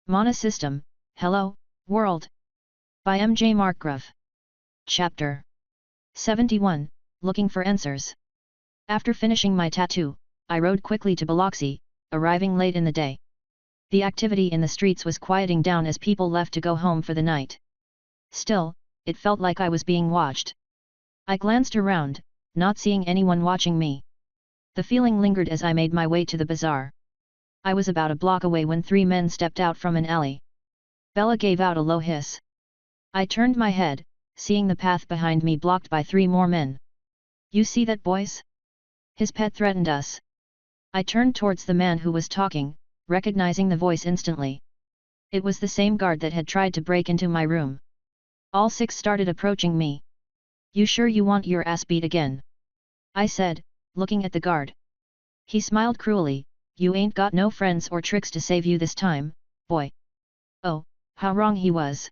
Mana System, Hello, World. By M.J. Markgrove. Chapter 71, Looking for Answers. After finishing my tattoo, I rode quickly to Biloxi, arriving late in the day. The activity in the streets was quieting down as people left to go home for the night. Still, it felt like I was being watched. I glanced around, not seeing anyone watching me. The feeling lingered as I made my way to the bazaar. I was about a block away when 3 men stepped out from an alley. Bella gave out a low hiss. I turned my head, seeing the path behind me blocked by 3 more men. "You see that, boys? His pet threatened us." I turned towards the man who was talking, recognizing the voice instantly. It was the same guard that had tried to break into my room. All 6 started approaching me. "You sure you want your ass beat again?" I said, looking at the guard. He smiled cruelly. "You ain't got no friends or tricks to save you this time, boy." Oh, how wrong he was.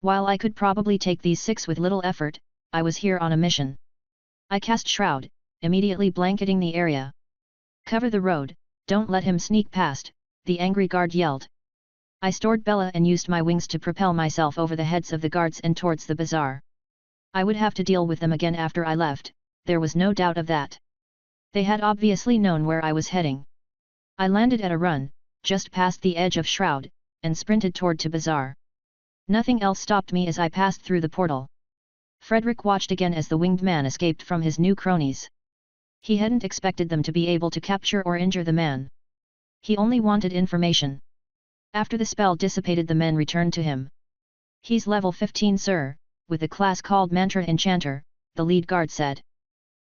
While I could probably take these 6 with little effort, I was here on a mission. I cast Shroud, immediately blanketing the area. "Cover the road, don't let him sneak past," the angry guard yelled. I stored Bella and used my wings to propel myself over the heads of the guards and towards the bazaar. I would have to deal with them again after I left, there was no doubt of that. They had obviously known where I was heading. I landed at a run, just past the edge of Shroud, and sprinted toward to bazaar. Nothing else stopped me as I passed through the portal. Frederick watched again as the winged man escaped from his new cronies. He hadn't expected them to be able to capture or injure the man. He only wanted information. After the spell dissipated, the men returned to him. "He's level 15, sir, with a class called Mantra Enchanter," the lead guard said.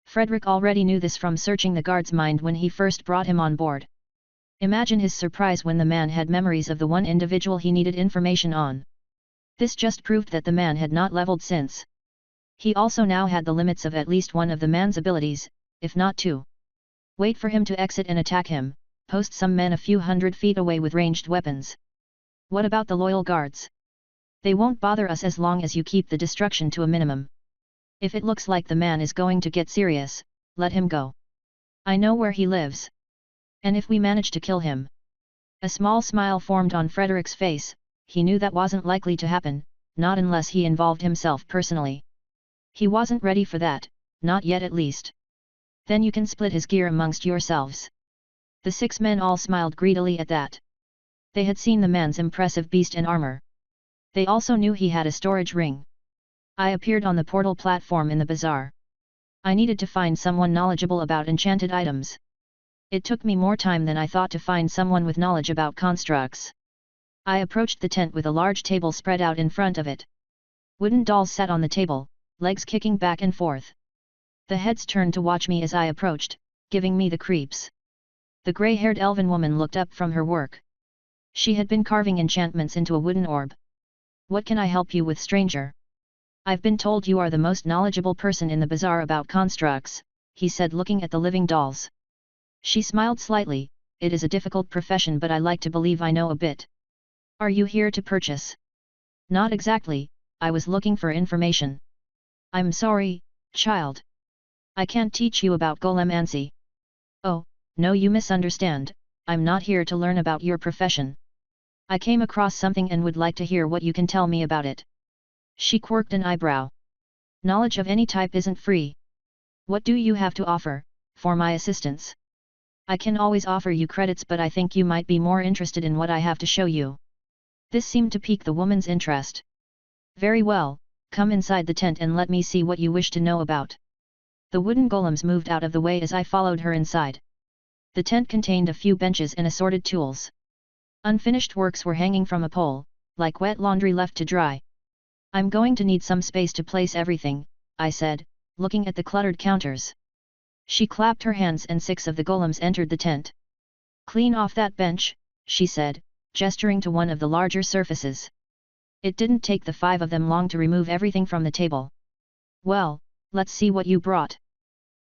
Frederick already knew this from searching the guard's mind when he first brought him on board. Imagine his surprise when the man had memories of the one individual he needed information on. This just proved that the man had not leveled since. He also now had the limits of at least one of the man's abilities, if not 2. Wait for him to exit and attack him, post some men a few hundred feet away with ranged weapons. What about the loyal guards? They won't bother us as long as you keep the destruction to a minimum. If it looks like the man is going to get serious, let him go. I know where he lives. And if we manage to kill him..." A small smile formed on Frederick's face. He knew that wasn't likely to happen, not unless he involved himself personally. He wasn't ready for that, not yet at least. "Then you can split his gear amongst yourselves." The 6 men all smiled greedily at that. They had seen the man's impressive beast and armor. They also knew he had a storage ring. I appeared on the portal platform in the bazaar. I needed to find someone knowledgeable about enchanted items. It took me more time than I thought to find someone with knowledge about constructs. I approached the tent with a large table spread out in front of it. Wooden dolls sat on the table, legs kicking back and forth. The heads turned to watch me as I approached, giving me the creeps. The grey-haired elven woman looked up from her work. She had been carving enchantments into a wooden orb. "What can I help you with, stranger?" "I've been told you are the most knowledgeable person in the bazaar about constructs," he said, looking at the living dolls. She smiled slightly. "It is a difficult profession, but I like to believe I know a bit." "Are you here to purchase?" "Not exactly, I was looking for information." "I'm sorry, child. I can't teach you about golemancy." "Oh, no, you misunderstand, I'm not here to learn about your profession. I came across something and would like to hear what you can tell me about it." She quirked an eyebrow. "Knowledge of any type isn't free. What do you have to offer, for my assistance?" "I can always offer you credits, but I think you might be more interested in what I have to show you." This seemed to pique the woman's interest. "Very well, come inside the tent and let me see what you wish to know about." The wooden golems moved out of the way as I followed her inside. The tent contained a few benches and assorted tools. Unfinished works were hanging from a pole, like wet laundry left to dry. "I'm going to need some space to place everything," I said, looking at the cluttered counters. She clapped her hands and 6 of the golems entered the tent. "Clean off that bench," she said, gesturing to one of the larger surfaces. It didn't take the 5 of them long to remove everything from the table. "Well, let's see what you brought."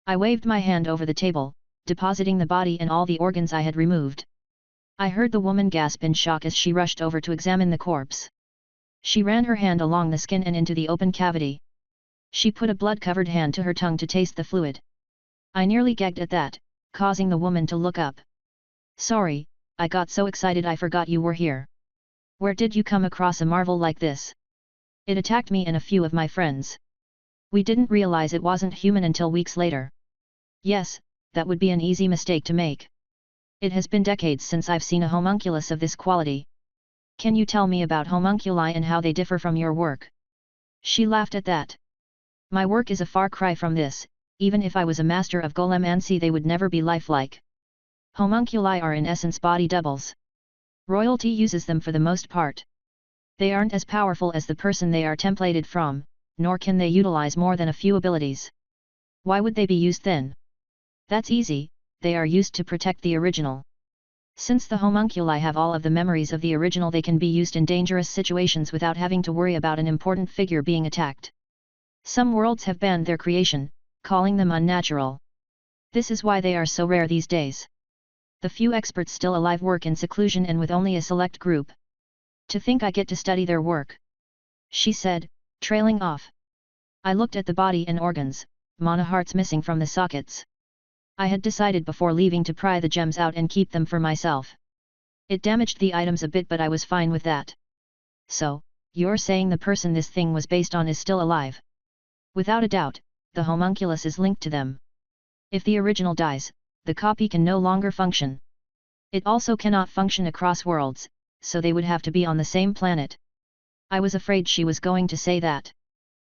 I waved my hand over the table, depositing the body and all the organs I had removed. I heard the woman gasp in shock as she rushed over to examine the corpse. She ran her hand along the skin and into the open cavity. She put a blood-covered hand to her tongue to taste the fluid. I nearly gagged at that, causing the woman to look up. "Sorry, I got so excited I forgot you were here." Where did you come across a marvel like this? It attacked me and a few of my friends. We didn't realize it wasn't human until weeks later. Yes, that would be an easy mistake to make. It has been decades since I've seen a homunculus of this quality. Can you tell me about homunculi and how they differ from your work? She laughed at that. My work is a far cry from this, even if I was a master of golemancy they would never be lifelike. Homunculi are in essence body doubles. Royalty uses them for the most part. They aren't as powerful as the person they are templated from, nor can they utilize more than a few abilities. Why would they be used then? That's easy, they are used to protect the original. Since the homunculi have all of the memories of the original, they can be used in dangerous situations without having to worry about an important figure being attacked. Some worlds have banned their creation, calling them unnatural. This is why they are so rare these days. The few experts still alive work in seclusion and with only a select group. To think I get to study their work, she said, trailing off. I looked at the body and organs, monohearts missing from the sockets. I had decided before leaving to pry the gems out and keep them for myself. It damaged the items a bit, but I was fine with that. So, you're saying the person this thing was based on is still alive? Without a doubt, the homunculus is linked to them. If the original dies, the copy can no longer function. It also cannot function across worlds, so they would have to be on the same planet. I was afraid she was going to say that.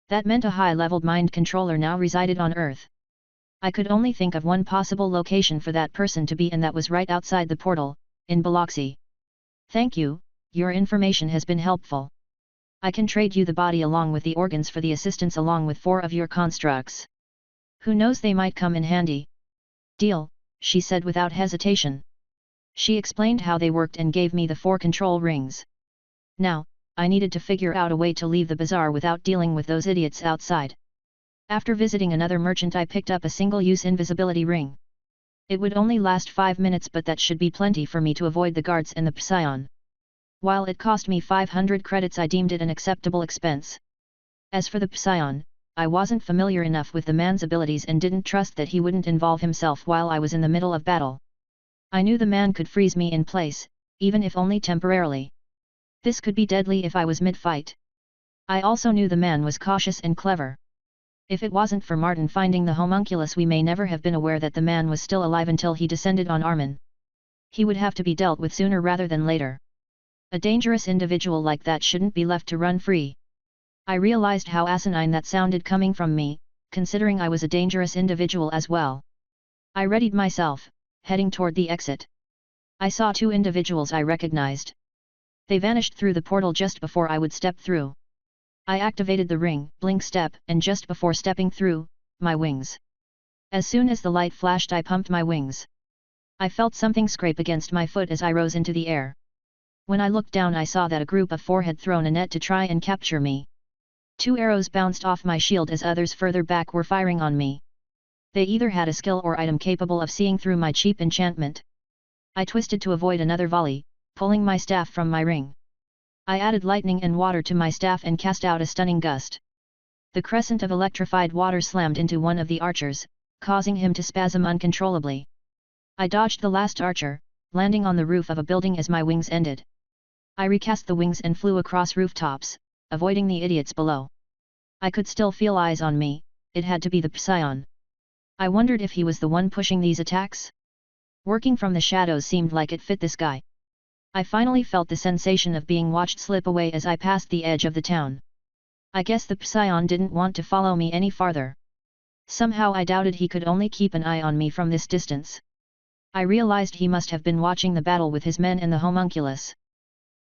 That meant a high-leveled mind controller now resided on Earth. I could only think of one possible location for that person to be, and that was right outside the portal, in Biloxi. Thank you, your information has been helpful. I can trade you the body along with the organs for the assistance along with 4 of your constructs. Who knows, they might come in handy. Deal, she said without hesitation. She explained how they worked and gave me the 4 control rings. Now, I needed to figure out a way to leave the bazaar without dealing with those idiots outside. After visiting another merchant, I picked up a single-use invisibility ring. It would only last 5 minutes, but that should be plenty for me to avoid the guards and the psion. While it cost me 500 credits, I deemed it an acceptable expense. As for the psion, I wasn't familiar enough with the man's abilities and didn't trust that he wouldn't involve himself while I was in the middle of battle. I knew the man could freeze me in place, even if only temporarily. This could be deadly if I was mid-fight. I also knew the man was cautious and clever. If it wasn't for Martin finding the homunculus, we may never have been aware that the man was still alive until he descended on Armin. He would have to be dealt with sooner rather than later. A dangerous individual like that shouldn't be left to run free. I realized how asinine that sounded coming from me, considering I was a dangerous individual as well. I readied myself, heading toward the exit. I saw 2 individuals I recognized. They vanished through the portal just before I would step through. I activated the ring, blink step, and just before stepping through, my wings. As soon as the light flashed, I pumped my wings. I felt something scrape against my foot as I rose into the air. When I looked down, I saw that a group of 4 had thrown a net to try and capture me. 2 arrows bounced off my shield as others further back were firing on me. They either had a skill or item capable of seeing through my cheap enchantment. I twisted to avoid another volley, pulling my staff from my ring. I added lightning and water to my staff and cast out a stunning gust. The crescent of electrified water slammed into one of the archers, causing him to spasm uncontrollably. I dodged the last archer, landing on the roof of a building as my wings ended. I recast the wings and flew across rooftops, avoiding the idiots below. I could still feel eyes on me. It had to be the psion. I wondered if he was the one pushing these attacks. Working from the shadows seemed like it fit this guy. I finally felt the sensation of being watched slip away as I passed the edge of the town. I guess the psion didn't want to follow me any farther. Somehow I doubted he could only keep an eye on me from this distance. I realized he must have been watching the battle with his men and the homunculus.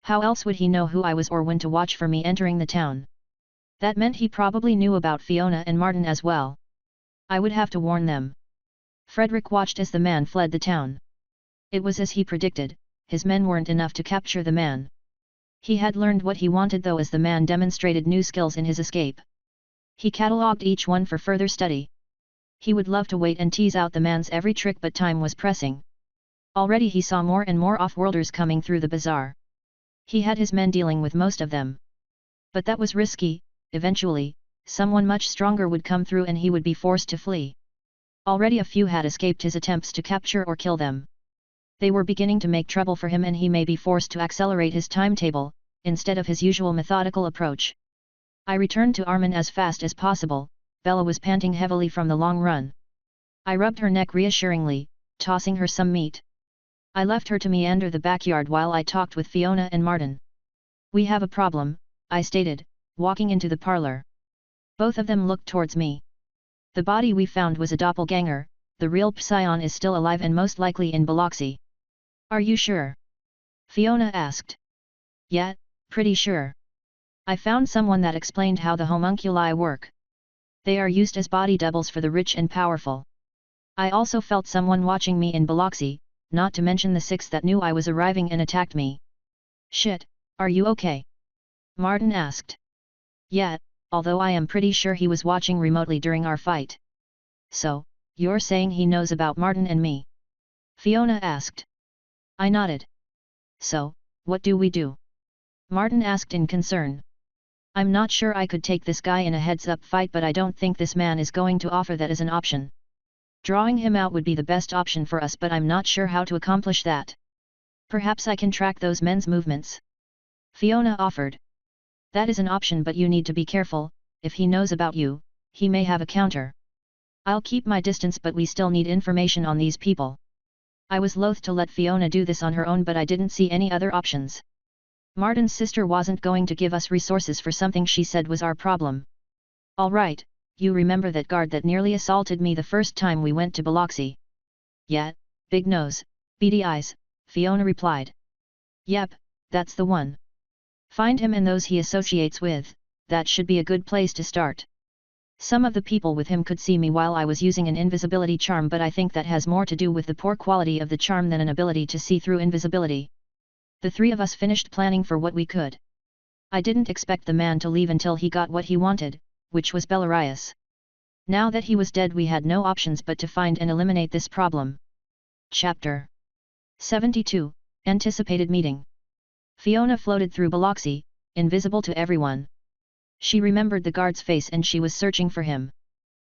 How else would he know who I was or when to watch for me entering the town? That meant he probably knew about Fiona and Martin as well. I would have to warn them. Frederick watched as the man fled the town. It was as he predicted, his men weren't enough to capture the man. He had learned what he wanted though, as the man demonstrated new skills in his escape. He catalogued each one for further study. He would love to wait and tease out the man's every trick, but time was pressing. Already he saw more and more off-worlders coming through the bazaar. He had his men dealing with most of them. But that was risky. Eventually, someone much stronger would come through and he would be forced to flee. Already a few had escaped his attempts to capture or kill them. They were beginning to make trouble for him and he may be forced to accelerate his timetable, instead of his usual methodical approach. I returned to Armin as fast as possible. Bella was panting heavily from the long run. I rubbed her neck reassuringly, tossing her some meat. I left her to meander the backyard while I talked with Fiona and Martin. We have a problem, I stated, walking into the parlor. Both of them looked towards me. The body we found was a doppelganger. The real Psion is still alive and most likely in Biloxi. Are you sure? Fiona asked. Yeah, pretty sure. I found someone that explained how the homunculi work. They are used as body doubles for the rich and powerful. I also felt someone watching me in Biloxi, not to mention the 6 that knew I was arriving and attacked me. Shit, are you okay? Martin asked. Yeah, although I am pretty sure he was watching remotely during our fight. So, you're saying he knows about Martin and me? Fiona asked. I nodded. So, what do we do? Martin asked in concern. I'm not sure I could take this guy in a heads-up fight, but I don't think this man is going to offer that as an option. Drawing him out would be the best option for us, but I'm not sure how to accomplish that. Perhaps I can track those men's movements. Fiona offered. That is an option, but you need to be careful. If he knows about you, he may have a counter. I'll keep my distance, but we still need information on these people. I was loath to let Fiona do this on her own, but I didn't see any other options. Martin's sister wasn't going to give us resources for something she said was our problem. All right, you remember that guard that nearly assaulted me the first time we went to Biloxi? Yeah, big nose, beady eyes, Fiona replied. Yep, that's the one. Find him and those he associates with. That should be a good place to start. Some of the people with him could see me while I was using an invisibility charm, but I think that has more to do with the poor quality of the charm than an ability to see through invisibility. The 3 of us finished planning for what we could. I didn't expect the man to leave until he got what he wanted, which was Belarius. Now that he was dead, we had no options but to find and eliminate this problem. Chapter 72, Anticipated Meeting. Fiona floated through Biloxi, invisible to everyone. She remembered the guard's face and she was searching for him.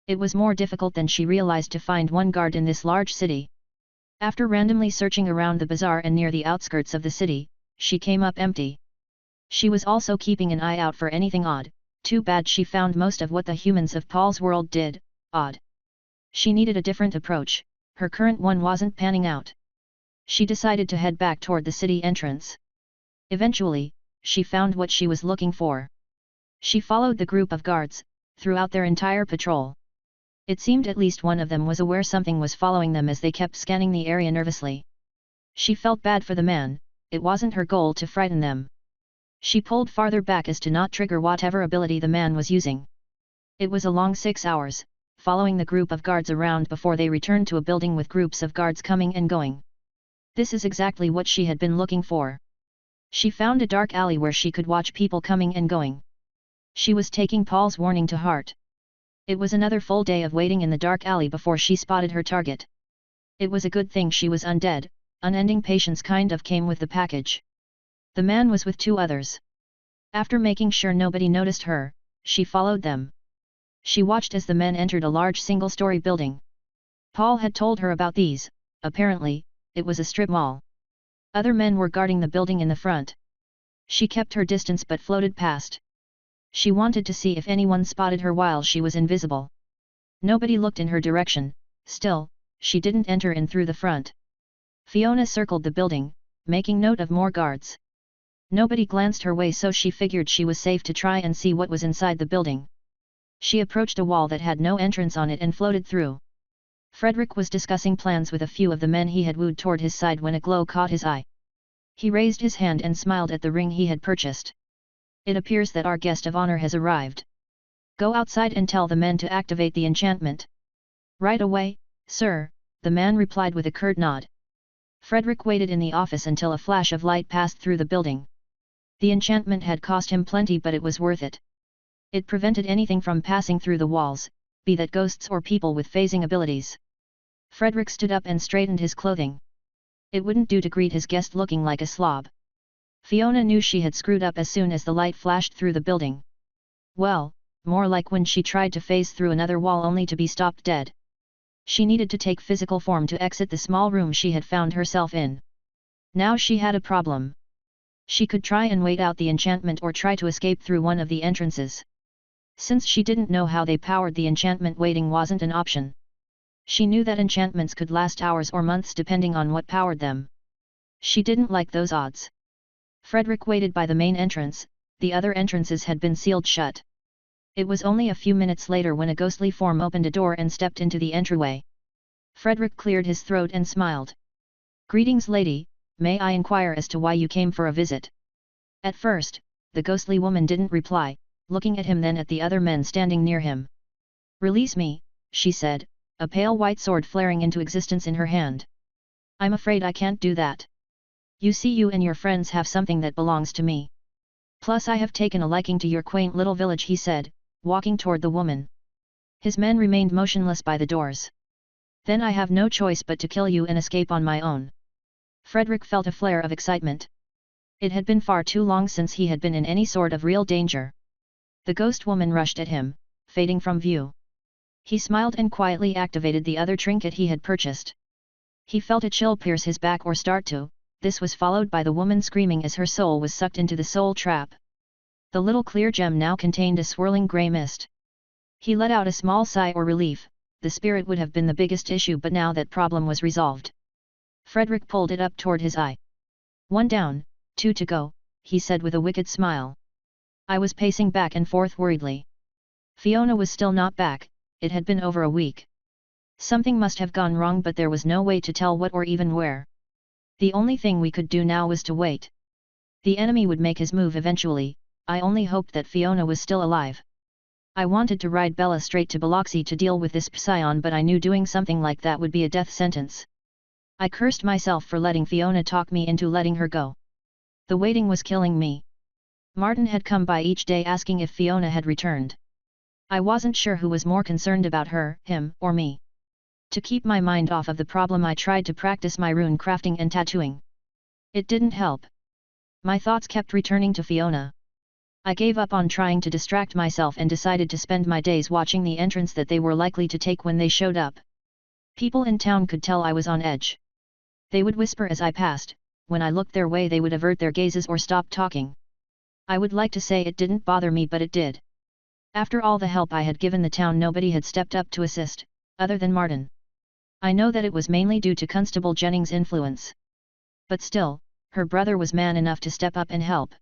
It was more difficult than she realized to find one guard in this large city. After randomly searching around the bazaar and near the outskirts of the city, she came up empty. She was also keeping an eye out for anything odd. Too bad she found most of what the humans of Paul's world did odd. She needed a different approach. Her current one wasn't panning out. She decided to head back toward the city entrance. Eventually, she found what she was looking for. She followed the group of guards throughout their entire patrol. It seemed at least one of them was aware something was following them as they kept scanning the area nervously. She felt bad for the man. It wasn't her goal to frighten them. She pulled farther back as to not trigger whatever ability the man was using. It was a long 6 hours, following the group of guards around before they returned to a building with groups of guards coming and going. This is exactly what she had been looking for. She found a dark alley where she could watch people coming and going. She was taking Paul's warning to heart. It was another full day of waiting in the dark alley before she spotted her target. It was a good thing she was undead. Unending patience kind of came with the package. The man was with 2 others. After making sure nobody noticed her, she followed them. She watched as the men entered a large single-story building. Paul had told her about these. Apparently, it was a strip mall. Other men were guarding the building in the front. She kept her distance but floated past. She wanted to see if anyone spotted her while she was invisible. Nobody looked in her direction. Still, she didn't enter in through the front. Fiona circled the building, making note of more guards. Nobody glanced her way, so she figured she was safe to try and see what was inside the building. She approached a wall that had no entrance on it and floated through. Frederick was discussing plans with a few of the men he had wooed toward his side when a glow caught his eye. He raised his hand and smiled at the ring he had purchased. It appears that our guest of honor has arrived. Go outside and tell the men to activate the enchantment. Right away, sir, the man replied with a curt nod. Frederick waited in the office until a flash of light passed through the building. The enchantment had cost him plenty, but it was worth it. It prevented anything from passing through the walls, be that ghosts or people with phasing abilities. Frederick stood up and straightened his clothing. It wouldn't do to greet his guest looking like a slob. Fiona knew she had screwed up as soon as the light flashed through the building. Well, more like when she tried to phase through another wall only to be stopped dead. She needed to take physical form to exit the small room she had found herself in. Now she had a problem. She could try and wait out the enchantment or try to escape through one of the entrances. Since she didn't know how they powered the enchantment, waiting wasn't an option. She knew that enchantments could last hours or months depending on what powered them. She didn't like those odds. Frederick waited by the main entrance. The other entrances had been sealed shut. It was only a few minutes later when a ghostly form opened a door and stepped into the entryway. Frederick cleared his throat and smiled. "Greetings, lady, may I inquire as to why you came for a visit?" At first, the ghostly woman didn't reply, looking at him then at the other men standing near him. "Release me," she said, a pale white sword flaring into existence in her hand. "I'm afraid I can't do that. You see, you and your friends have something that belongs to me. Plus I have taken a liking to your quaint little village," he said, walking toward the woman. His men remained motionless by the doors. "Then I have no choice but to kill you and escape on my own." Frederick felt a flare of excitement. It had been far too long since he had been in any sort of real danger. The ghost woman rushed at him, fading from view. He smiled and quietly activated the other trinket he had purchased. He felt a chill pierce his back or start to. This was followed by the woman screaming as her soul was sucked into the soul trap. The little clear gem now contained a swirling grey mist. He let out a small sigh of relief. The spirit would have been the biggest issue, but now that problem was resolved. Frederick pulled it up toward his eye. "One down, 2 to go," he said with a wicked smile. I was pacing back and forth worriedly. Fiona was still not back. It had been over a week. Something must have gone wrong, but there was no way to tell what or even where. The only thing we could do now was to wait. The enemy would make his move eventually. I only hoped that Fiona was still alive. I wanted to ride Bella straight to Biloxi to deal with this Psion, but I knew doing something like that would be a death sentence. I cursed myself for letting Fiona talk me into letting her go. The waiting was killing me. Martin had come by each day asking if Fiona had returned. I wasn't sure who was more concerned about her, him or me. To keep my mind off of the problem, I tried to practice my rune crafting and tattooing. It didn't help. My thoughts kept returning to Fiona. I gave up on trying to distract myself and decided to spend my days watching the entrance that they were likely to take when they showed up. People in town could tell I was on edge. They would whisper as I passed. When I looked their way, they would avert their gazes or stop talking. I would like to say it didn't bother me, but it did. After all the help I had given the town, nobody had stepped up to assist, other than Martin. I know that it was mainly due to Constable Jennings' influence. But still, her brother was man enough to step up and help.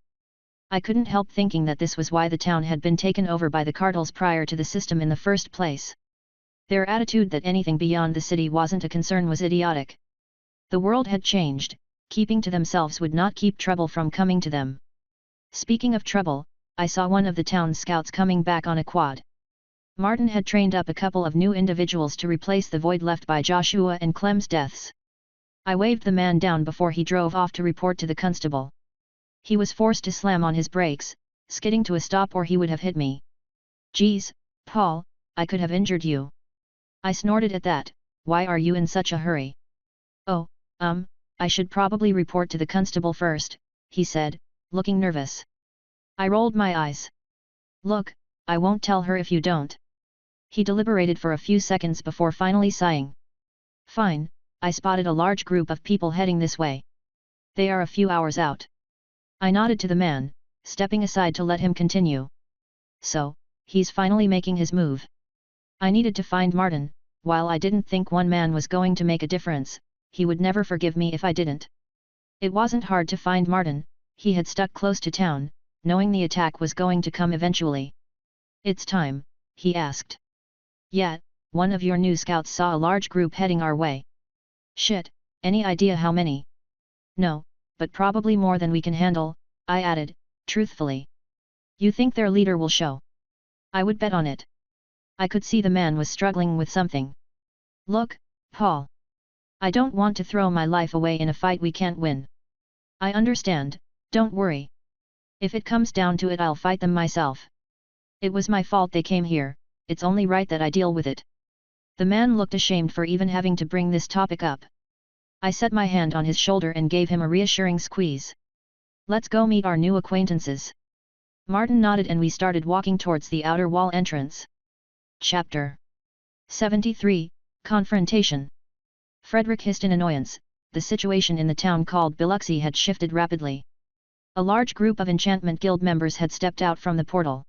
I couldn't help thinking that this was why the town had been taken over by the cartels prior to the system in the first place. Their attitude that anything beyond the city wasn't a concern was idiotic. The world had changed. Keeping to themselves would not keep trouble from coming to them. Speaking of trouble, I saw one of the town's scouts coming back on a quad. Martin had trained up a couple of new individuals to replace the void left by Joshua and Clem's deaths. I waved the man down before he drove off to report to the constable. He was forced to slam on his brakes, skidding to a stop, or he would have hit me. "Geez, Paul, I could have injured you." I snorted at that. "Why are you in such a hurry?" "Oh, I should probably report to the constable first," he said, looking nervous. I rolled my eyes. "Look, I won't tell her if you don't." He deliberated for a few seconds before finally sighing. "Fine." I spotted a large group of people heading this way. "They are a few hours out." I nodded to the man, stepping aside to let him continue. So, he's finally making his move. I needed to find Martin. While I didn't think one man was going to make a difference, he would never forgive me if I didn't. It wasn't hard to find Martin. He had stuck close to town, knowing the attack was going to come eventually. "It's time," he asked. "Yeah, one of your new scouts saw a large group heading our way." "Shit, any idea how many?" "No, but probably more than we can handle," I added, truthfully. "You think their leader will show?" "I would bet on it." I could see the man was struggling with something. "Look, Paul. I don't want to throw my life away in a fight we can't win. I understand, don't worry. If it comes down to it, I'll fight them myself. It was my fault they came here, it's only right that I deal with it." The man looked ashamed for even having to bring this topic up. I set my hand on his shoulder and gave him a reassuring squeeze. "Let's go meet our new acquaintances." Martin nodded and we started walking towards the outer wall entrance. Chapter 73, Confrontation. Frederick hissed in annoyance. The situation in the town called Biloxi had shifted rapidly. A large group of enchantment guild members had stepped out from the portal.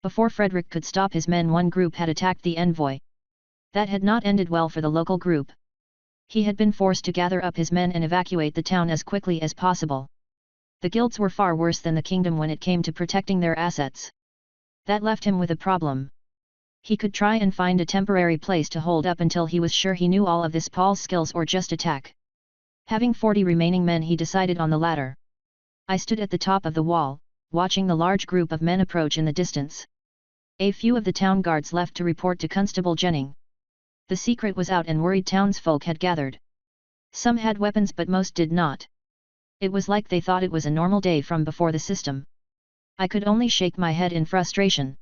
Before Frederick could stop his men, one group had attacked the envoy. That had not ended well for the local group. He had been forced to gather up his men and evacuate the town as quickly as possible. The guilds were far worse than the kingdom when it came to protecting their assets. That left him with a problem. He could try and find a temporary place to hold up until he was sure he knew all of this Paul's skills, or just attack. Having 40 remaining men, he decided on the latter. I stood at the top of the wall, watching the large group of men approach in the distance. A few of the town guards left to report to Constable Jennings. The secret was out and worried townsfolk had gathered. Some had weapons but most did not. It was like they thought it was a normal day from before the system. I could only shake my head in frustration.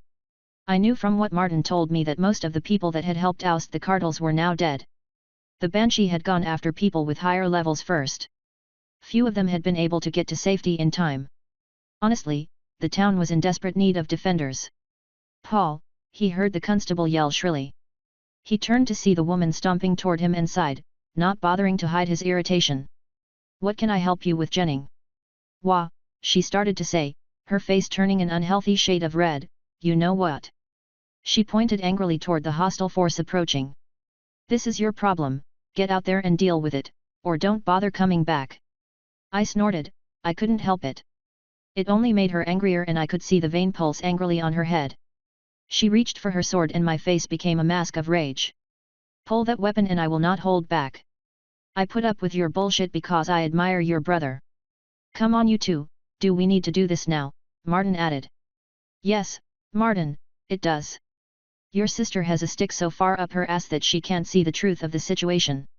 I knew from what Martin told me that most of the people that had helped oust the cartels were now dead. The Banshee had gone after people with higher levels first. Few of them had been able to get to safety in time. Honestly, the town was in desperate need of defenders. "Paul," he heard the constable yell shrilly. He turned to see the woman stomping toward him and sighed, not bothering to hide his irritation. "What can I help you with, Jennings?" "Wah," she started to say, her face turning an unhealthy shade of red. "You know what?" She pointed angrily toward the hostile force approaching. "This is your problem, get out there and deal with it, or don't bother coming back." I snorted. I couldn't help it. It only made her angrier, and I could see the vein pulse angrily on her head. She reached for her sword and my face became a mask of rage. "Pull that weapon and I will not hold back. I put up with your bullshit because I admire your brother." "Come on you two, do we need to do this now?" Martin added. "Yes, Martin, it does. Your sister has a stick so far up her ass that she can't see the truth of the situation.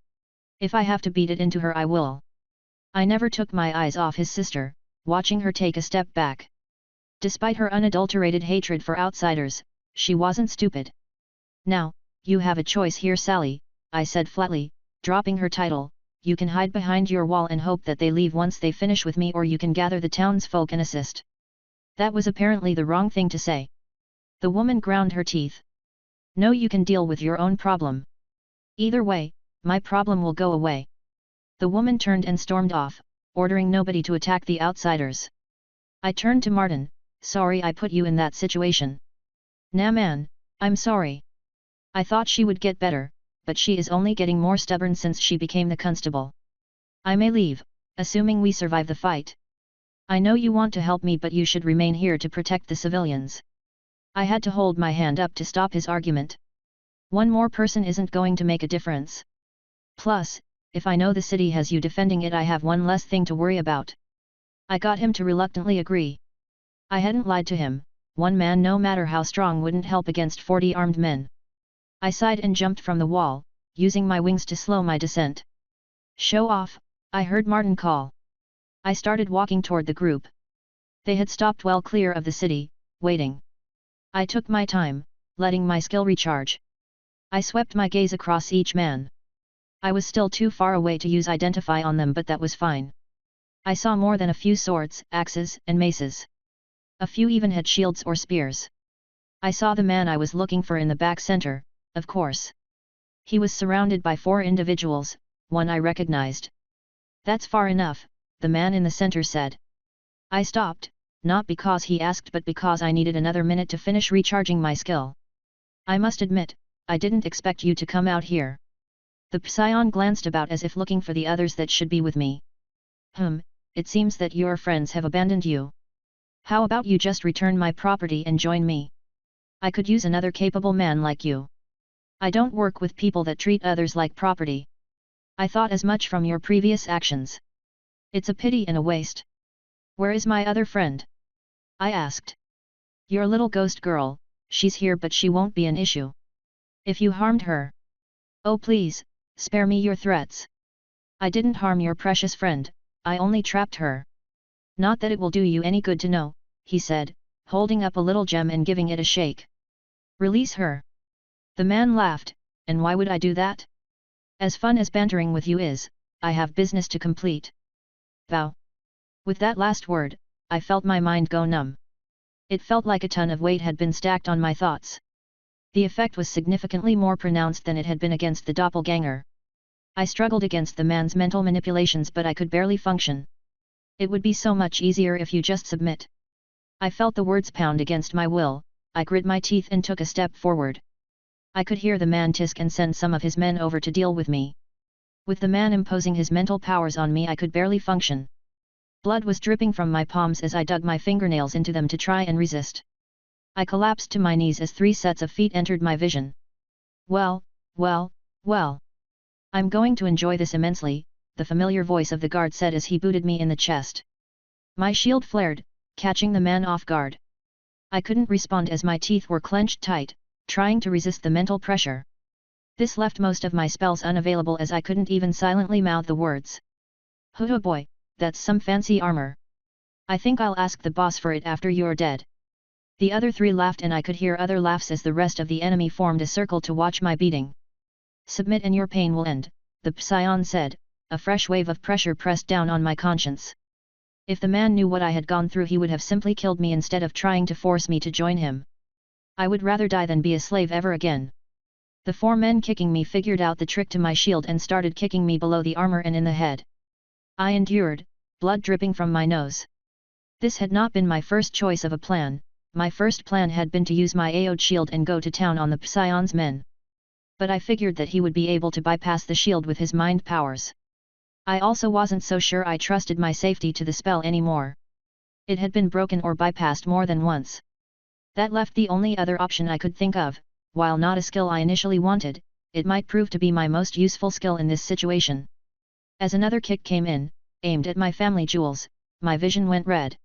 If I have to beat it into her, I will." I never took my eyes off his sister, watching her take a step back. Despite her unadulterated hatred for outsiders, she wasn't stupid. "Now, you have a choice here, Sally," I said flatly, dropping her title. "You can hide behind your wall and hope that they leave once they finish with me, or you can gather the townsfolk and assist." That was apparently the wrong thing to say. The woman ground her teeth. "No, you can deal with your own problem. Either way, my problem will go away." The woman turned and stormed off, ordering nobody to attack the outsiders. I turned to Martin. "Sorry I put you in that situation." "Nah man, I'm sorry. I thought she would get better, but she is only getting more stubborn since she became the constable. I may leave, assuming we survive the fight. I know you want to help me, but you should remain here to protect the civilians." I had to hold my hand up to stop his argument. One more person isn't going to make a difference. Plus, if I know the city has you defending it, I have one less thing to worry about. I got him to reluctantly agree. I hadn't lied to him. One man, no matter how strong, wouldn't help against 40 armed men. I sighed and jumped from the wall, using my wings to slow my descent. "Show off," I heard Martin call. I started walking toward the group. They had stopped well clear of the city, waiting. I took my time, letting my skill recharge. I swept my gaze across each man. I was still too far away to use identify on them, but that was fine. I saw more than a few swords, axes, and maces. A few even had shields or spears. I saw the man I was looking for in the back center, of course. He was surrounded by 4 individuals, one I recognized. "That's far enough," the man in the center said. I stopped, not because he asked but because I needed another minute to finish recharging my skill. "I must admit, I didn't expect you to come out here." The Psion glanced about as if looking for the others that should be with me. It seems that your friends have abandoned you. How about you just return my property and join me? I could use another capable man like you. I don't work with people that treat others like property. I thought as much from your previous actions. It's a pity and a waste. Where is my other friend?" I asked. "Your little ghost girl, she's here but she won't be an issue. If you harmed her..." "Oh please, spare me your threats. I didn't harm your precious friend, I only trapped her." "Not that it will do you any good to know," he said, holding up a little gem and giving it a shake. "Release her." The man laughed. "And why would I do that? As fun as bantering with you is, I have business to complete." Bow. With that last word, I felt my mind go numb. It felt like a ton of weight had been stacked on my thoughts. The effect was significantly more pronounced than it had been against the doppelganger. I struggled against the man's mental manipulations, but I could barely function. It would be so much easier if you just submit. I felt the words pound against my will. I grit my teeth and took a step forward. I could hear the man tisk and send some of his men over to deal with me. With the man imposing his mental powers on me, I could barely function. Blood was dripping from my palms as I dug my fingernails into them to try and resist. I collapsed to my knees as 3 sets of feet entered my vision. Well, well, well. I'm going to enjoy this immensely, the familiar voice of the guard said as he booted me in the chest. My shield flared, catching the man off guard. I couldn't respond as my teeth were clenched tight, trying to resist the mental pressure. This left most of my spells unavailable as I couldn't even silently mouth the words. "Oh boy, that's some fancy armor. I think I'll ask the boss for it after you're dead." The other 3 laughed and I could hear other laughs as the rest of the enemy formed a circle to watch my beating. "Submit and your pain will end," the Psion said, a fresh wave of pressure pressed down on my conscience. If the man knew what I had gone through, he would have simply killed me instead of trying to force me to join him. I would rather die than be a slave ever again. The 4 men kicking me figured out the trick to my shield and started kicking me below the armor and in the head. I endured, blood dripping from my nose. This had not been my first choice of a plan. My first plan had been to use my AOD shield and go to town on the Psion's men. But I figured that he would be able to bypass the shield with his mind powers. I also wasn't so sure I trusted my safety to the spell anymore. It had been broken or bypassed more than once. That left the only other option I could think of. While not a skill I initially wanted, it might prove to be my most useful skill in this situation. As another kick came in, aimed at my family jewels, my vision went red.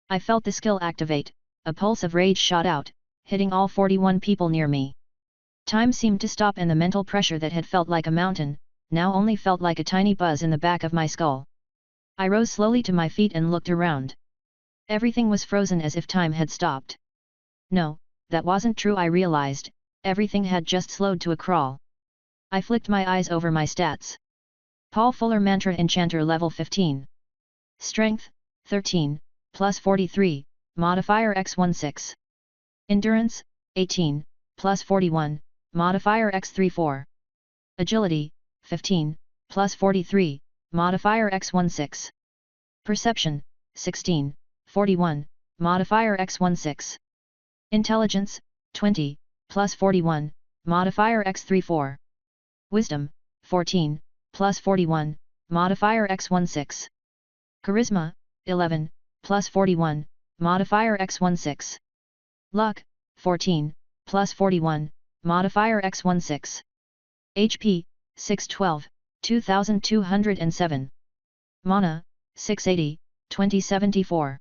I felt the skill activate, a pulse of rage shot out, hitting all 41 people near me. Time seemed to stop and the mental pressure that had felt like a mountain, now only felt like a tiny buzz in the back of my skull. I rose slowly to my feet and looked around. Everything was frozen as if time had stopped. No, that wasn't true, I realized. Everything had just slowed to a crawl. I flicked my eyes over my stats. Paul Fuller Mantra Enchanter level 15. Strength, 13, plus 43, modifier x16. Endurance, 18, plus 41, modifier x34. Agility, 15, plus 43, modifier x16. Perception, 16, 41, modifier x16. Intelligence, 20, plus 41, modifier x34. Wisdom, 14, plus 41, modifier x16. Charisma, 11, plus 41, modifier x16. Luck, 14, plus 41, modifier x16. HP, 612, 2207. Mana, 680, 2074.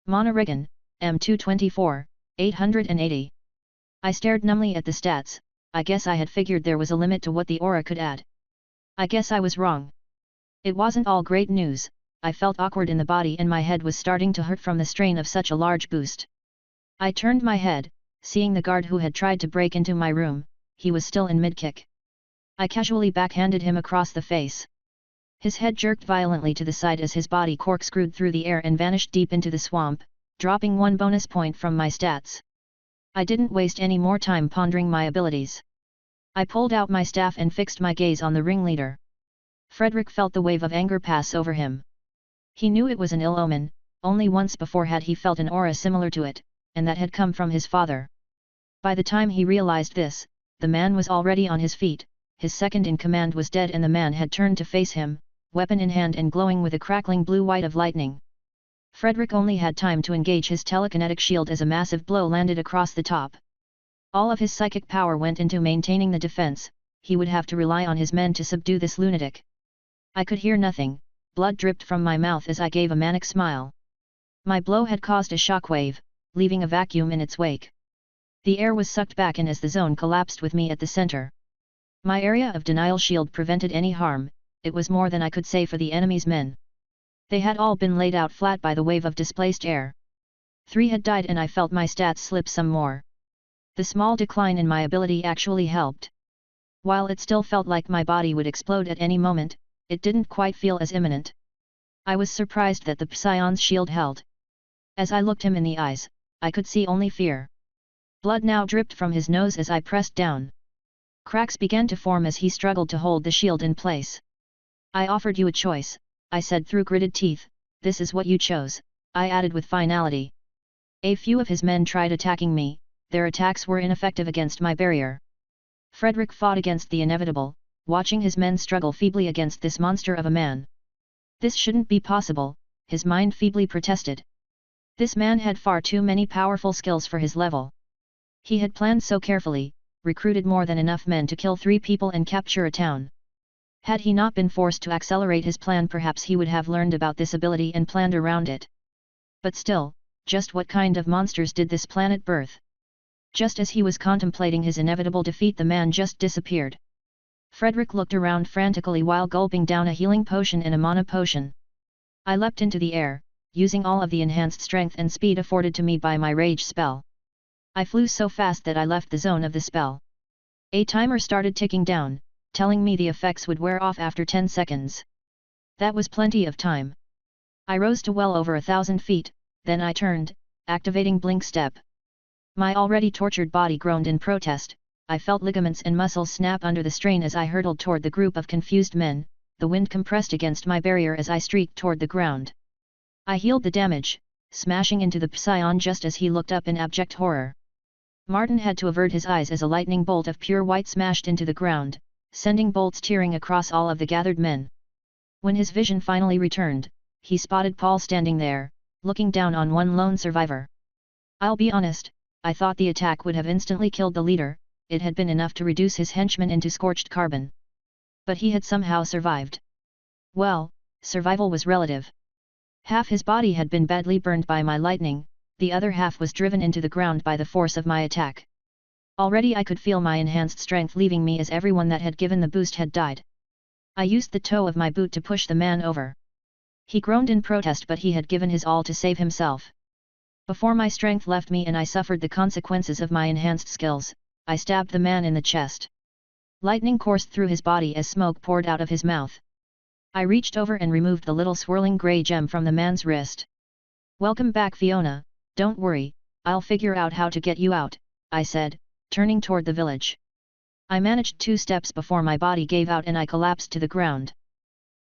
Mana Regan, M224, 880. I stared numbly at the stats. I guess I had figured there was a limit to what the aura could add. I guess I was wrong. It wasn't all great news. I felt awkward in the body and my head was starting to hurt from the strain of such a large boost. I turned my head, seeing the guard who had tried to break into my room. He was still in mid-kick. I casually backhanded him across the face. His head jerked violently to the side as his body corkscrewed through the air and vanished deep into the swamp, dropping 1 bonus point from my stats. I didn't waste any more time pondering my abilities. I pulled out my staff and fixed my gaze on the ringleader. Frederick felt the wave of anger pass over him. He knew it was an ill omen. Only once before had he felt an aura similar to it, and that had come from his father. By the time he realized this, the man was already on his feet. His second in command was dead and the man had turned to face him, weapon in hand and glowing with a crackling blue-white of lightning. Frederick only had time to engage his telekinetic shield as a massive blow landed across the top. All of his psychic power went into maintaining the defense. He would have to rely on his men to subdue this lunatic. I could hear nothing. Blood dripped from my mouth as I gave a manic smile. My blow had caused a shockwave, leaving a vacuum in its wake. The air was sucked back in as the zone collapsed with me at the center. My area of denial shield prevented any harm. It was more than I could say for the enemy's men. They had all been laid out flat by the wave of displaced air. 3 had died and I felt my stats slip some more. The small decline in my ability actually helped. While it still felt like my body would explode at any moment, it didn't quite feel as imminent. I was surprised that the Psion's shield held. As I looked him in the eyes, I could see only fear. Blood now dripped from his nose as I pressed down. Cracks began to form as he struggled to hold the shield in place. "I offered you a choice," I said through gritted teeth, this is what you chose, I added with finality. A few of his men tried attacking me, their attacks were ineffective against my barrier. Frederick fought against the inevitable, watching his men struggle feebly against this monster of a man. This shouldn't be possible, his mind feebly protested. This man had far too many powerful skills for his level. He had planned so carefully, recruited more than enough men to kill 3 people and capture a town. Had he not been forced to accelerate his plan, perhaps he would have learned about this ability and planned around it. But still, just what kind of monsters did this planet birth? Just as he was contemplating his inevitable defeat, the man just disappeared. Frederick looked around frantically while gulping down a healing potion and a mana potion. I leapt into the air, using all of the enhanced strength and speed afforded to me by my rage spell. I flew so fast that I left the zone of the spell. A timer started ticking down, telling me the effects would wear off after 10 seconds. That was plenty of time. I rose to well over 1,000 feet, then I turned, activating blink step. My already tortured body groaned in protest. I felt ligaments and muscles snap under the strain as I hurtled toward the group of confused men, the wind compressed against my barrier as I streaked toward the ground. I healed the damage, smashing into the Psion just as he looked up in abject horror. Martin had to avert his eyes as a lightning bolt of pure white smashed into the ground, sending bolts tearing across all of the gathered men. When his vision finally returned, he spotted Paul standing there, looking down on one lone survivor. I'll be honest, I thought the attack would have instantly killed the leader, it had been enough to reduce his henchmen into scorched carbon. But he had somehow survived. Well, survival was relative. Half his body had been badly burned by my lightning, the other half was driven into the ground by the force of my attack. Already I could feel my enhanced strength leaving me as everyone that had given the boost had died. I used the toe of my boot to push the man over. He groaned in protest, but he had given his all to save himself. Before my strength left me and I suffered the consequences of my enhanced skills, I stabbed the man in the chest. Lightning coursed through his body as smoke poured out of his mouth. I reached over and removed the little swirling grey gem from the man's wrist. "Welcome back, Fiona, don't worry, I'll figure out how to get you out," I said, turning toward the village. I managed 2 steps before my body gave out and I collapsed to the ground.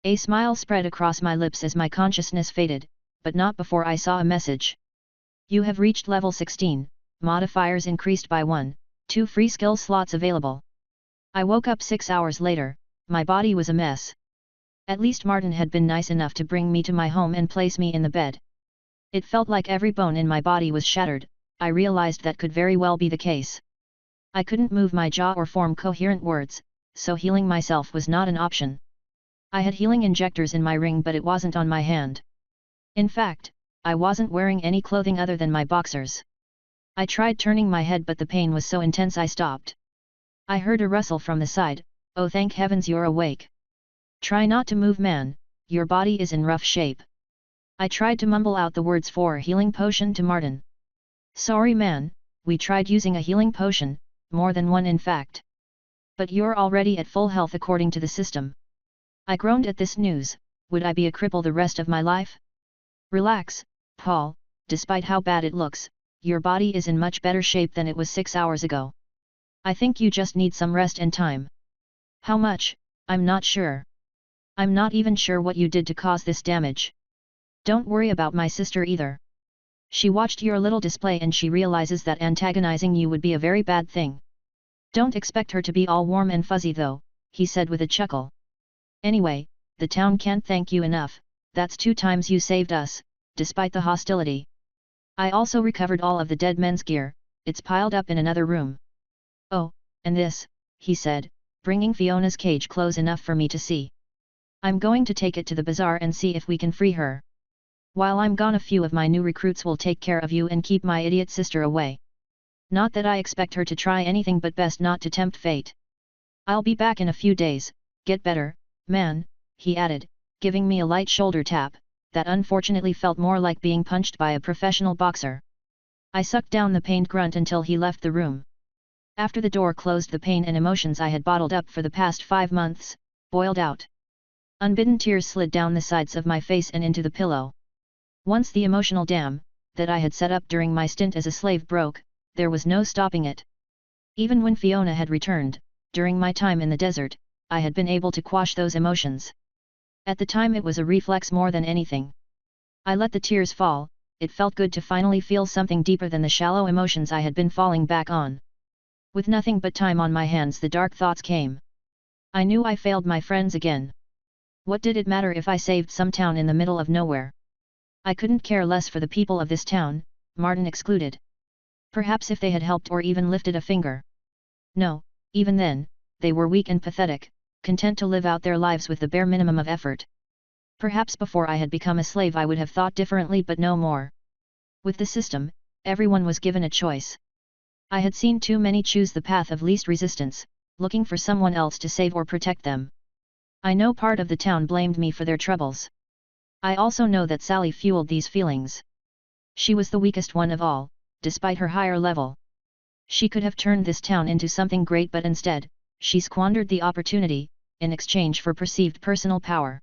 A smile spread across my lips as my consciousness faded, but not before I saw a message. "You have reached level 16, modifiers increased by 1, 2 free skill slots available." I woke up 6 hours later, my body was a mess. At least Martin had been nice enough to bring me to my home and place me in the bed. It felt like every bone in my body was shattered. I realized that could very well be the case. I couldn't move my jaw or form coherent words, so healing myself was not an option. I had healing injectors in my ring, but it wasn't on my hand. In fact, I wasn't wearing any clothing other than my boxers. I tried turning my head, but the pain was so intense I stopped. I heard a rustle from the side. "Oh, thank heavens you're awake. Try not to move, man, your body is in rough shape." I tried to mumble out the words for healing potion to Martin. "Sorry man, we tried using a healing potion, more than one in fact. But you're already at full health according to the system." I groaned at this news. Would I be a cripple the rest of my life? "Relax, Paul, despite how bad it looks, your body is in much better shape than it was 6 hours ago. I think you just need some rest and time." "How much? I'm not sure. I'm not even sure what you did to cause this damage. Don't worry about my sister either. She watched your little display and she realizes that antagonizing you would be a very bad thing. Don't expect her to be all warm and fuzzy though," he said with a chuckle. "Anyway, the town can't thank you enough, that's 2 times you saved us, despite the hostility. I also recovered all of the dead men's gear, it's piled up in another room." "Oh, and this," he said, bringing Fiona's cage close enough for me to see. "I'm going to take it to the bazaar and see if we can free her. While I'm gone, a few of my new recruits will take care of you and keep my idiot sister away. Not that I expect her to try anything, but best not to tempt fate. I'll be back in a few days, get better, man," he added, giving me a light shoulder tap, that unfortunately felt more like being punched by a professional boxer. I sucked down the pained grunt until he left the room. After the door closed, the pain and emotions I had bottled up for the past 5 months, boiled out. Unbidden tears slid down the sides of my face and into the pillow. Once the emotional dam, that I had set up during my stint as a slave broke, there was no stopping it. Even when Fiona had returned, during my time in the desert, I had been able to quash those emotions. At the time it was a reflex more than anything. I let the tears fall. It felt good to finally feel something deeper than the shallow emotions I had been falling back on. With nothing but time on my hands, the dark thoughts came. I knew I failed my friends again. What did it matter if I saved some town in the middle of nowhere? I couldn't care less for the people of this town, Martin excluded. Perhaps if they had helped or even lifted a finger. No, even then, they were weak and pathetic, content to live out their lives with the bare minimum of effort. Perhaps before I had become a slave I would have thought differently, but no more. With the system, everyone was given a choice. I had seen too many choose the path of least resistance, looking for someone else to save or protect them. I know part of the town blamed me for their troubles. I also know that Sally fueled these feelings. She was the weakest one of all, despite her higher level. She could have turned this town into something great, but instead, she squandered the opportunity, in exchange for perceived personal power.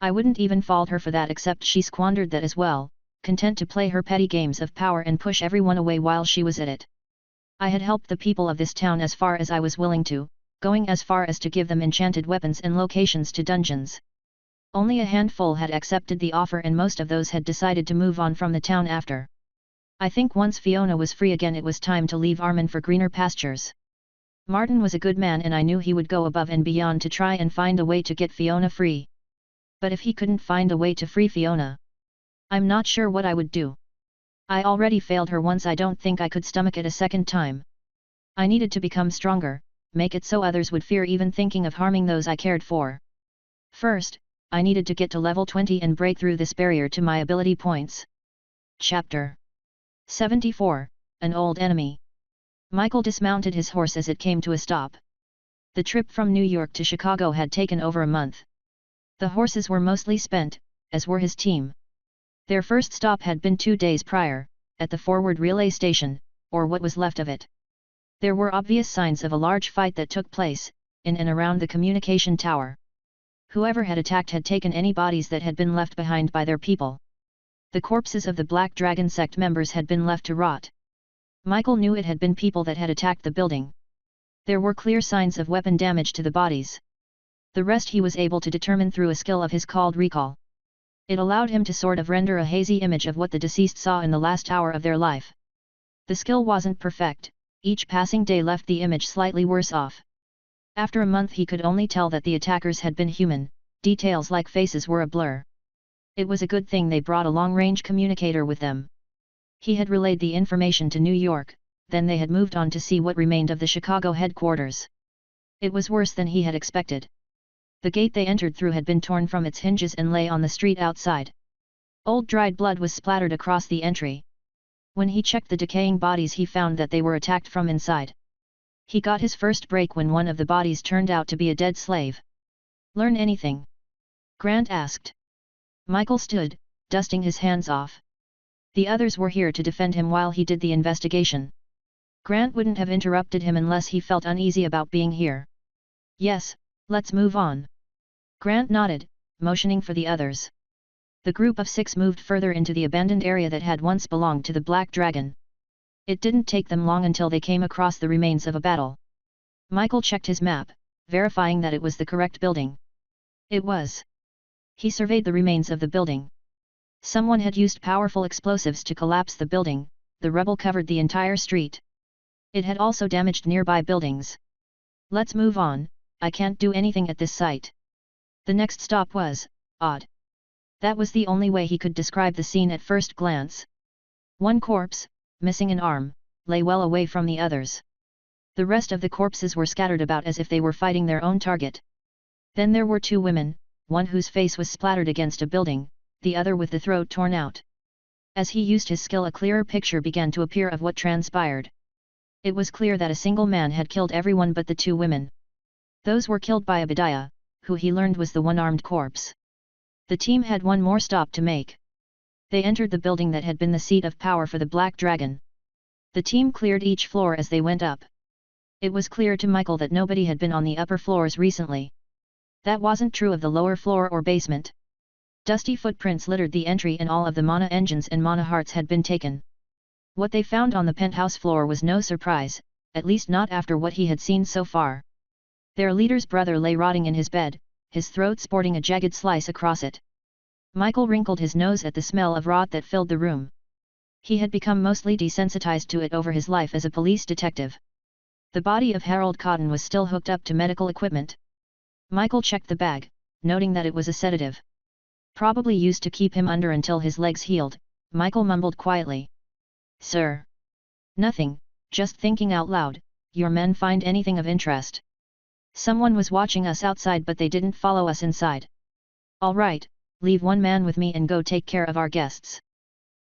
I wouldn't even fault her for that, except she squandered that as well, content to play her petty games of power and push everyone away while she was at it. I had helped the people of this town as far as I was willing to, going as far as to give them enchanted weapons and locations to dungeons. Only a handful had accepted the offer, and most of those had decided to move on from the town after. I think once Fiona was free again, it was time to leave Armin for greener pastures. Martin was a good man, and I knew he would go above and beyond to try and find a way to get Fiona free. But if he couldn't find a way to free Fiona, I'm not sure what I would do. I already failed her once, I don't think I could stomach it a second time. I needed to become stronger, make it so others would fear even thinking of harming those I cared for. First, I needed to get to level 20 and break through this barrier to my ability points. Chapter 74, An Old Enemy. Michael dismounted his horse as it came to a stop. The trip from New York to Chicago had taken over a month. The horses were mostly spent, as were his team. Their first stop had been 2 days prior, at the forward relay station, or what was left of it. There were obvious signs of a large fight that took place, in and around the communication tower. Whoever had attacked had taken any bodies that had been left behind by their people. The corpses of the Black Dragon sect members had been left to rot. Michael knew it had been people that had attacked the building. There were clear signs of weapon damage to the bodies. The rest he was able to determine through a skill of his called recall. It allowed him to sort of render a hazy image of what the deceased saw in the last hour of their life. The skill wasn't perfect, each passing day left the image slightly worse off. After a month he could only tell that the attackers had been human, details like faces were a blur. It was a good thing they brought a long-range communicator with them. He had relayed the information to New York, then they had moved on to see what remained of the Chicago headquarters. It was worse than he had expected. The gate they entered through had been torn from its hinges and lay on the street outside. Old dried blood was splattered across the entry. When he checked the decaying bodies he found that they were attacked from inside. He got his first break when one of the bodies turned out to be a dead slave. "Learn anything?" Grant asked. Michael stood, dusting his hands off. The others were here to defend him while he did the investigation. Grant wouldn't have interrupted him unless he felt uneasy about being here. "Yes, let's move on." Grant nodded, motioning for the others. The group of 6 moved further into the abandoned area that had once belonged to the Black Dragon. It didn't take them long until they came across the remains of a battle. Michael checked his map, verifying that it was the correct building. It was. He surveyed the remains of the building. Someone had used powerful explosives to collapse the building, the rubble covered the entire street. It had also damaged nearby buildings. "Let's move on, I can't do anything at this site." The next stop was, odd. That was the only way he could describe the scene at first glance. One corpse, missing an arm, lay well away from the others. The rest of the corpses were scattered about as if they were fighting their own target. Then there were 2 women, one whose face was splattered against a building, the other with the throat torn out. As he used his skill a clearer picture began to appear of what transpired. It was clear that a single man had killed everyone but the 2 women. Those were killed by Obadiah, who he learned was the one-armed corpse. The team had one more stop to make. They entered the building that had been the seat of power for the Black Dragon. The team cleared each floor as they went up. It was clear to Michael that nobody had been on the upper floors recently. That wasn't true of the lower floor or basement. Dusty footprints littered the entry and all of the mana engines and mana hearts had been taken. What they found on the penthouse floor was no surprise, at least not after what he had seen so far. Their leader's brother lay rotting in his bed, his throat sporting a jagged slice across it. Michael wrinkled his nose at the smell of rot that filled the room. He had become mostly desensitized to it over his life as a police detective. The body of Harold Cotton was still hooked up to medical equipment. Michael checked the bag, noting that it was a sedative. Probably used to keep him under until his legs healed. Michael mumbled quietly. "Sir." "Nothing, just thinking out loud. Your men find anything of interest?" "Someone was watching us outside but they didn't follow us inside." "All right, leave one man with me and go take care of our guests.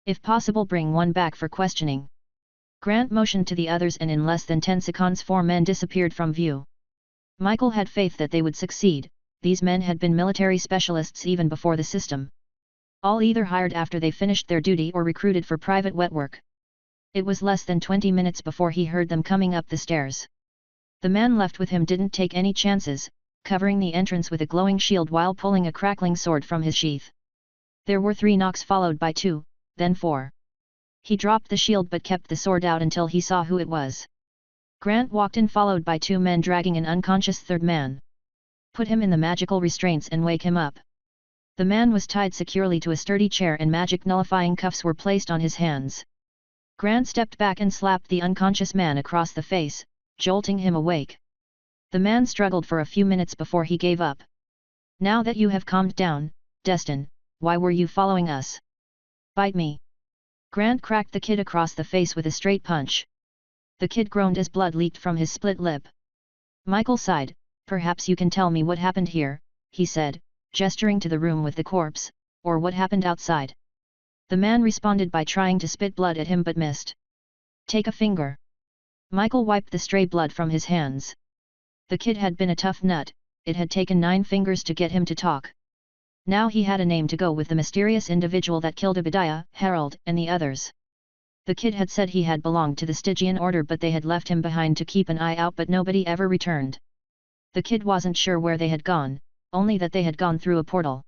If possible bring one back for questioning." Grant motioned to the others and in less than 10 seconds 4 men disappeared from view. Michael had faith that they would succeed. These men had been military specialists even before the system. All either hired after they finished their duty or recruited for private wet work. It was less than 20 minutes before he heard them coming up the stairs. The man left with him didn't take any chances, covering the entrance with a glowing shield while pulling a crackling sword from his sheath. There were 3 knocks followed by 2, then 4. He dropped the shield but kept the sword out until he saw who it was. Grant walked in followed by 2 men dragging an unconscious third man. "Put him in the magical restraints and wake him up." The man was tied securely to a sturdy chair and magic nullifying cuffs were placed on his hands. Grant stepped back and slapped the unconscious man across the face, jolting him awake. The man struggled for a few minutes before he gave up. "Now that you have calmed down, Destin, why were you following us?" "Bite me." Grant cracked the kid across the face with a straight punch. The kid groaned as blood leaked from his split lip. Michael sighed. "Perhaps you can tell me what happened here," he said, gesturing to the room with the corpse, "or what happened outside." The man responded by trying to spit blood at him but missed. "Take a finger." Michael wiped the stray blood from his hands. The kid had been a tough nut, it had taken 9 fingers to get him to talk. Now he had a name to go with the mysterious individual that killed Obadiah, Harold, and the others. The kid had said he had belonged to the Stygian order but they had left him behind to keep an eye out but nobody ever returned. The kid wasn't sure where they had gone, only that they had gone through a portal.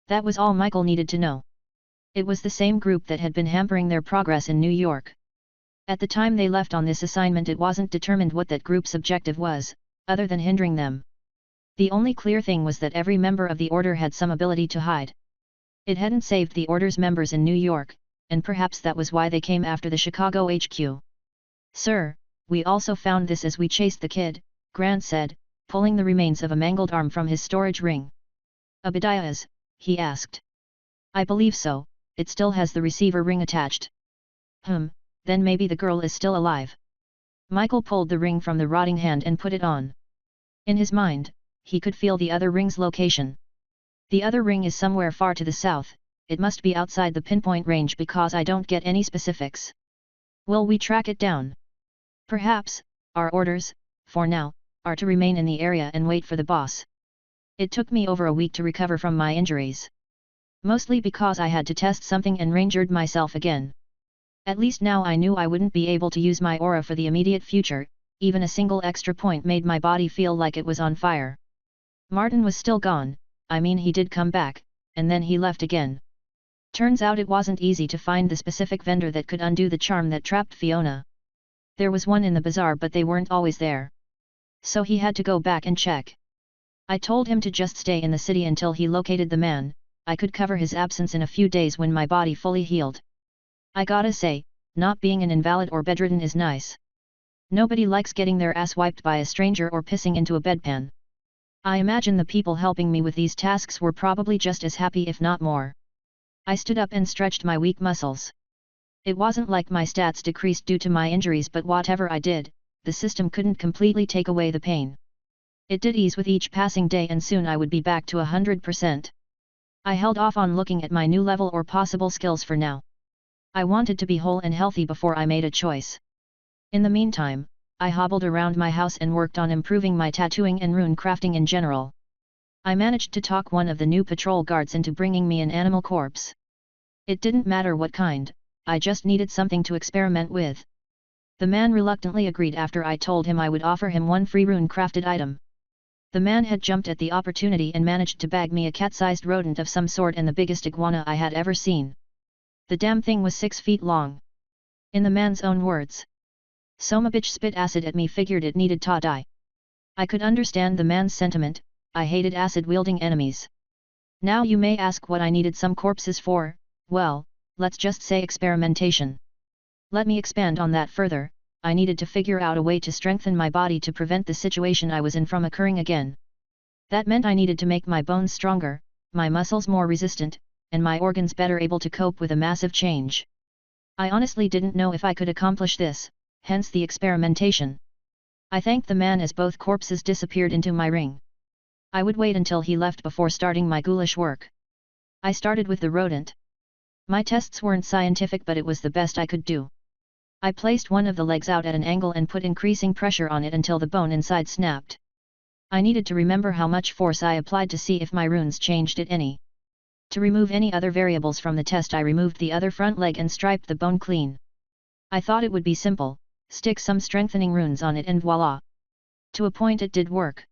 That was all Michael needed to know. It was the same group that had been hampering their progress in New York. At the time they left on this assignment it wasn't determined what that group's objective was, other than hindering them. The only clear thing was that every member of the order had some ability to hide. It hadn't saved the order's members in New York, and perhaps that was why they came after the Chicago HQ. "Sir, we also found this as we chased the kid," Grant said, pulling the remains of a mangled arm from his storage ring. "Obadiah's?" he asked. "I believe so, it still has the receiver ring attached." Then maybe the girl is still alive." Michael pulled the ring from the rotting hand and put it on. In his mind, he could feel the other ring's location. "The other ring is somewhere far to the south, it must be outside the pinpoint range because I don't get any specifics." "Will we track it down?" "Perhaps. Our orders, for now, are to remain in the area and wait for the boss. It took me over a week to recover from my injuries. Mostly because I had to test something and re-injured myself again. At least now I knew I wouldn't be able to use my aura for the immediate future, even a single extra point made my body feel like it was on fire. Martin was still gone, I mean he did come back, and then he left again. Turns out it wasn't easy to find the specific vendor that could undo the charm that trapped Fiona. There was one in the bazaar but they weren't always there. So he had to go back and check. I told him to just stay in the city until he located the man, I could cover his absence in a few days when my body fully healed. I gotta say, not being an invalid or bedridden is nice. Nobody likes getting their ass wiped by a stranger or pissing into a bedpan. I imagine the people helping me with these tasks were probably just as happy if not more. I stood up and stretched my weak muscles. It wasn't like my stats decreased due to my injuries but whatever I did, the system couldn't completely take away the pain. It did ease with each passing day and soon I would be back to 100%. I held off on looking at my new level or possible skills for now. I wanted to be whole and healthy before I made a choice. In the meantime, I hobbled around my house and worked on improving my tattooing and rune crafting in general. I managed to talk one of the new patrol guards into bringing me an animal corpse. It didn't matter what kind, I just needed something to experiment with. The man reluctantly agreed after I told him I would offer him one free rune crafted item. The man had jumped at the opportunity and managed to bag me a cat-sized rodent of some sort and the biggest iguana I had ever seen. The damn thing was 6 feet long. In the man's own words. "Soma bitch spit acid at me, figured it needed to die." I could understand the man's sentiment, I hated acid-wielding enemies. Now you may ask what I needed some corpses for. Well, let's just say experimentation. Let me expand on that further. I needed to figure out a way to strengthen my body to prevent the situation I was in from occurring again. That meant I needed to make my bones stronger, my muscles more resistant, and my organs better able to cope with a massive change. I honestly didn't know if I could accomplish this, hence the experimentation. I thanked the man as both corpses disappeared into my ring. I would wait until he left before starting my ghoulish work. I started with the rodent. My tests weren't scientific, but it was the best I could do. I placed one of the legs out at an angle and put increasing pressure on it until the bone inside snapped. I needed to remember how much force I applied to see if my runes changed it any. To remove any other variables from the test, I removed the other front leg and striped the bone clean. I thought it would be simple, stick some strengthening runes on it and voila! To a point it did work.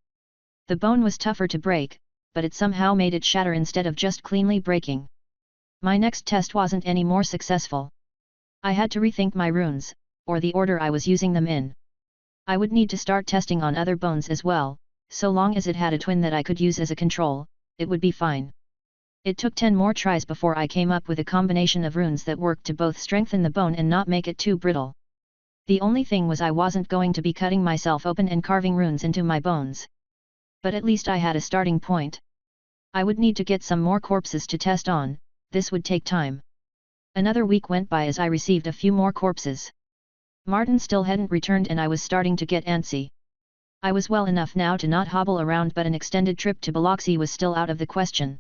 The bone was tougher to break, but it somehow made it shatter instead of just cleanly breaking. My next test wasn't any more successful. I had to rethink my runes, or the order I was using them in. I would need to start testing on other bones as well, so long as it had a twin that I could use as a control, it would be fine. It took 10 more tries before I came up with a combination of runes that worked to both strengthen the bone and not make it too brittle. The only thing was I wasn't going to be cutting myself open and carving runes into my bones. But at least I had a starting point. I would need to get some more corpses to test on. This would take time. Another week went by as I received a few more corpses. Martin still hadn't returned and I was starting to get antsy. I was well enough now to not hobble around, but an extended trip to Biloxi was still out of the question.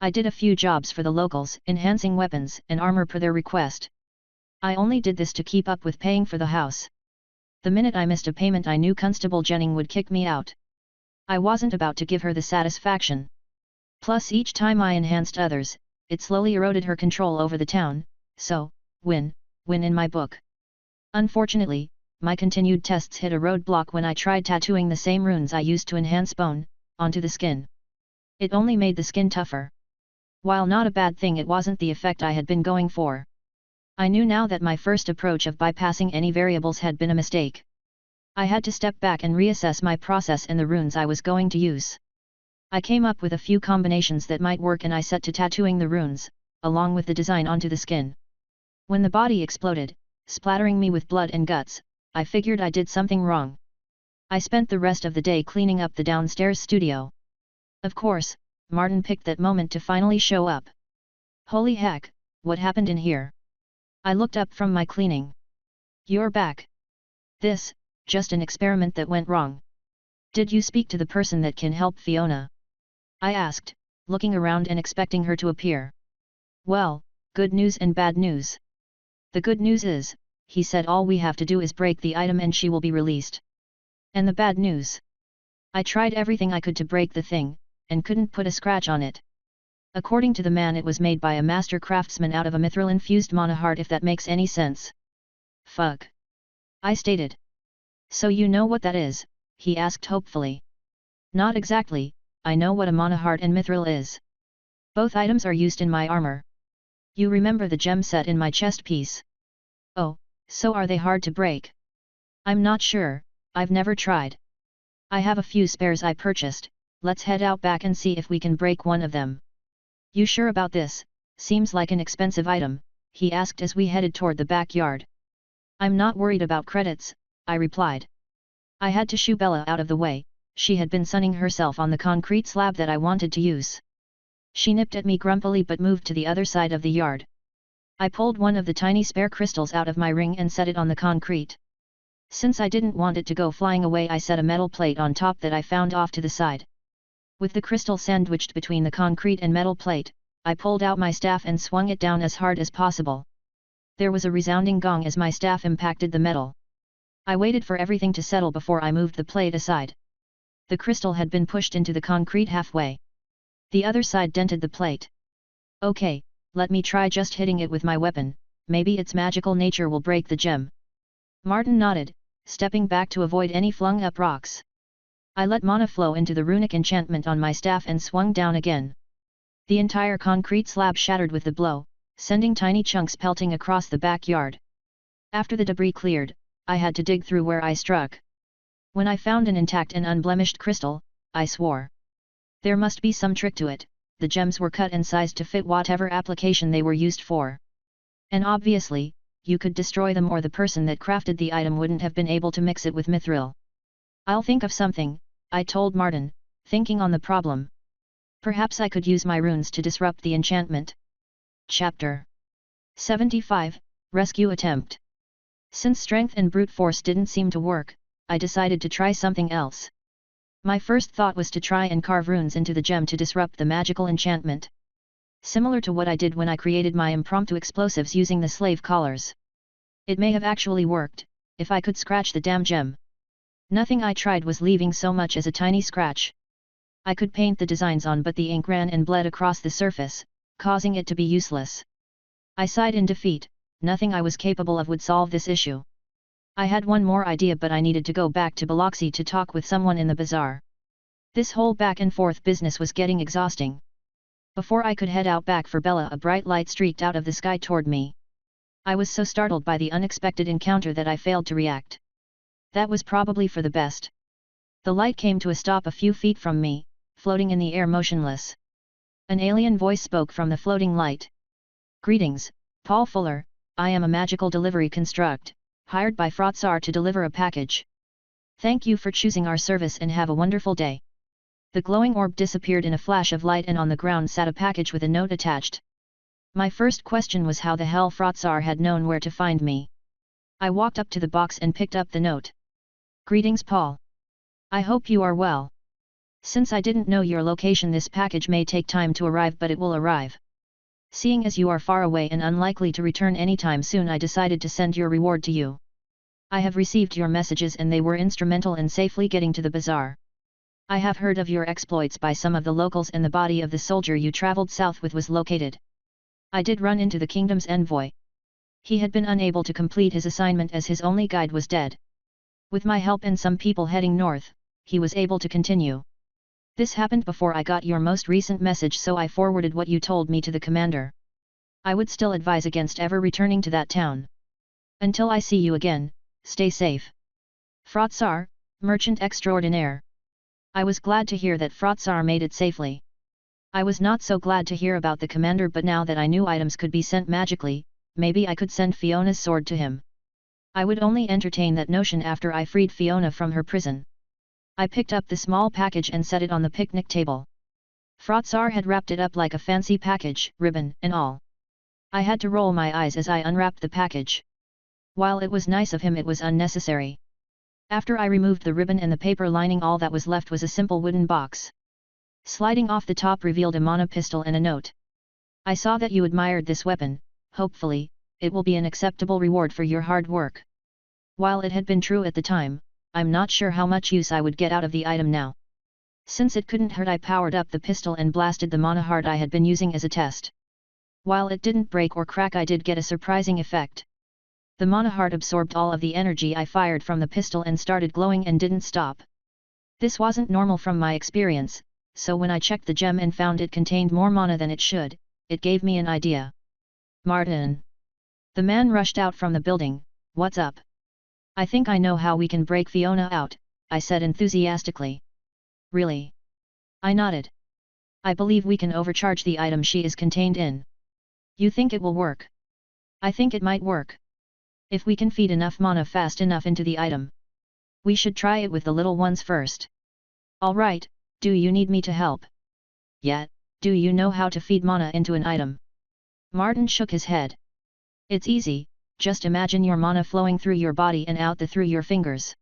I did a few jobs for the locals, enhancing weapons and armor per their request. I only did this to keep up with paying for the house. The minute I missed a payment, I knew Constable Jennings would kick me out. I wasn't about to give her the satisfaction. Plus, each time I enhanced others, it slowly eroded her control over the town, so, win in my book. Unfortunately, my continued tests hit a roadblock when I tried tattooing the same runes I used to enhance bone, onto the skin. It only made the skin tougher. While not a bad thing, it wasn't the effect I had been going for. I knew now that my first approach of bypassing any variables had been a mistake. I had to step back and reassess my process and the runes I was going to use. I came up with a few combinations that might work and I set to tattooing the runes, along with the design onto the skin. When the body exploded, splattering me with blood and guts, I figured I did something wrong. I spent the rest of the day cleaning up the downstairs studio. Of course, Martin picked that moment to finally show up. Holy heck, what happened in here? I looked up from my cleaning. You're back. This, just an experiment that went wrong. Did you speak to the person that can help Fiona? I asked, looking around and expecting her to appear. Well, good news and bad news. The good news is, he said all we have to do is break the item and she will be released. And the bad news? I tried everything I could to break the thing, and couldn't put a scratch on it. According to the man, it was made by a master craftsman out of a mithril-infused monoheart, if that makes any sense. Fuck. I stated. So you know what that is? He asked hopefully. Not exactly, I know what a monoheart and mithril is. Both items are used in my armor. You remember the gem set in my chest piece? Oh, so are they hard to break? I'm not sure, I've never tried. I have a few spares I purchased, let's head out back and see if we can break one of them. You sure about this? Seems like an expensive item, he asked as we headed toward the backyard. I'm not worried about credits, I replied. I had to shoo Bella out of the way, she had been sunning herself on the concrete slab that I wanted to use. She nipped at me grumpily but moved to the other side of the yard. I pulled one of the tiny spare crystals out of my ring and set it on the concrete. Since I didn't want it to go flying away, I set a metal plate on top that I found off to the side. With the crystal sandwiched between the concrete and metal plate, I pulled out my staff and swung it down as hard as possible. There was a resounding gong as my staff impacted the metal. I waited for everything to settle before I moved the plate aside. The crystal had been pushed into the concrete halfway. The other side dented the plate. Okay, let me try just hitting it with my weapon, maybe its magical nature will break the gem. Martin nodded, stepping back to avoid any flung up rocks. I let mana flow into the runic enchantment on my staff and swung down again. The entire concrete slab shattered with the blow, sending tiny chunks pelting across the backyard. After the debris cleared, I had to dig through where I struck. When I found an intact and unblemished crystal, I swore. There must be some trick to it, the gems were cut and sized to fit whatever application they were used for. And obviously, you could destroy them or the person that crafted the item wouldn't have been able to mix it with mithril. I'll think of something, I told Martin, thinking on the problem. Perhaps I could use my runes to disrupt the enchantment. Chapter 75, Rescue Attempt. Since strength and brute force didn't seem to work, I decided to try something else. My first thought was to try and carve runes into the gem to disrupt the magical enchantment. Similar to what I did when I created my impromptu explosives using the slave collars. It may have actually worked, if I could scratch the damn gem. Nothing I tried was leaving so much as a tiny scratch. I could paint the designs on but the ink ran and bled across the surface, causing it to be useless. I sighed in defeat, nothing I was capable of would solve this issue. I had one more idea but I needed to go back to Biloxi to talk with someone in the bazaar. This whole back and forth business was getting exhausting. Before I could head out back for Bella, a bright light streaked out of the sky toward me. I was so startled by the unexpected encounter that I failed to react. That was probably for the best. The light came to a stop a few feet from me, floating in the air motionless. An alien voice spoke from the floating light. Greetings, Paul Fuller, I am a magical delivery construct, hired by Frotsar to deliver a package. Thank you for choosing our service and have a wonderful day. The glowing orb disappeared in a flash of light and on the ground sat a package with a note attached. My first question was how the hell Frotsar had known where to find me. I walked up to the box and picked up the note. Greetings, Paul. I hope you are well. Since I didn't know your location, this package may take time to arrive, but it will arrive. Seeing as you are far away and unlikely to return anytime soon, I decided to send your reward to you. I have received your messages and they were instrumental in safely getting to the bazaar. I have heard of your exploits by some of the locals and the body of the soldier you traveled south with was located. I did run into the kingdom's envoy. He had been unable to complete his assignment as his only guide was dead. With my help and some people heading north, he was able to continue. This happened before I got your most recent message, so I forwarded what you told me to the commander. I would still advise against ever returning to that town. Until I see you again, stay safe. Frotsar, Merchant Extraordinaire. I was glad to hear that Frotsar made it safely. I was not so glad to hear about the commander, but now that I knew items could be sent magically, maybe I could send Fiona's sword to him. I would only entertain that notion after I freed Fiona from her prison. I picked up the small package and set it on the picnic table. Frotsar had wrapped it up like a fancy package, ribbon and all. I had to roll my eyes as I unwrapped the package. While it was nice of him, it was unnecessary. After I removed the ribbon and the paper lining, all that was left was a simple wooden box. Sliding off the top revealed a mana pistol and a note. I saw that you admired this weapon, hopefully, it will be an acceptable reward for your hard work. While it had been true at the time, I'm not sure how much use I would get out of the item now. Since it couldn't hurt, I powered up the pistol and blasted the mana heart I had been using as a test. While it didn't break or crack, I did get a surprising effect. The mana heart absorbed all of the energy I fired from the pistol and started glowing and didn't stop. This wasn't normal from my experience, so when I checked the gem and found it contained more mana than it should, it gave me an idea. Martin. The man rushed out from the building. What's up? I think I know how we can break Fiona out, I said enthusiastically. Really? I nodded. I believe we can overcharge the item she is contained in. You think it will work? I think it might work. If we can feed enough mana fast enough into the item. We should try it with the little ones first. Alright, do you need me to help? Yeah, do you know how to feed mana into an item? Martin shook his head. It's easy, just imagine your mana flowing through your body and out through your fingers.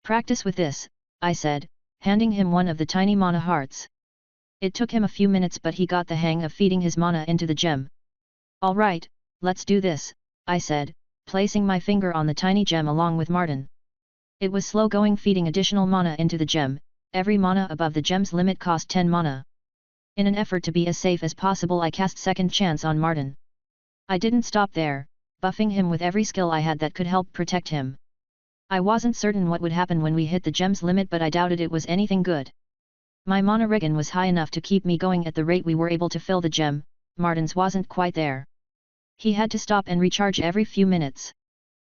Practice with this, I said, handing him one of the tiny mana hearts. It took him a few minutes, but he got the hang of feeding his mana into the gem. Alright, let's do this, I said, placing my finger on the tiny gem along with Martin. It was slow going, feeding additional mana into the gem. Every mana above the gem's limit cost 10 mana. In an effort to be as safe as possible, I cast Second Chance on Martin. I didn't stop there, buffing him with every skill I had that could help protect him. I wasn't certain what would happen when we hit the gem's limit, but I doubted it was anything good. My mana regen was high enough to keep me going at the rate we were able to fill the gem. Martin's wasn't quite there. He had to stop and recharge every few minutes.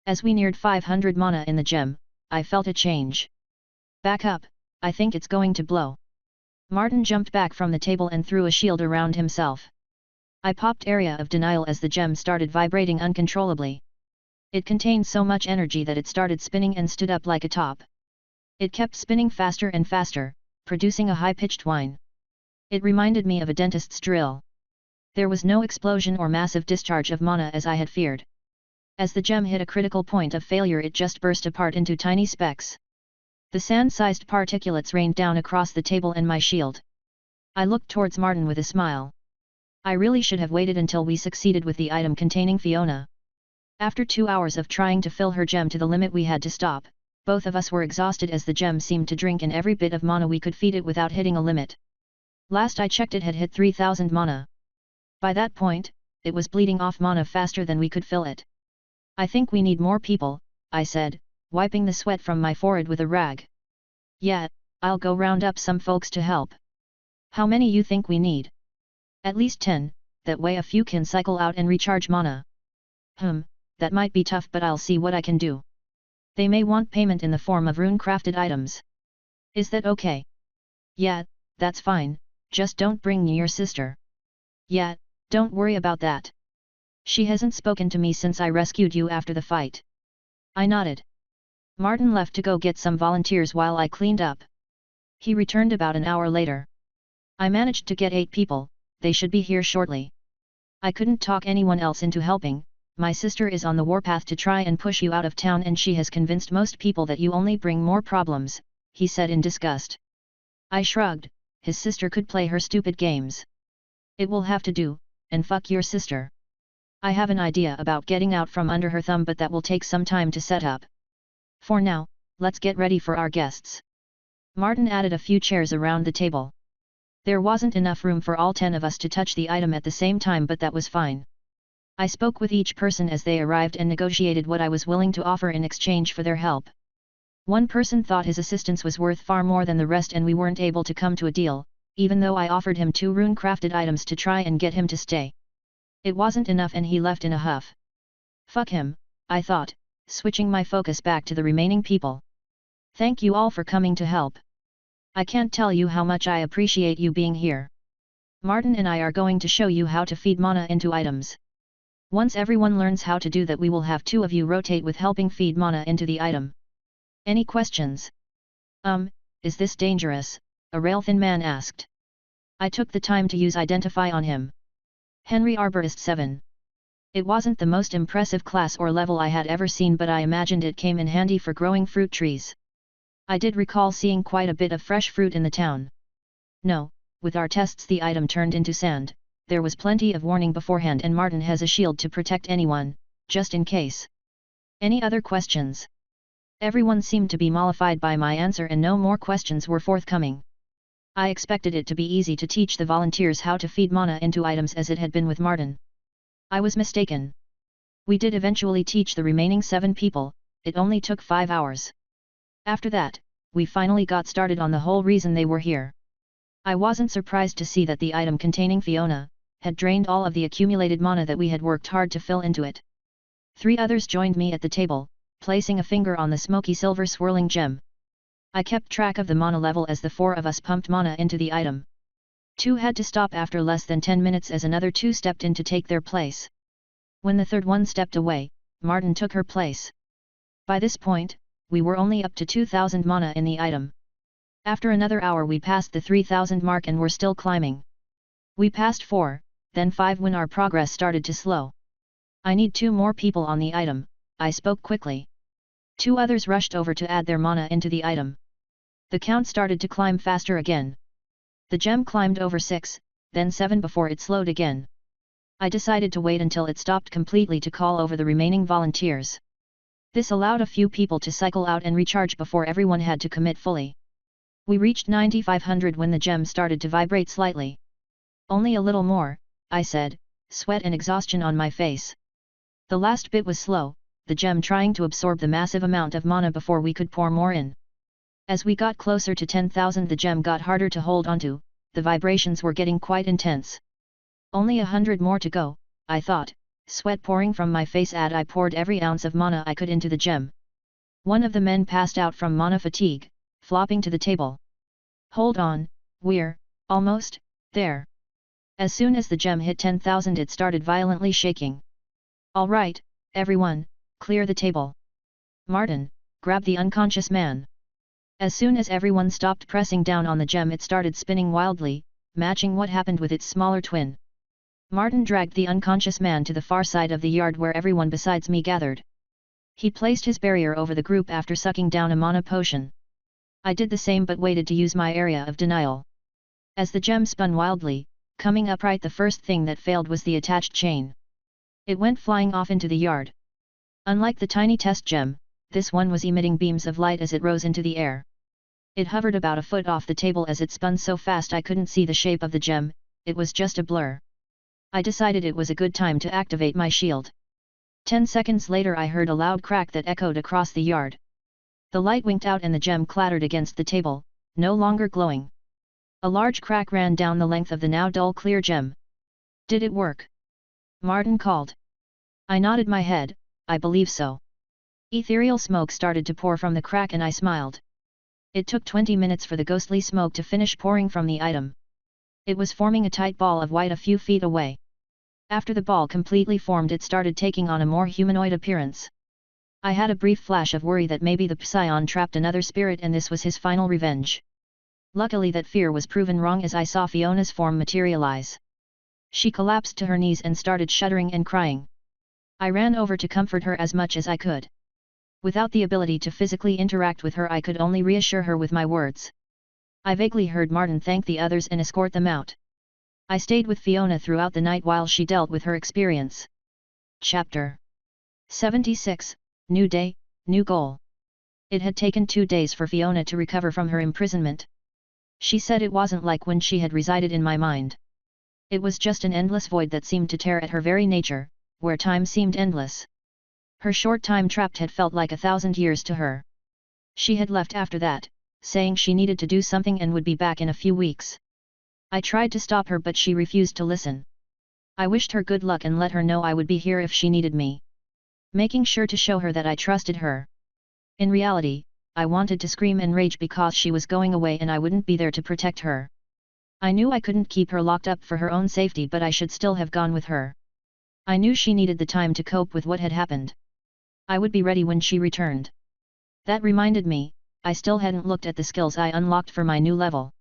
As we neared 500 mana in the gem, I felt a change. Back up, I think it's going to blow. Martin jumped back from the table and threw a shield around himself. I popped area of denial as the gem started vibrating uncontrollably. It contained so much energy that it started spinning and stood up like a top. It kept spinning faster and faster, producing a high-pitched whine. It reminded me of a dentist's drill. There was no explosion or massive discharge of mana as I had feared. As the gem hit a critical point of failure, it just burst apart into tiny specks. The sand-sized particulates rained down across the table and my shield. I looked towards Martin with a smile. I really should have waited until we succeeded with the item containing Fiona. After 2 hours of trying to fill her gem to the limit, we had to stop. Both of us were exhausted as the gem seemed to drink in every bit of mana we could feed it without hitting a limit. Last I checked, it had hit 3000 mana. By that point, it was bleeding off mana faster than we could fill it. I think we need more people, I said, wiping the sweat from my forehead with a rag. Yeah, I'll go round up some folks to help. How many you think we need? At least 10, that way a few can cycle out and recharge mana. That might be tough, but I'll see what I can do. They may want payment in the form of rune-crafted items. Is that okay? Yeah, that's fine, just don't bring your sister. Yeah, don't worry about that. She hasn't spoken to me since I rescued you after the fight. I nodded. Martin left to go get some volunteers while I cleaned up. He returned about an hour later. I managed to get 8 people, they should be here shortly. I couldn't talk anyone else into helping. My sister is on the warpath to try and push you out of town, and she has convinced most people that you only bring more problems, he said in disgust. I shrugged. His sister could play her stupid games. It will have to do, and fuck your sister. I have an idea about getting out from under her thumb, but that will take some time to set up. For now, let's get ready for our guests. Martin added a few chairs around the table. There wasn't enough room for all 10 of us to touch the item at the same time, but that was fine. I spoke with each person as they arrived and negotiated what I was willing to offer in exchange for their help. One person thought his assistance was worth far more than the rest, and we weren't able to come to a deal, even though I offered him 2 rune-crafted items to try and get him to stay. It wasn't enough and he left in a huff. Fuck him, I thought, switching my focus back to the remaining people. Thank you all for coming to help. I can't tell you how much I appreciate you being here. Martin and I are going to show you how to feed mana into items. Once everyone learns how to do that, we will have 2 of you rotate with helping feed mana into the item. Any questions? Is this dangerous? A rail-thin man asked. I took the time to use identify on him. Henry Arborist 7. It wasn't the most impressive class or level I had ever seen, but I imagined it came in handy for growing fruit trees. I did recall seeing quite a bit of fresh fruit in the town. No, with our tests the item turned into sand. There was plenty of warning beforehand, and Martin has a shield to protect anyone, just in case. Any other questions? Everyone seemed to be mollified by my answer and no more questions were forthcoming. I expected it to be easy to teach the volunteers how to feed mana into items as it had been with Martin. I was mistaken. We did eventually teach the remaining 7 people, it only took 5 hours. After that, we finally got started on the whole reason they were here. I wasn't surprised to see that the item containing Fiona had drained all of the accumulated mana that we had worked hard to fill into it. 3 others joined me at the table, placing a finger on the smoky silver swirling gem. I kept track of the mana level as the 4 of us pumped mana into the item. 2 had to stop after less than 10 minutes as another 2 stepped in to take their place. When the third one stepped away, Martin took her place. By this point, we were only up to 2000 mana in the item. After another hour we passed the 3000 mark and were still climbing. We passed 4, then 5 when our progress started to slow. I need 2 more people on the item, I spoke quickly. 2 others rushed over to add their mana into the item. The count started to climb faster again. The gem climbed over 6, then 7 before it slowed again. I decided to wait until it stopped completely to call over the remaining volunteers. This allowed a few people to cycle out and recharge before everyone had to commit fully. We reached 9500 when the gem started to vibrate slightly. Only a little more, I said, sweat and exhaustion on my face. The last bit was slow, the gem trying to absorb the massive amount of mana before we could pour more in. As we got closer to 10,000 the gem got harder to hold onto, the vibrations were getting quite intense. Only 100 more to go, I thought, sweat pouring from my face as I poured every ounce of mana I could into the gem. One of the men passed out from mana fatigue, flopping to the table. Hold on, We're almost there. As soon as the gem hit 10,000 it started violently shaking. All right, everyone, clear the table. Martin, grab the unconscious man. As soon as everyone stopped pressing down on the gem it started spinning wildly, matching what happened with its smaller twin. Martin dragged the unconscious man to the far side of the yard where everyone besides me gathered. He placed his barrier over the group after sucking down a mana potion. I did the same but waited to use my area of denial. As the gem spun wildly, coming upright, the first thing that failed was the attached chain. It went flying off into the yard. Unlike the tiny test gem, this one was emitting beams of light as it rose into the air. It hovered about a foot off the table as it spun so fast I couldn't see the shape of the gem, it was just a blur. I decided it was a good time to activate my shield. 10 seconds later I heard a loud crack that echoed across the yard. The light winked out and the gem clattered against the table, no longer glowing. A large crack ran down the length of the now dull clear gem. Did it work? Martin called. I nodded my head, I believe so. Ethereal smoke started to pour from the crack and I smiled. It took 20 minutes for the ghostly smoke to finish pouring from the item. It was forming a tight ball of white a few feet away. After the ball completely formed it started taking on a more humanoid appearance. I had a brief flash of worry that maybe the Psion trapped another spirit and this was his final revenge. Luckily that fear was proven wrong as I saw Fiona's form materialize. She collapsed to her knees and started shuddering and crying. I ran over to comfort her as much as I could. Without the ability to physically interact with her I could only reassure her with my words. I vaguely heard Martin thank the others and escort them out. I stayed with Fiona throughout the night while she dealt with her experience. Chapter 76, New Day, New Goal. It had taken 2 days for Fiona to recover from her imprisonment. She said it wasn't like when she had resided in my mind. It was just an endless void that seemed to tear at her very nature, where time seemed endless. Her short time trapped had felt like 1,000 years to her. She had left after that, saying she needed to do something and would be back in a few weeks. I tried to stop her but she refused to listen. I wished her good luck and let her know I would be here if she needed me. Making sure to show her that I trusted her. In reality, I wanted to scream and rage because she was going away and I wouldn't be there to protect her. I knew I couldn't keep her locked up for her own safety but I should still have gone with her. I knew she needed the time to cope with what had happened. I would be ready when she returned. That reminded me, I still hadn't looked at the skills I unlocked for my new level.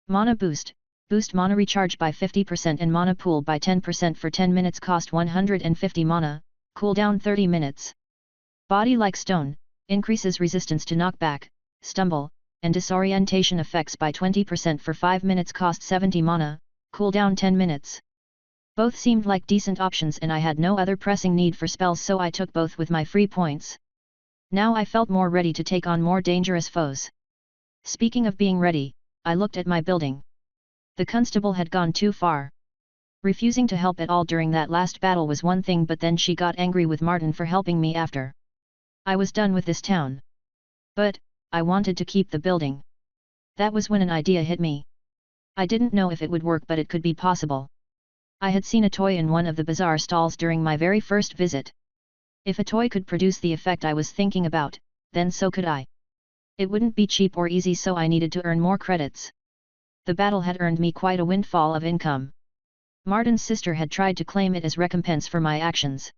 Mana Boost, boost mana recharge by 50% and mana pool by 10% for 10 minutes cost 150 mana, cooldown 30 minutes. Body like stone, increases resistance to knockback, stumble, and disorientation effects by 20% for 5 minutes cost 70 mana, cooldown 10 minutes. Both seemed like decent options and I had no other pressing need for spells so I took both with my free points. Now I felt more ready to take on more dangerous foes. Speaking of being ready, I looked at my building. The constable had gone too far. Refusing to help at all during that last battle was one thing but then she got angry with Martin for helping me after. I was done with this town. But, I wanted to keep the building. That was when an idea hit me. I didn't know if it would work but it could be possible. I had seen a toy in one of the bazaar stalls during my very first visit. If a toy could produce the effect I was thinking about, then so could I. It wouldn't be cheap or easy so I needed to earn more credits. The battle had earned me quite a windfall of income. Martin's sister had tried to claim it as recompense for my actions.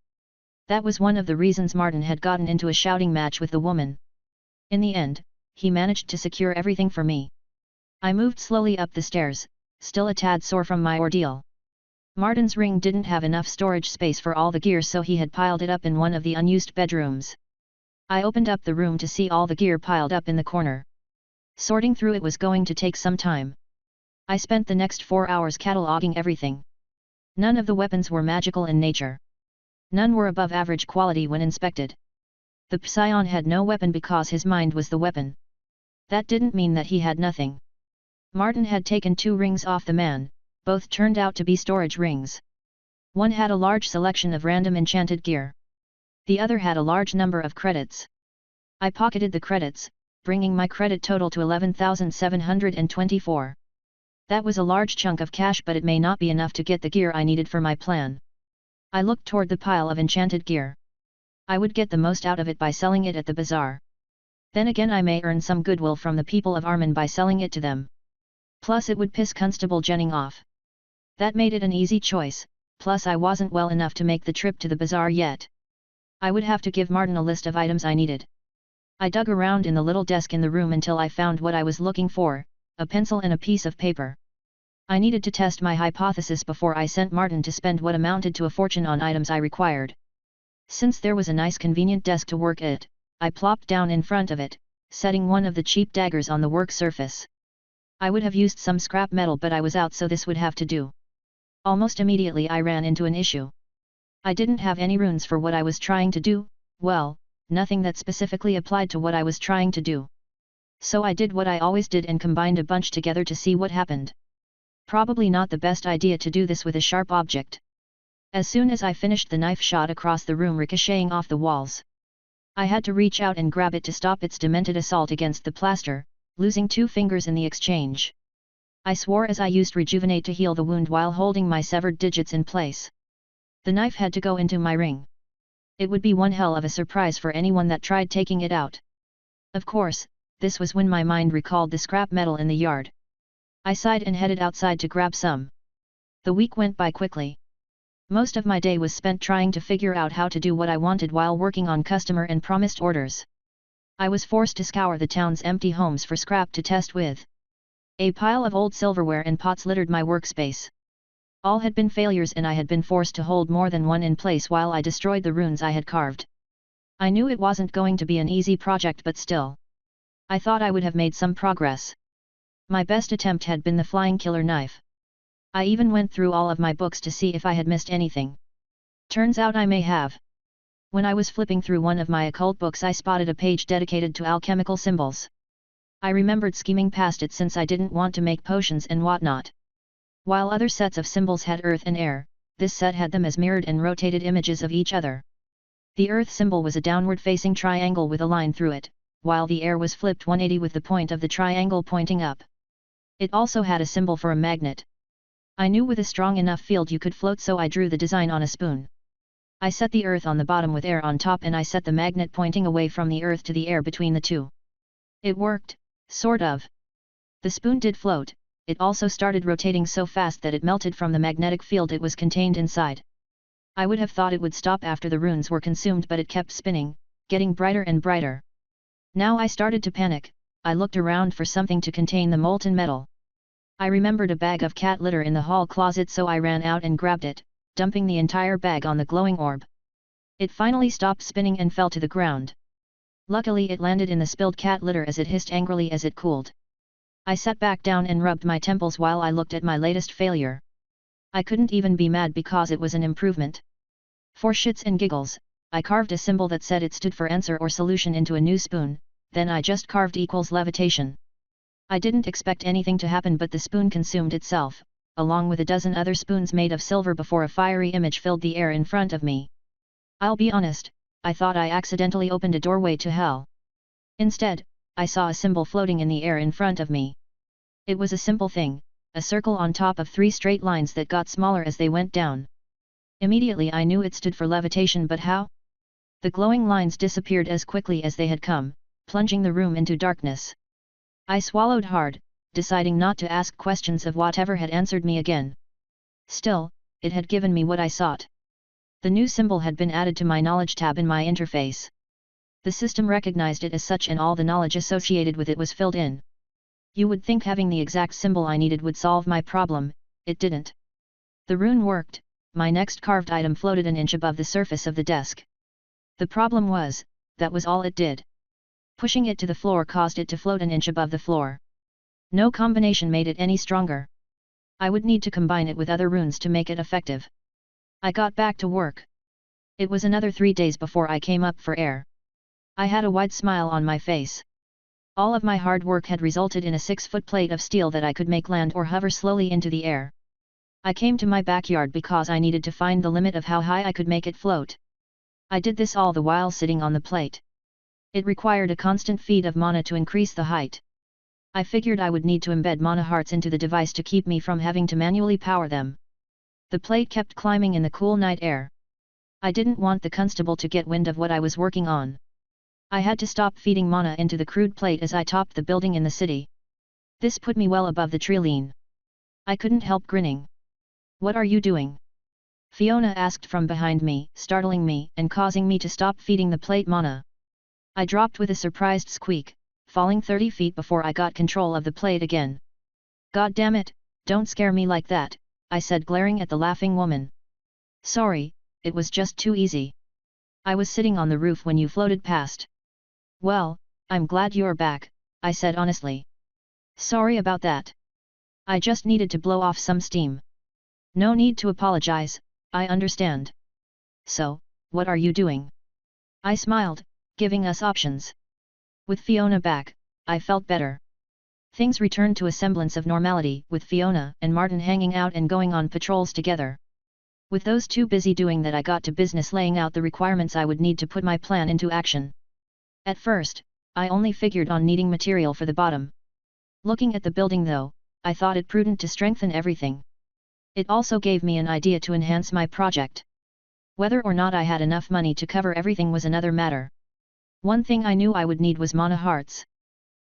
That was one of the reasons Martin had gotten into a shouting match with the woman. In the end, he managed to secure everything for me. I moved slowly up the stairs, still a tad sore from my ordeal. Martin's ring didn't have enough storage space for all the gear so he had piled it up in one of the unused bedrooms. I opened up the room to see all the gear piled up in the corner. Sorting through it was going to take some time. I spent the next 4 hours cataloging everything. None of the weapons were magical in nature. None were above average quality when inspected. The Psion had no weapon because his mind was the weapon. That didn't mean that he had nothing. Martin had taken 2 rings off the man, both turned out to be storage rings. One had a large selection of random enchanted gear. The other had a large number of credits. I pocketed the credits, bringing my credit total to 11,724. That was a large chunk of cash but it may not be enough to get the gear I needed for my plan. I looked toward the pile of enchanted gear. I would get the most out of it by selling it at the bazaar. Then again I may earn some goodwill from the people of Armen by selling it to them. Plus it would piss Constable Jennings off. That made it an easy choice, plus I wasn't well enough to make the trip to the bazaar yet. I would have to give Martin a list of items I needed. I dug around in the little desk in the room until I found what I was looking for, a pencil and a piece of paper. I needed to test my hypothesis before I sent Martin to spend what amounted to a fortune on items I required. Since there was a nice convenient desk to work at, I plopped down in front of it, setting one of the cheap daggers on the work surface. I would have used some scrap metal but I was out, so this would have to do. Almost immediately I ran into an issue. I didn't have any runes for what I was trying to do, well, nothing that specifically applied to what I was trying to do. So I did what I always did and combined a bunch together to see what happened. Probably not the best idea to do this with a sharp object. As soon as I finished, the knife shot across the room, ricocheting off the walls. I had to reach out and grab it to stop its demented assault against the plaster, losing 2 fingers in the exchange. I swore as I used Rejuvenate to heal the wound while holding my severed digits in place. The knife had to go into my ring. It would be one hell of a surprise for anyone that tried taking it out. Of course, this was when my mind recalled the scrap metal in the yard. I sighed and headed outside to grab some. The week went by quickly. Most of my day was spent trying to figure out how to do what I wanted while working on customer and promised orders. I was forced to scour the town's empty homes for scrap to test with. A pile of old silverware and pots littered my workspace. All had been failures and I had been forced to hold more than one in place while I destroyed the runes I had carved. I knew it wasn't going to be an easy project, but still. I thought I would have made some progress. My best attempt had been the flying killer knife. I even went through all of my books to see if I had missed anything. Turns out I may have. When I was flipping through one of my occult books, I spotted a page dedicated to alchemical symbols. I remembered skimming past it since I didn't want to make potions and whatnot. While other sets of symbols had earth and air, this set had them as mirrored and rotated images of each other. The earth symbol was a downward-facing triangle with a line through it, while the air was flipped 180 with the point of the triangle pointing up. It also had a symbol for a magnet. I knew with a strong enough field you could float, so I drew the design on a spoon. I set the earth on the bottom with air on top, and I set the magnet pointing away from the earth to the air between the two. It worked, sort of. The spoon did float. It also started rotating so fast that it melted from the magnetic field it was contained inside. I would have thought it would stop after the runes were consumed, but it kept spinning, getting brighter and brighter. Now I started to panic. I looked around for something to contain the molten metal. I remembered a bag of cat litter in the hall closet, so I ran out and grabbed it, dumping the entire bag on the glowing orb. It finally stopped spinning and fell to the ground. Luckily it landed in the spilled cat litter as it hissed angrily as it cooled. I sat back down and rubbed my temples while I looked at my latest failure. I couldn't even be mad because it was an improvement. For shits and giggles, I carved a symbol that said it stood for answer or solution into a new spoon, then I just carved equals levitation. I didn't expect anything to happen, but the spoon consumed itself, along with a dozen other spoons made of silver, before a fiery image filled the air in front of me. I'll be honest, I thought I accidentally opened a doorway to hell. Instead, I saw a symbol floating in the air in front of me. It was a simple thing, a circle on top of 3 straight lines that got smaller as they went down. Immediately I knew it stood for levitation, but how? The glowing lines disappeared as quickly as they had come, plunging the room into darkness. I swallowed hard, deciding not to ask questions of whatever had answered me again. Still, it had given me what I sought. The new symbol had been added to my knowledge tab in my interface. The system recognized it as such, and all the knowledge associated with it was filled in. You would think having the exact symbol I needed would solve my problem. It didn't. The rune worked. My next carved item floated an inch above the surface of the desk. The problem was, that was all it did. Pushing it to the floor caused it to float an inch above the floor. No combination made it any stronger. I would need to combine it with other runes to make it effective. I got back to work. It was another 3 days before I came up for air. I had a wide smile on my face. All of my hard work had resulted in a 6-foot plate of steel that I could make land or hover slowly into the air. I came to my backyard because I needed to find the limit of how high I could make it float. I did this all the while sitting on the plate. It required a constant feed of mana to increase the height. I figured I would need to embed mana hearts into the device to keep me from having to manually power them. The plate kept climbing in the cool night air. I didn't want the constable to get wind of what I was working on. I had to stop feeding mana into the crude plate as I topped the building in the city. This put me well above the trillion. I couldn't help grinning. What are you doing? Fiona asked from behind me, startling me and causing me to stop feeding the plate mana. I dropped with a surprised squeak, falling 30 feet before I got control of the plate again. God damn it, don't scare me like that, I said, glaring at the laughing woman. Sorry, it was just too easy. I was sitting on the roof when you floated past. Well, I'm glad you're back, I said honestly. Sorry about that. I just needed to blow off some steam. No need to apologize, I understand. So, what are you doing? I smiled, giving us options. With Fiona back, I felt better. Things returned to a semblance of normality, with Fiona and Martin hanging out and going on patrols together. With those two busy doing that, I got to business laying out the requirements I would need to put my plan into action. At first, I only figured on needing material for the bottom. Looking at the building though, I thought it prudent to strengthen everything. It also gave me an idea to enhance my project. Whether or not I had enough money to cover everything was another matter. One thing I knew I would need was mana hearts.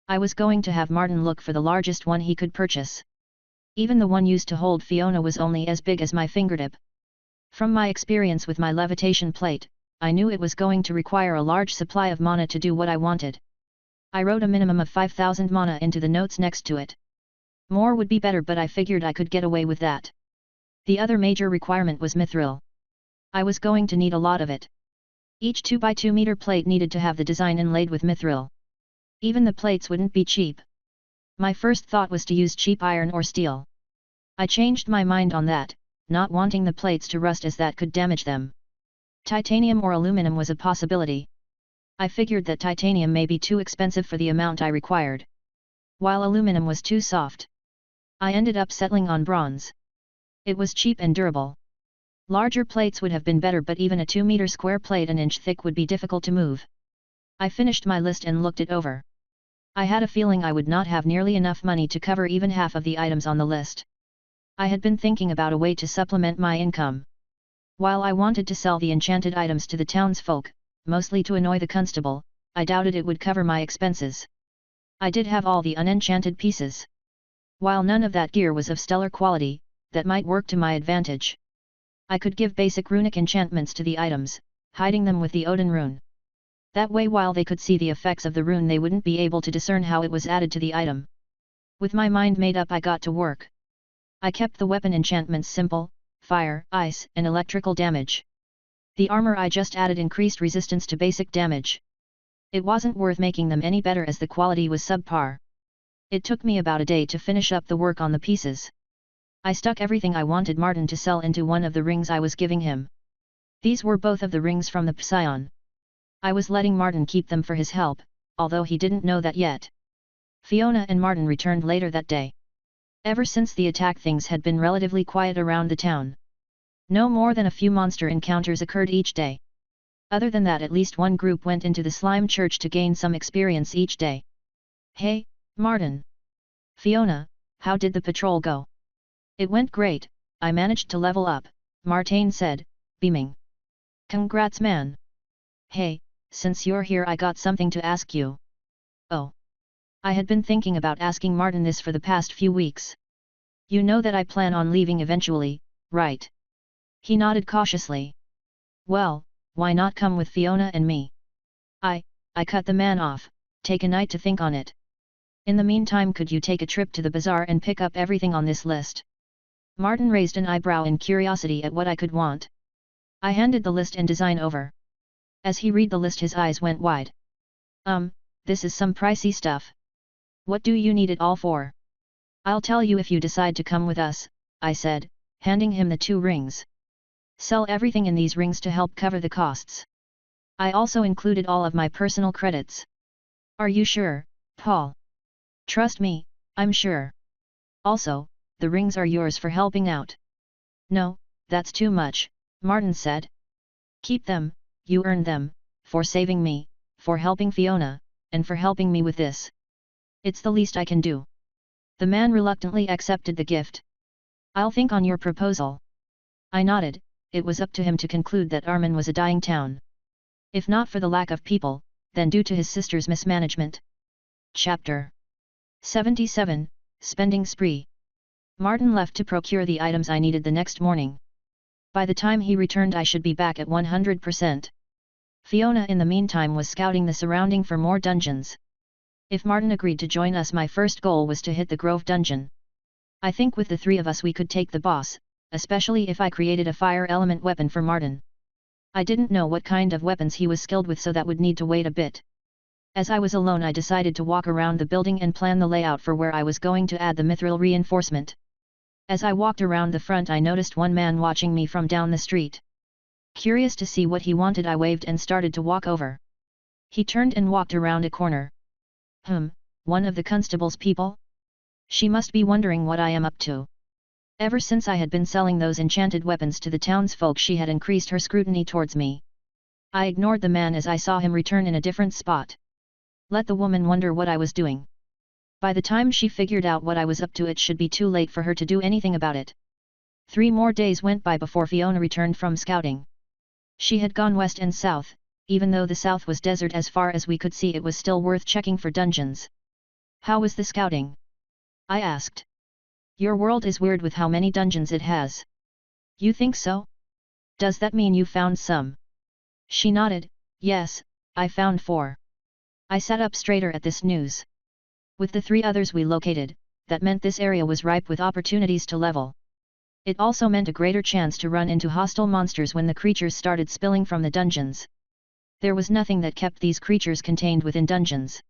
I was going to have Martin look for the largest one he could purchase. Even the one used to hold Fiona was only as big as my fingertip. From my experience with my levitation plate, I knew it was going to require a large supply of mana to do what I wanted. I wrote a minimum of 5,000 mana into the notes next to it. More would be better, but I figured I could get away with that. The other major requirement was mithril. I was going to need a lot of it. Each 2x2 meter plate needed to have the design inlaid with mithril. Even the plates wouldn't be cheap. My first thought was to use cheap iron or steel. I changed my mind on that, not wanting the plates to rust as that could damage them. Titanium or aluminum was a possibility. I figured that titanium may be too expensive for the amount I required, while aluminum was too soft. I ended up settling on bronze. It was cheap and durable. Larger plates would have been better, but even a 2-meter square plate an inch thick would be difficult to move. I finished my list and looked it over. I had a feeling I would not have nearly enough money to cover even half of the items on the list. I had been thinking about a way to supplement my income. While I wanted to sell the enchanted items to the townsfolk, mostly to annoy the constable, I doubted it would cover my expenses. I did have all the unenchanted pieces. While none of that gear was of stellar quality, that might work to my advantage. I could give basic runic enchantments to the items, hiding them with the Odin rune. That way, while they could see the effects of the rune, they wouldn't be able to discern how it was added to the item. With my mind made up, I got to work. I kept the weapon enchantments simple: fire, ice, and electrical damage. The armor I just added increased resistance to basic damage. It wasn't worth making them any better as the quality was subpar. It took me about a day to finish up the work on the pieces. I stuck everything I wanted Martin to sell into one of the rings I was giving him. These were both of the rings from the Psion. I was letting Martin keep them for his help, although he didn't know that yet. Fiona and Martin returned later that day. Ever since the attack, things had been relatively quiet around the town. No more than a few monster encounters occurred each day. Other than that, at least one group went into the slime church to gain some experience each day. Hey, Martin. Fiona, how did the patrol go? It went great, I managed to level up, Martin said, beaming. Congrats, man. Hey, since you're here, I got something to ask you. Oh. I had been thinking about asking Martin this for the past few weeks. You know that I plan on leaving eventually, right? He nodded cautiously. Well, why not come with Fiona and me? I cut the man off, take a night to think on it. In the meantime, could you take a trip to the bazaar and pick up everything on this list? Martin raised an eyebrow in curiosity at what I could want. I handed the list and design over. As he read the list, his eyes went wide. This is some pricey stuff. What do you need it all for? I'll tell you if you decide to come with us, I said, handing him the 2 rings. Sell everything in these rings to help cover the costs. I also included all of my personal credits. Are you sure, Paul? Trust me, I'm sure. Also, the rings are yours for helping out. No, that's too much, Martin said. Keep them, you earned them, for saving me, for helping Fiona, and for helping me with this. It's the least I can do. The man reluctantly accepted the gift. I'll think on your proposal. I nodded. It was up to him to conclude that Armen was a dying town. If not for the lack of people, then due to his sister's mismanagement. Chapter 77, spending spree. Martin left to procure the items I needed the next morning. By the time he returned I should be back at 100%. Fiona in the meantime was scouting the surrounding for more dungeons. If Martin agreed to join us, my first goal was to hit the Grove dungeon. I think with the three of us we could take the boss, especially if I created a fire element weapon for Martin. I didn't know what kind of weapons he was skilled with, so that would need to wait a bit. As I was alone I decided to walk around the building and plan the layout for where I was going to add the mithril reinforcement. As I walked around the front I noticed one man watching me from down the street. Curious to see what he wanted I waved and started to walk over. He turned and walked around a corner. One of the constable's people? She must be wondering what I am up to. Ever since I had been selling those enchanted weapons to the townsfolk she had increased her scrutiny towards me. I ignored the man as I saw him return in a different spot. Let the woman wonder what I was doing. By the time she figured out what I was up to it should be too late for her to do anything about it. 3 more days went by before Fiona returned from scouting. She had gone west and south. Even though the south was desert as far as we could see, it was still worth checking for dungeons. How was the scouting? I asked. Your world is weird with how many dungeons it has. You think so? Does that mean you found some? She nodded. Yes, I found 4. I sat up straighter at this news. With the 3 others we located, that meant this area was ripe with opportunities to level. It also meant a greater chance to run into hostile monsters when the creatures started spilling from the dungeons. There was nothing that kept these creatures contained within dungeons.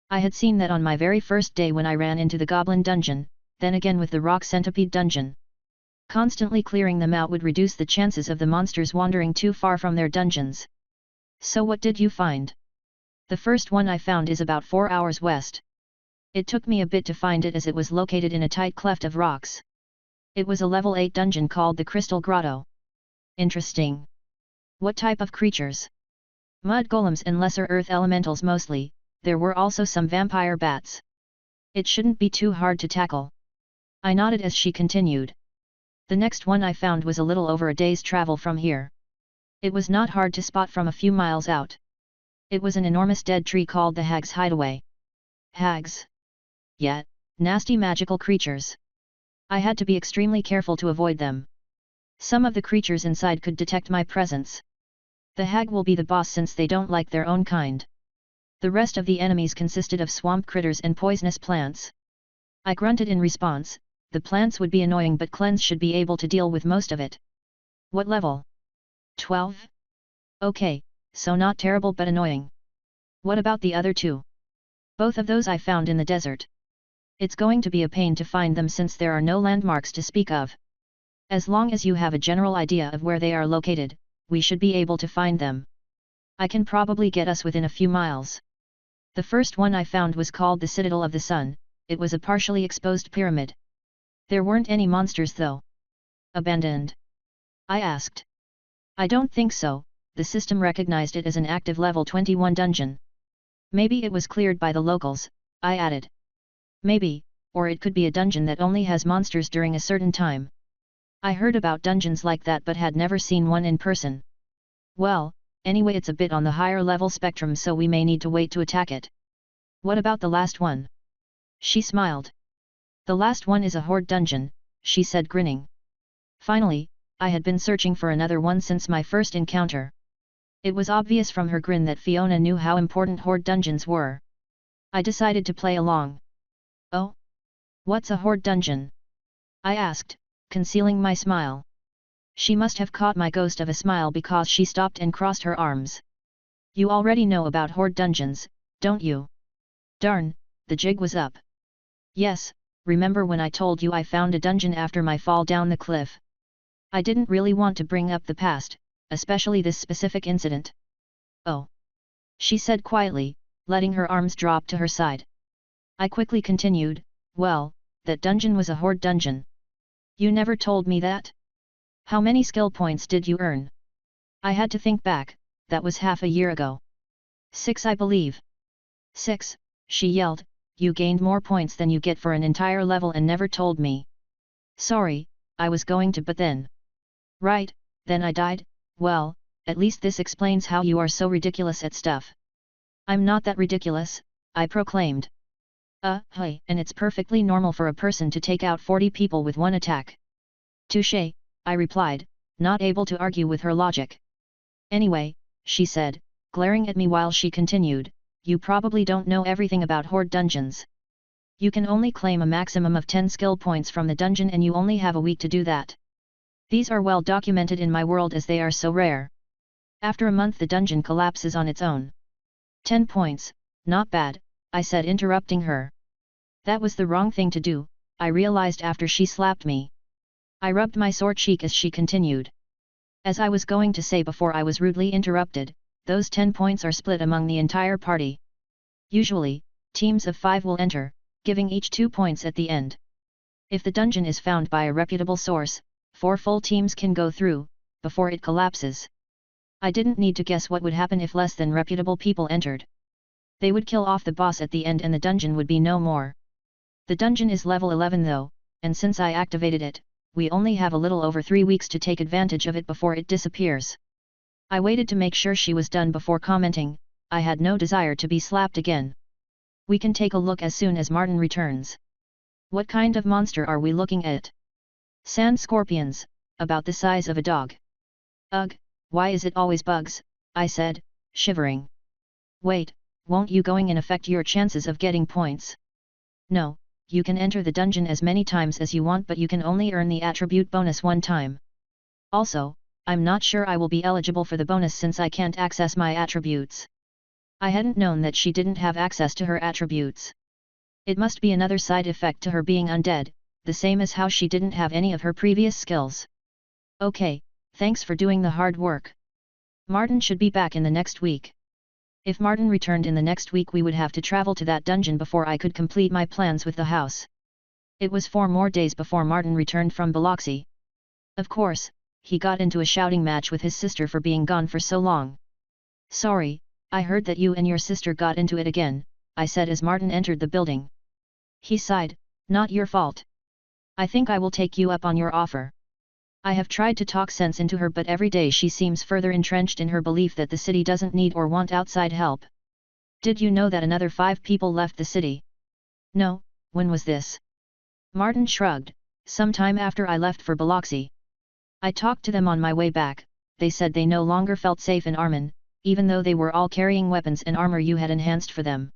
I had seen that on my very first day when I ran into the Goblin dungeon, then again with the Rock Centipede dungeon. Constantly clearing them out would reduce the chances of the monsters wandering too far from their dungeons. So what did you find? The first one I found is about 4 hours west. It took me a bit to find it as it was located in a tight cleft of rocks. It was a level 8 dungeon called the Crystal Grotto. Interesting. What type of creatures? Mud golems and lesser earth elementals mostly. There were also some vampire bats. It shouldn't be too hard to tackle. I nodded as she continued. The next one I found was a little over a day's travel from here. It was not hard to spot from a few miles out. It was an enormous dead tree called the Hag's Hideaway. Hags? Yet, nasty magical creatures. I had to be extremely careful to avoid them. Some of the creatures inside could detect my presence. The hag will be the boss since they don't like their own kind. The rest of the enemies consisted of swamp critters and poisonous plants. I grunted in response. The plants would be annoying, but Cleanse should be able to deal with most of it. What level? 12? Okay, so not terrible but annoying. What about the other 2? Both of those I found in the desert. It's going to be a pain to find them since there are no landmarks to speak of. As long as you have a general idea of where they are located, we should be able to find them. I can probably get us within a few miles. The first one I found was called the Citadel of the Sun. It was a partially exposed pyramid. There weren't any monsters though. Abandoned? I asked. I don't think so, the system recognized it as an active level 21 dungeon. Maybe it was cleared by the locals, I added. Maybe, or it could be a dungeon that only has monsters during a certain time. I heard about dungeons like that but had never seen one in person. Well, anyway, it's a bit on the higher level spectrum, so we may need to wait to attack it. What about the last one? She smiled. The last one is a horde dungeon, she said, grinning. Finally, I had been searching for another one since my first encounter. It was obvious from her grin that Fiona knew how important horde dungeons were. I decided to play along. Oh? What's a horde dungeon? I asked, concealing my smile. She must have caught my ghost of a smile because she stopped and crossed her arms. You already know about horde dungeons, don't you? Darn, the jig was up. Yes, remember when I told you I found a dungeon after my fall down the cliff? I didn't really want to bring up the past, especially this specific incident. Oh. She said quietly, letting her arms drop to her side. I quickly continued, well, that dungeon was a horde dungeon. You never told me that? How many skill points did you earn? I had to think back, that was half a year ago. 6, I believe. 6, she yelled, you gained more points than you get for an entire level and never told me. Sorry, I was going to, but then. Right, then I died. Well, at least this explains how you are so ridiculous at stuff. I'm not that ridiculous, I proclaimed. Hey, and it's perfectly normal for a person to take out 40 people with one attack. Touché, I replied, not able to argue with her logic. Anyway, she said, glaring at me while she continued, you probably don't know everything about horde dungeons. You can only claim a maximum of 10 skill points from the dungeon and you only have a week to do that. These are well documented in my world as they are so rare. After a month the dungeon collapses on its own. 10 points, not bad, I said interrupting her. That was the wrong thing to do, I realized after she slapped me. I rubbed my sore cheek as she continued. As I was going to say before I was rudely interrupted, those 10 points are split among the entire party. Usually, teams of 5 will enter, giving each 2 points at the end. If the dungeon is found by a reputable source, 4 full teams can go through, before it collapses. I didn't need to guess what would happen if less than reputable people entered. They would kill off the boss at the end and the dungeon would be no more. The dungeon is level 11 though, and since I activated it, we only have a little over 3 weeks to take advantage of it before it disappears. I waited to make sure she was done before commenting, I had no desire to be slapped again. We can take a look as soon as Martin returns. What kind of monster are we looking at? Sand scorpions, about the size of a dog. Ugh, why is it always bugs? I said, shivering. Wait, won't you going in affect your chances of getting points? No, you can enter the dungeon as many times as you want but you can only earn the attribute bonus one time. Also, I'm not sure I will be eligible for the bonus since I can't access my attributes. I hadn't known that she didn't have access to her attributes. It must be another side effect to her being undead, the same as how she didn't have any of her previous skills. Okay, thanks for doing the hard work. Martin should be back in the next week. If Martin returned in the next week we would have to travel to that dungeon before I could complete my plans with the house. It was 4 more days before Martin returned from Biloxi. Of course, he got into a shouting match with his sister for being gone for so long. Sorry, I heard that you and your sister got into it again, I said as Martin entered the building. He sighed, not your fault. I think I will take you up on your offer. I have tried to talk sense into her but every day she seems further entrenched in her belief that the city doesn't need or want outside help. Did you know that another 5 people left the city? No, when was this? Martin shrugged, sometime after I left for Biloxi. I talked to them on my way back, they said they no longer felt safe in Armen, even though they were all carrying weapons and armor you had enhanced for them.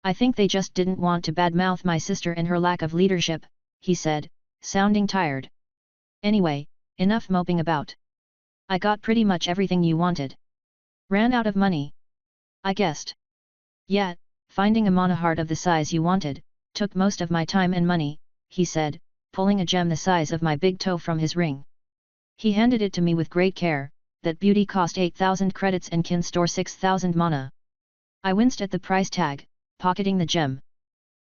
I think they just didn't want to badmouth my sister and her lack of leadership, he said, sounding tired. Anyway, enough moping about. I got pretty much everything you wanted. Ran out of money? I guessed. Yeah, finding a monahard of the size you wanted, took most of my time and money, he said, pulling a gem the size of my big toe from his ring. He handed it to me with great care, that beauty cost 8,000 credits and can store 6,000 mana. I winced at the price tag, pocketing the gem.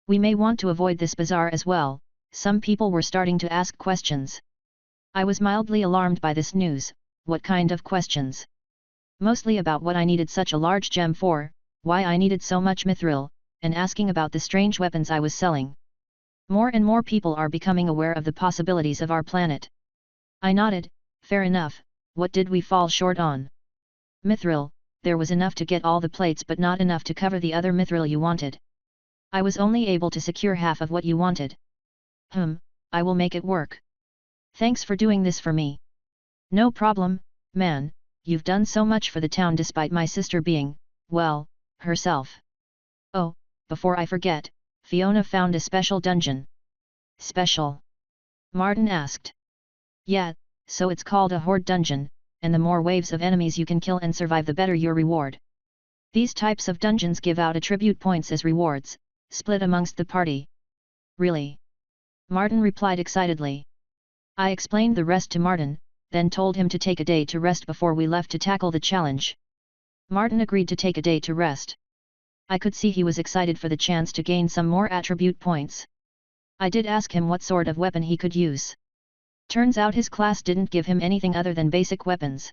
We may want to avoid this bazaar as well, some people were starting to ask questions. I was mildly alarmed by this news. What kind of questions? Mostly about what I needed such a large gem for, why I needed so much mithril, and asking about the strange weapons I was selling. More and more people are becoming aware of the possibilities of our planet. I nodded, fair enough, what did we fall short on? Mithril, there was enough to get all the plates but not enough to cover the other mithril you wanted. I was only able to secure half of what you wanted. I will make it work. Thanks for doing this for me. No problem, man, you've done so much for the town despite my sister being, well, herself. Oh, before I forget, Fiona found a special dungeon. Special? Martin asked. Yeah, so it's called a horde dungeon, and the more waves of enemies you can kill and survive the better your reward. These types of dungeons give out attribute points as rewards, split amongst the party. Really? Martin replied excitedly. I explained the rest to Martin, then told him to take a day to rest before we left to tackle the challenge. Martin agreed to take a day to rest. I could see he was excited for the chance to gain some more attribute points. I did ask him what sort of weapon he could use. Turns out his class didn't give him anything other than basic weapons.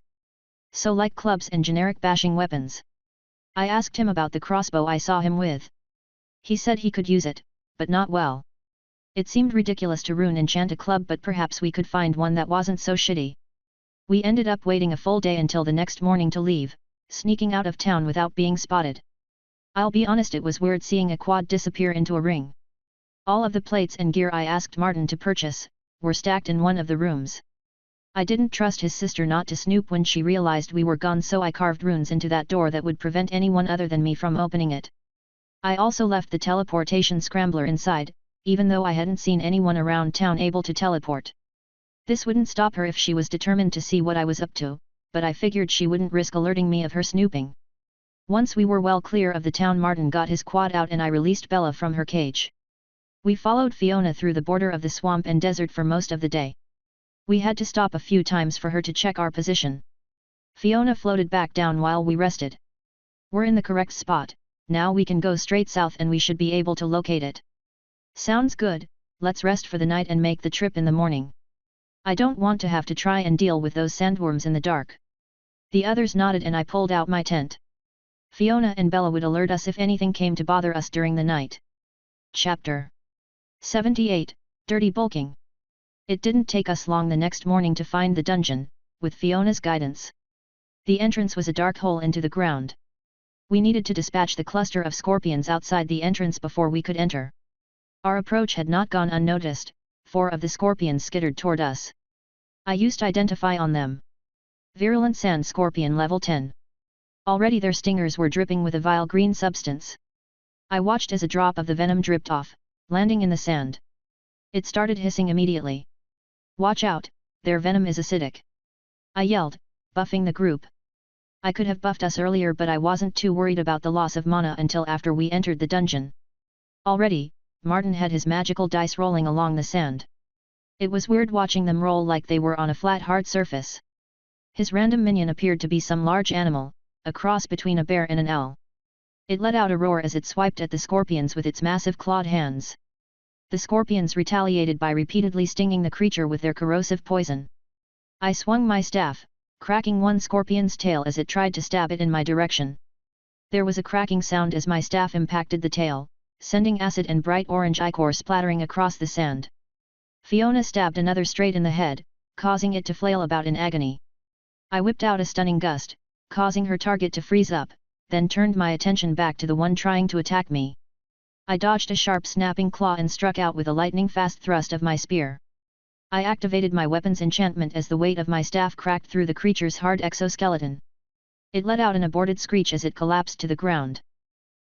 So like clubs and generic bashing weapons. I asked him about the crossbow I saw him with. He said he could use it, but not well. It seemed ridiculous to rune enchant a club but perhaps we could find one that wasn't so shitty. We ended up waiting a full day until the next morning to leave, sneaking out of town without being spotted. I'll be honest, it was weird seeing a quad disappear into a ring. All of the plates and gear I asked Martin to purchase, were stacked in one of the rooms. I didn't trust his sister not to snoop when she realized we were gone, so I carved runes into that door that would prevent anyone other than me from opening it. I also left the teleportation scrambler inside, even though I hadn't seen anyone around town able to teleport. This wouldn't stop her if she was determined to see what I was up to, but I figured she wouldn't risk alerting me of her snooping. Once we were well clear of the town, Martin got his quad out and I released Bella from her cage. We followed Fiona through the border of the swamp and desert for most of the day. We had to stop a few times for her to check our position. Fiona floated back down while we rested. We're in the correct spot, now we can go straight south and we should be able to locate it. Sounds good, let's rest for the night and make the trip in the morning. I don't want to have to try and deal with those sandworms in the dark. The others nodded and I pulled out my tent. Fiona and Bella would alert us if anything came to bother us during the night. Chapter 78, Dirty Bulking. It didn't take us long the next morning to find the dungeon, with Fiona's guidance. The entrance was a dark hole into the ground. We needed to dispatch the cluster of scorpions outside the entrance before we could enter. Our approach had not gone unnoticed, 4 of the scorpions skittered toward us. I used Identify on them. Virulent Sand Scorpion level 10. Already their stingers were dripping with a vile green substance. I watched as a drop of the venom dripped off, landing in the sand. It started hissing immediately. Watch out, their venom is acidic. I yelled, buffing the group. I could have buffed us earlier, but I wasn't too worried about the loss of mana until after we entered the dungeon. Already, Martin had his magical dice rolling along the sand. It was weird watching them roll like they were on a flat hard surface. His random minion appeared to be some large animal, a cross between a bear and an owl. It let out a roar as it swiped at the scorpions with its massive clawed hands. The scorpions retaliated by repeatedly stinging the creature with their corrosive poison. I swung my staff, cracking one scorpion's tail as it tried to stab it in my direction. There was a cracking sound as my staff impacted the tail, sending acid and bright orange ichor splattering across the sand. Fiona stabbed another straight in the head, causing it to flail about in agony. I whipped out a stunning gust, causing her target to freeze up, then turned my attention back to the one trying to attack me. I dodged a sharp snapping claw and struck out with a lightning-fast thrust of my spear. I activated my weapon's enchantment as the weight of my staff cracked through the creature's hard exoskeleton. It let out an aborted screech as it collapsed to the ground.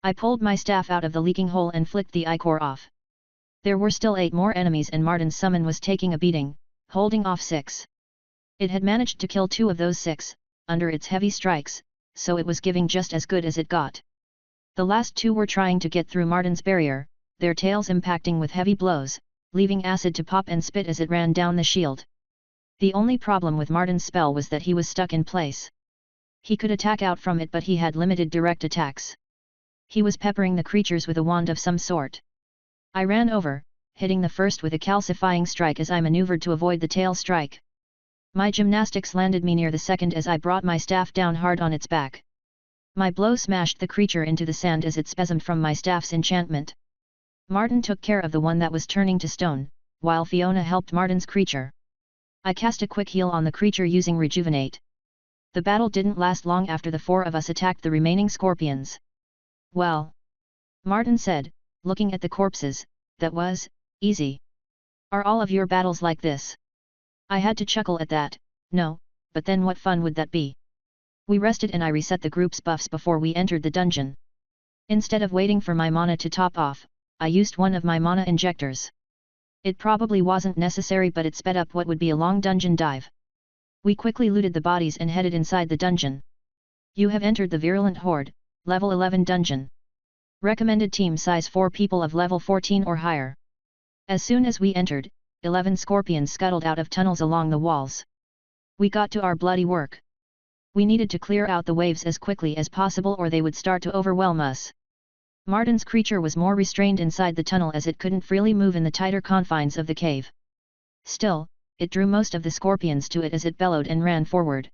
I pulled my staff out of the leaking hole and flicked the ichor off. There were still 8 more enemies and Martin's summon was taking a beating, holding off 6. It had managed to kill 2 of those 6, under its heavy strikes, so it was giving just as good as it got. The last 2 were trying to get through Martin's barrier, their tails impacting with heavy blows, leaving acid to pop and spit as it ran down the shield. The only problem with Martin's spell was that he was stuck in place. He could attack out from it, but he had limited direct attacks. He was peppering the creatures with a wand of some sort. I ran over, hitting the first with a calcifying strike as I maneuvered to avoid the tail strike. My gymnastics landed me near the second as I brought my staff down hard on its back. My blow smashed the creature into the sand as it spasmed from my staff's enchantment. Martin took care of the one that was turning to stone, while Fiona helped Martin's creature. I cast a quick heal on the creature using Rejuvenate. The battle didn't last long after the 4 of us attacked the remaining scorpions. Well, Martin said, looking at the corpses, that was easy. Are all of your battles like this? I had to chuckle at that. No, but then what fun would that be? We rested and I reset the group's buffs before we entered the dungeon. Instead of waiting for my mana to top off, I used one of my mana injectors. It probably wasn't necessary, but it sped up what would be a long dungeon dive. We quickly looted the bodies and headed inside the dungeon. You have entered the Virulent Horde, level 11 dungeon. Recommended team size 4 people of level 14 or higher. As soon as we entered, 11 scorpions scuttled out of tunnels along the walls. We got to our bloody work. We needed to clear out the waves as quickly as possible or they would start to overwhelm us. Martin's creature was more restrained inside the tunnel as it couldn't freely move in the tighter confines of the cave. Still, it drew most of the scorpions to it as it bellowed and ran forward.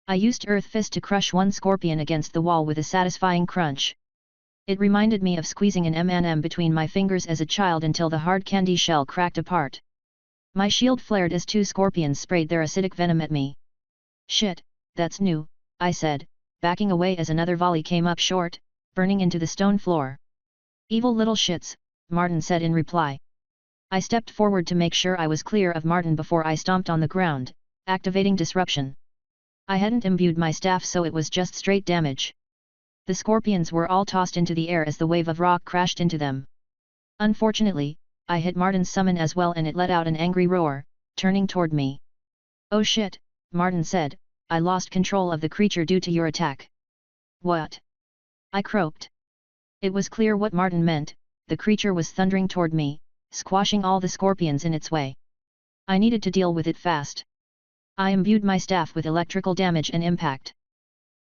I used Earth Fist to crush one scorpion against the wall with a satisfying crunch. It reminded me of squeezing an M&M between my fingers as a child until the hard candy shell cracked apart. My shield flared as 2 scorpions sprayed their acidic venom at me. Shit, that's new, I said, backing away as another volley came up short, burning into the stone floor. Evil little shits, Martin said in reply. I stepped forward to make sure I was clear of Martin before I stomped on the ground, activating disruption. I hadn't imbued my staff, so it was just straight damage. The scorpions were all tossed into the air as the wave of rock crashed into them. Unfortunately, I hit Martin's summon as well, and it let out an angry roar, turning toward me. Oh shit, Martin said, I lost control of the creature due to your attack. What? I croaked. It was clear what Martin meant. The creature was thundering toward me, squashing all the scorpions in its way. I needed to deal with it fast. I imbued my staff with electrical damage and impact.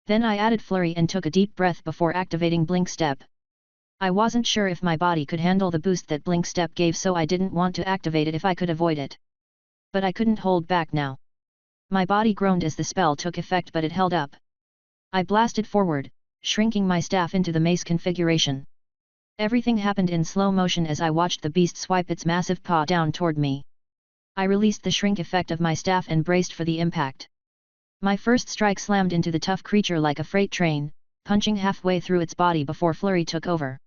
Then I added flurry and took a deep breath before activating blink step. I wasn't sure if my body could handle the boost that blink step gave, so I didn't want to activate it if I could avoid it. But I couldn't hold back now. My body groaned as the spell took effect, but it held up. I blasted forward, shrinking my staff into the mace configuration. Everything happened in slow motion as I watched the beast swipe its massive paw down toward me. I released the shrink effect of my staff and braced for the impact. My first strike slammed into the tough creature like a freight train, punching halfway through its body before flurry took over.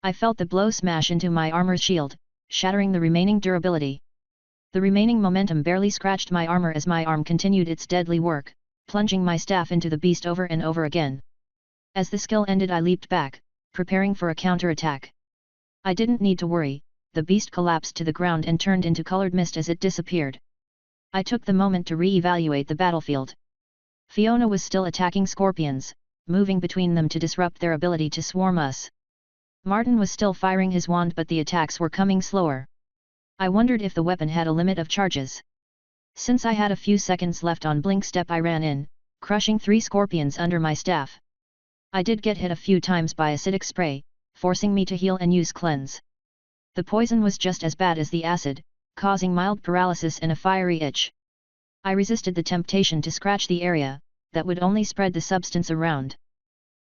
I felt the blow smash into my armor shield, shattering the remaining durability. The remaining momentum barely scratched my armor as my arm continued its deadly work, plunging my staff into the beast over and over again. As the skill ended, I leaped back, preparing for a counterattack. I didn't need to worry. The beast collapsed to the ground and turned into colored mist as it disappeared. I took the moment to re-evaluate the battlefield. Fiona was still attacking scorpions, moving between them to disrupt their ability to swarm us. Martin was still firing his wand, but the attacks were coming slower. I wondered if the weapon had a limit of charges. Since I had a few seconds left on blink step, I ran in, crushing 3 scorpions under my staff. I did get hit a few times by acidic spray, forcing me to heal and use cleanse. The poison was just as bad as the acid, causing mild paralysis and a fiery itch. I resisted the temptation to scratch the area, that would only spread the substance around.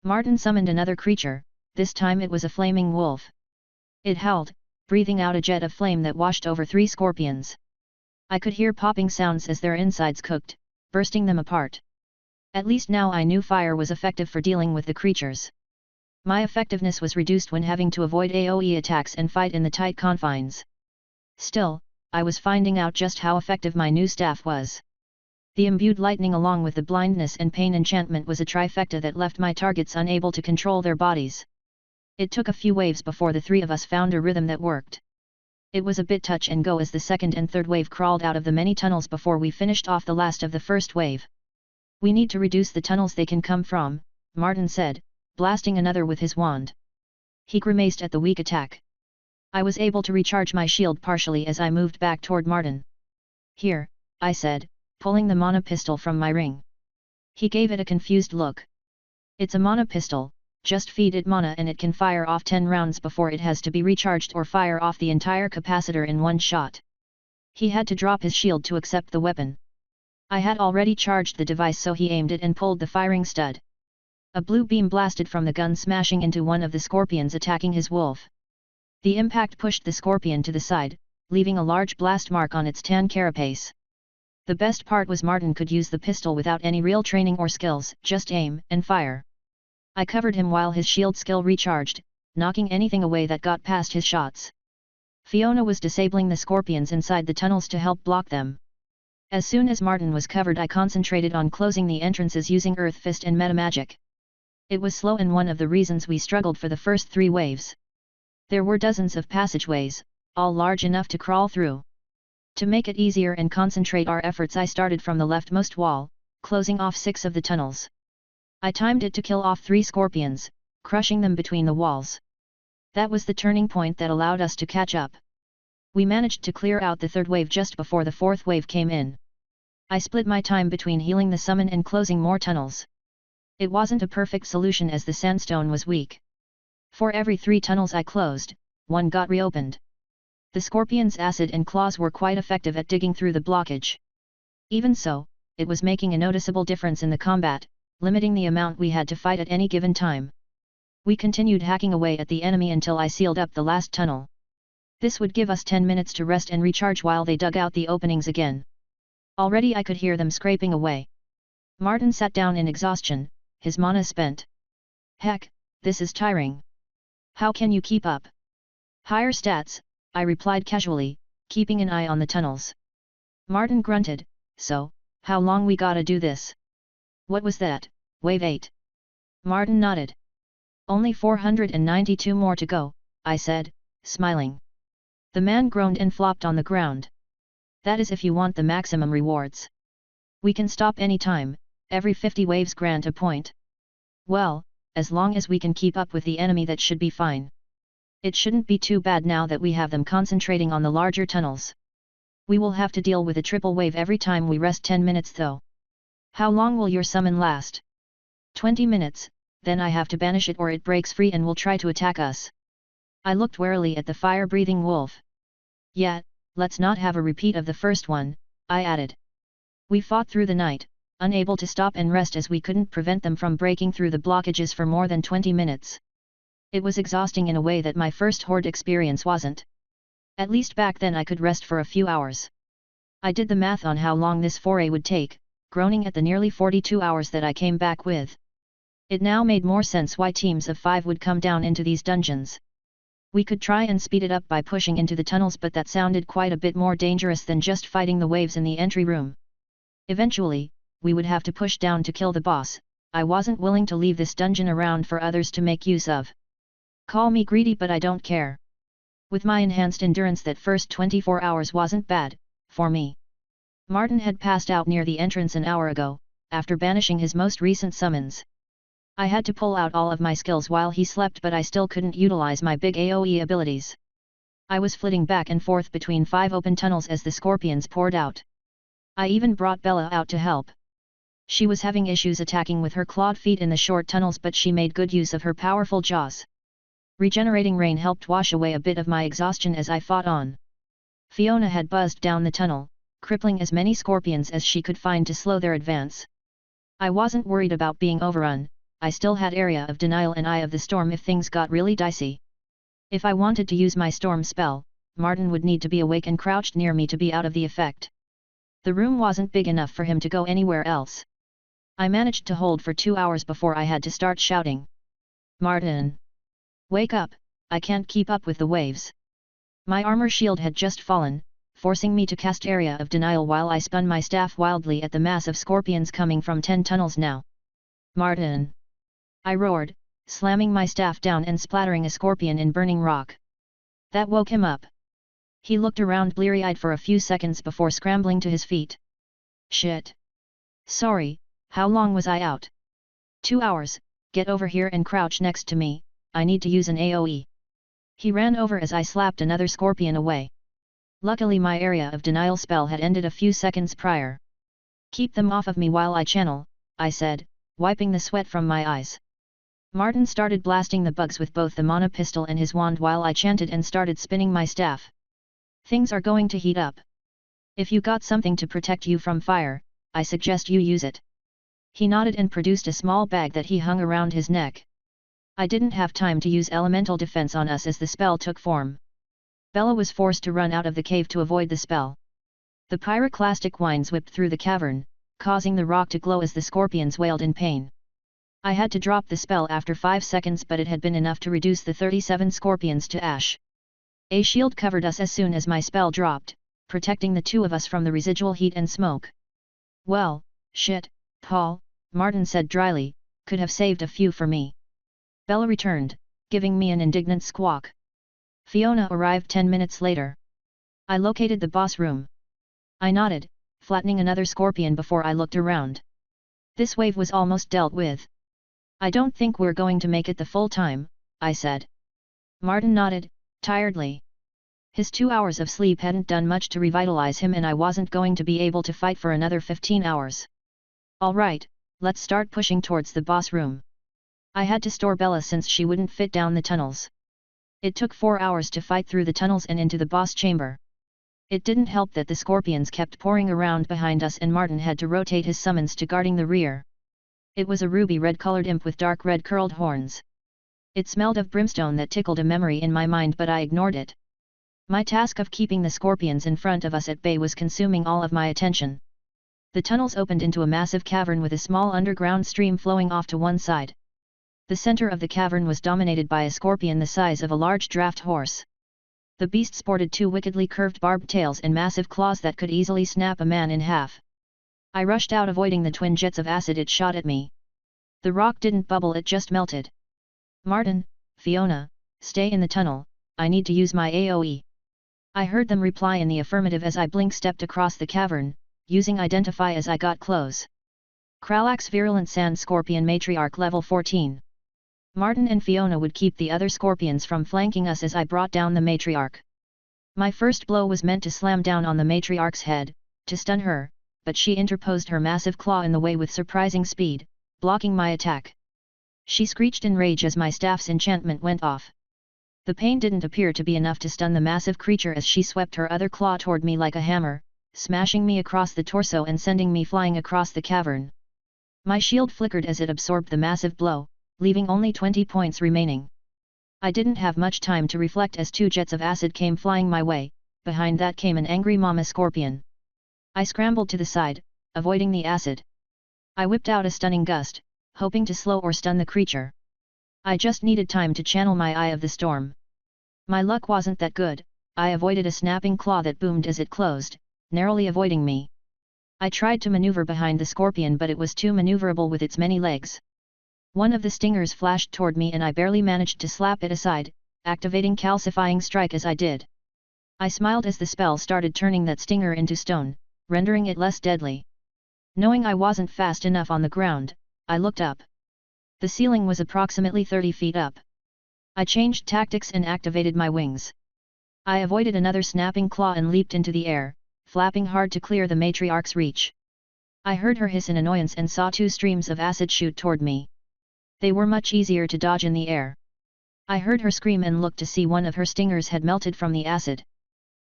Martin summoned another creature, this time it was a flaming wolf. It howled, breathing out a jet of flame that washed over 3 scorpions. I could hear popping sounds as their insides cooked, bursting them apart. At least now I knew fire was effective for dealing with the creatures. My effectiveness was reduced when having to avoid AoE attacks and fight in the tight confines. Still, I was finding out just how effective my new staff was. The imbued lightning along with the blindness and pain enchantment was a trifecta that left my targets unable to control their bodies. It took a few waves before the 3 of us found a rhythm that worked. It was a bit touch and go as the second and third wave crawled out of the many tunnels before we finished off the last of the first wave. We need to reduce the tunnels they can come from, Martin said, blasting another with his wand. He grimaced at the weak attack. I was able to recharge my shield partially as I moved back toward Martin. Here, I said, pulling the mana pistol from my ring. He gave it a confused look. It's a mana pistol, just feed it mana and it can fire off 10 rounds before it has to be recharged or fire off the entire capacitor in one shot. He had to drop his shield to accept the weapon. I had already charged the device, so he aimed it and pulled the firing stud. A blue beam blasted from the gun, smashing into one of the scorpions attacking his wolf. The impact pushed the scorpion to the side, leaving a large blast mark on its tan carapace. The best part was Martin could use the pistol without any real training or skills, just aim and fire. I covered him while his shield skill recharged, knocking anything away that got past his shots. Fiona was disabling the scorpions inside the tunnels to help block them. As soon as Martin was covered, I concentrated on closing the entrances using Earth Fist and Metamagic. It was slow and one of the reasons we struggled for the first 3 waves. There were dozens of passageways, all large enough to crawl through. To make it easier and concentrate our efforts, I started from the leftmost wall, closing off 6 of the tunnels. I timed it to kill off 3 scorpions, crushing them between the walls. That was the turning point that allowed us to catch up. We managed to clear out the 3rd wave just before the 4th wave came in. I split my time between healing the summon and closing more tunnels. It wasn't a perfect solution as the sandstone was weak. For every 3 tunnels I closed, 1 got reopened. The scorpion's acid and claws were quite effective at digging through the blockage. Even so, it was making a noticeable difference in the combat, limiting the amount we had to fight at any given time. We continued hacking away at the enemy until I sealed up the last tunnel. This would give us 10 minutes to rest and recharge while they dug out the openings again. Already I could hear them scraping away. Martin sat down in exhaustion, his mana spent. Heck, this is tiring. How can you keep up? Higher stats, I replied casually, keeping an eye on the tunnels. Martin grunted, so, how long we gotta do this? What was that, wave 8? Martin nodded. Only 492 more to go, I said, smiling. The man groaned and flopped on the ground. That is if you want the maximum rewards. We can stop any time, every 50 waves grant a point. Well, as long as we can keep up with the enemy that should be fine. It shouldn't be too bad now that we have them concentrating on the larger tunnels. We will have to deal with a triple wave every time we rest 10 minutes though. How long will your summon last? 20 minutes, then I have to banish it or it breaks free and will try to attack us. I looked warily at the fire-breathing wolf. Yeah, let's not have a repeat of the first one, I added. We fought through the night, unable to stop and rest as we couldn't prevent them from breaking through the blockages for more than 20 minutes. It was exhausting in a way that my first horde experience wasn't. At least back then I could rest for a few hours. I did the math on how long this foray would take, groaning at the nearly 42 hours that I came back with. It now made more sense why teams of 5 would come down into these dungeons. We could try and speed it up by pushing into the tunnels, but that sounded quite a bit more dangerous than just fighting the waves in the entry room. Eventually, we would have to push down to kill the boss. I wasn't willing to leave this dungeon around for others to make use of. Call me greedy, but I don't care. With my enhanced endurance, that first 24 hours wasn't bad, for me. Martin had passed out near the entrance an hour ago, after banishing his most recent summons. I had to pull out all of my skills while he slept, but I still couldn't utilize my big AoE abilities. I was flitting back and forth between 5 open tunnels as the scorpions poured out. I even brought Bella out to help. She was having issues attacking with her clawed feet in the short tunnels, but she made good use of her powerful jaws. Regenerating rain helped wash away a bit of my exhaustion as I fought on. Fiona had buzzed down the tunnel, crippling as many scorpions as she could find to slow their advance. I wasn't worried about being overrun. I still had Area of Denial and Eye of the Storm if things got really dicey. If I wanted to use my storm spell, Martin would need to be awake and crouched near me to be out of the effect. The room wasn't big enough for him to go anywhere else. I managed to hold for 2 hours before I had to start shouting. Martin! Wake up, I can't keep up with the waves. My armor shield had just fallen, forcing me to cast Area of Denial while I spun my staff wildly at the mass of scorpions coming from 10 tunnels now. Martin! I roared, slamming my staff down and splattering a scorpion in burning rock. That woke him up. He looked around bleary-eyed for a few seconds before scrambling to his feet. Shit! Sorry, how long was I out? 2 hours, get over here and crouch next to me, I need to use an AoE. He ran over as I slapped another scorpion away. Luckily my Area of Denial spell had ended a few seconds prior. Keep them off of me while I channel, I said, wiping the sweat from my eyes. Martin started blasting the bugs with both the mana pistol and his wand while I chanted and started spinning my staff. Things are going to heat up. If you got something to protect you from fire, I suggest you use it. He nodded and produced a small bag that he hung around his neck. I didn't have time to use elemental defense on us as the spell took form. Bella was forced to run out of the cave to avoid the spell. The pyroclastic winds whipped through the cavern, causing the rock to glow as the scorpions wailed in pain. I had to drop the spell after 5 seconds, but it had been enough to reduce the 37 scorpions to ash. A shield covered us as soon as my spell dropped, protecting the 2 of us from the residual heat and smoke. Well, shit, Paul, Martin said dryly, could have saved a few for me. Bella returned, giving me an indignant squawk. Fiona arrived 10 minutes later. I located the boss room. I nodded, flattening another scorpion before I looked around. This wave was almost dealt with. I don't think we're going to make it the full time, I said. Martin nodded, tiredly. His 2 hours of sleep hadn't done much to revitalize him, and I wasn't going to be able to fight for another 15 hours. All right, let's start pushing towards the boss room. I had to store Bella since she wouldn't fit down the tunnels. It took 4 hours to fight through the tunnels and into the boss chamber. It didn't help that the scorpions kept pouring around behind us and Martin had to rotate his summons to guarding the rear. It was a ruby-red-colored imp with dark red curled horns. It smelled of brimstone that tickled a memory in my mind, but I ignored it. My task of keeping the scorpions in front of us at bay was consuming all of my attention. The tunnels opened into a massive cavern with a small underground stream flowing off to one side. The center of the cavern was dominated by a scorpion the size of a large draft horse. The beast sported two wickedly curved barbed tails and massive claws that could easily snap a man in half. I rushed out, avoiding the twin jets of acid it shot at me. The rock didn't bubble, it just melted. "Martin, Fiona, stay in the tunnel, I need to use my AoE." I heard them reply in the affirmative as I blink-stepped across the cavern, using Identify as I got close. Kralax Virulent Sand Scorpion Matriarch level 14. Martin and Fiona would keep the other scorpions from flanking us as I brought down the matriarch. My first blow was meant to slam down on the matriarch's head, to stun her, but she interposed her massive claw in the way with surprising speed, blocking my attack. She screeched in rage as my staff's enchantment went off. The pain didn't appear to be enough to stun the massive creature as she swept her other claw toward me like a hammer, smashing me across the torso and sending me flying across the cavern. My shield flickered as it absorbed the massive blow, leaving only 20 points remaining. I didn't have much time to reflect as two jets of acid came flying my way. Behind that came an angry mama scorpion. I scrambled to the side, avoiding the acid. I whipped out a stunning gust, hoping to slow or stun the creature. I just needed time to channel my Eye of the Storm. My luck wasn't that good. I avoided a snapping claw that boomed as it closed, narrowly avoiding me. I tried to maneuver behind the scorpion, but it was too maneuverable with its many legs. One of the stingers flashed toward me and I barely managed to slap it aside, activating Calcifying Strike as I did. I smiled as the spell started turning that stinger into stone, rendering it less deadly. Knowing I wasn't fast enough on the ground, I looked up. The ceiling was approximately 30 feet up. I changed tactics and activated my wings. I avoided another snapping claw and leaped into the air, flapping hard to clear the matriarch's reach. I heard her hiss in annoyance and saw two streams of acid shoot toward me. They were much easier to dodge in the air. I heard her scream and looked to see one of her stingers had melted from the acid.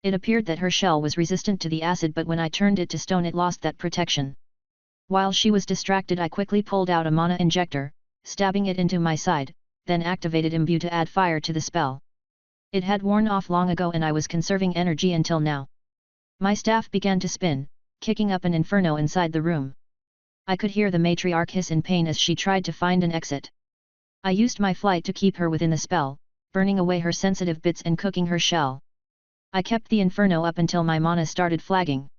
It appeared that her shell was resistant to the acid, but when I turned it to stone it lost that protection. While she was distracted, I quickly pulled out a mana injector, stabbing it into my side, then activated Imbue to add fire to the spell. It had worn off long ago and I was conserving energy until now. My staff began to spin, kicking up an inferno inside the room. I could hear the matriarch hiss in pain as she tried to find an exit. I used my flight to keep her within the spell, burning away her sensitive bits and cooking her shell. I kept the inferno up until my mana started flagging.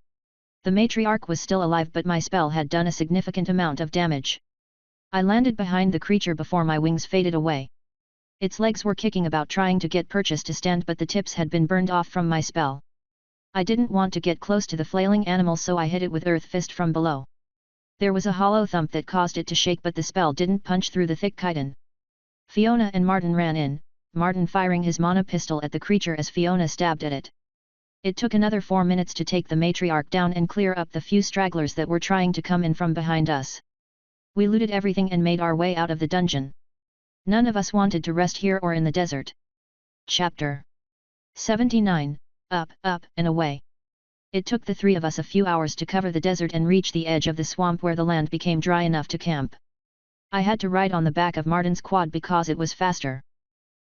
The matriarch was still alive, but my spell had done a significant amount of damage. I landed behind the creature before my wings faded away. Its legs were kicking about trying to get purchase to stand, but the tips had been burned off from my spell. I didn't want to get close to the flailing animal, so I hit it with Earth Fist from below. There was a hollow thump that caused it to shake, but the spell didn't punch through the thick chitin. Fiona and Martin ran in, Martin firing his mana pistol at the creature as Fiona stabbed at it. It took another 4 minutes to take the matriarch down and clear up the few stragglers that were trying to come in from behind us. We looted everything and made our way out of the dungeon. None of us wanted to rest here or in the desert. Chapter 79, Up, and Away. It took the three of us a few hours to cover the desert and reach the edge of the swamp where the land became dry enough to camp. I had to ride on the back of Martin's quad because it was faster.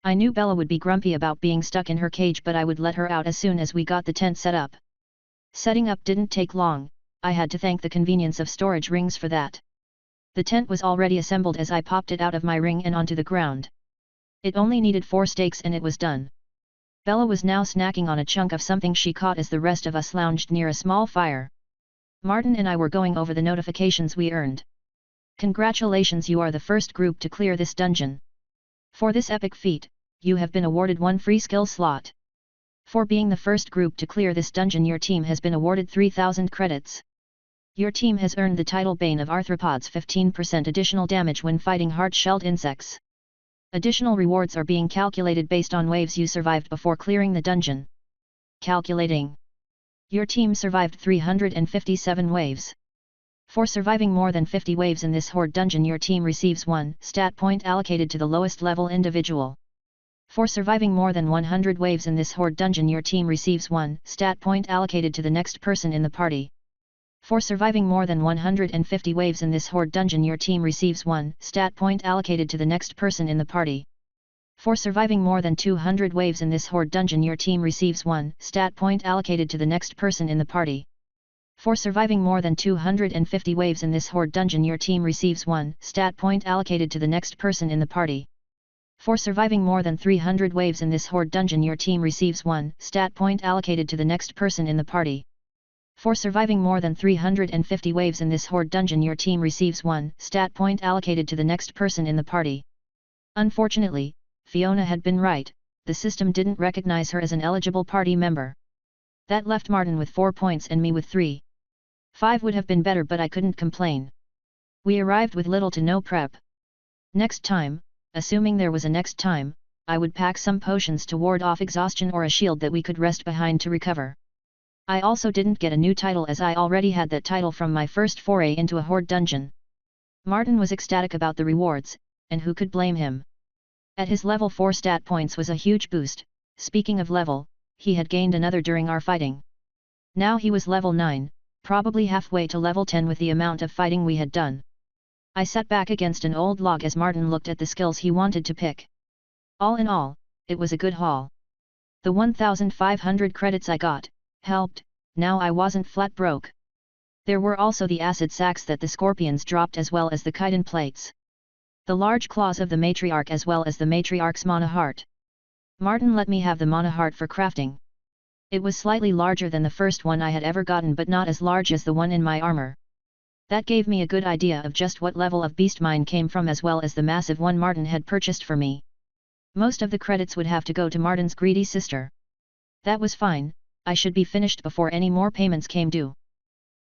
I knew Bella would be grumpy about being stuck in her cage, but I would let her out as soon as we got the tent set up. Setting up didn't take long. I had to thank the convenience of storage rings for that. The tent was already assembled as I popped it out of my ring and onto the ground. It only needed 4 stakes and it was done. Bella was now snacking on a chunk of something she caught as the rest of us lounged near a small fire. Martin and I were going over the notifications we earned. Congratulations, you are the first group to clear this dungeon. For this epic feat, you have been awarded 1 free skill slot. For being the first group to clear this dungeon, your team has been awarded 3,000 credits. Your team has earned the title Bane of Arthropods, 15% additional damage when fighting hard-shelled insects. Additional rewards are being calculated based on waves you survived before clearing the dungeon. Calculating. Your team survived 357 waves. For surviving more than 50 waves in this horde dungeon, your team receives 1 stat point allocated to the lowest level individual. For surviving more than 100 waves in this horde dungeon, your team receives 1 stat point allocated to the next person in the party. For surviving more than 150 waves in this horde dungeon, your team receives 1 stat point allocated to the next person in the party. For surviving more than 200 waves in this horde dungeon, your team receives 1 stat point allocated to the next person in the party. For surviving more than 250 waves in this horde dungeon, your team receives 1 stat point allocated to the next person in the party. For surviving more than 300 waves in this horde dungeon, your team receives 1 stat point allocated to the next person in the party. For surviving more than 350 waves in this horde dungeon, your team receives 1 stat point allocated to the next person in the party. Unfortunately, Fiona had been right, the system didn't recognize her as an eligible party member. That left Martin with 4 points and me with 3. 5 would have been better, but I couldn't complain. We arrived with little to no prep. Next time, assuming there was a next time, I would pack some potions to ward off exhaustion or a shield that we could rest behind to recover. I also didn't get a new title as I already had that title from my first foray into a horde dungeon. Martin was ecstatic about the rewards, and who could blame him? At his level 4 stat points was a huge boost. Speaking of level, he had gained another during our fighting. Now he was level 9, probably halfway to level 10 with the amount of fighting we had done. I sat back against an old log as Martin looked at the skills he wanted to pick. All in all, it was a good haul. The 1,500 credits I got helped. Now I wasn't flat broke. There were also the acid sacks that the scorpions dropped, as well as the chitin plates. The large claws of the matriarch, as well as the matriarch's mana heart. Martin let me have the mana heart for crafting. It was slightly larger than the first one I had ever gotten, but not as large as the one in my armor. That gave me a good idea of just what level of beast mine came from, as well as the massive one Martin had purchased for me. Most of the credits would have to go to Martin's greedy sister. That was fine, I should be finished before any more payments came due.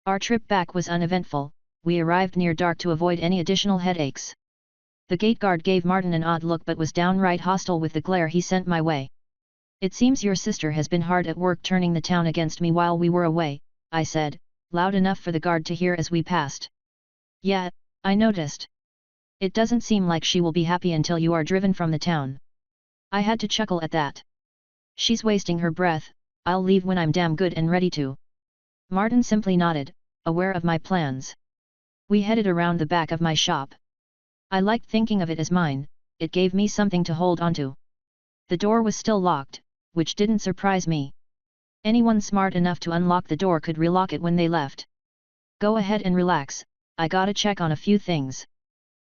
Our trip back was uneventful. We arrived near dark to avoid any additional headaches. The gate guard gave Martin an odd look, but was downright hostile with the glare he sent my way. "It seems your sister has been hard at work turning the town against me while we were away," I said, loud enough for the guard to hear as we passed. "Yeah, I noticed. It doesn't seem like she will be happy until you are driven from the town." I had to chuckle at that. "She's wasting her breath, I'll leave when I'm damn good and ready to." Martin simply nodded, aware of my plans. We headed around the back of my shop. I liked thinking of it as mine, it gave me something to hold onto. The door was still locked, which didn't surprise me. Anyone smart enough to unlock the door could relock it when they left. "Go ahead and relax, I gotta check on a few things."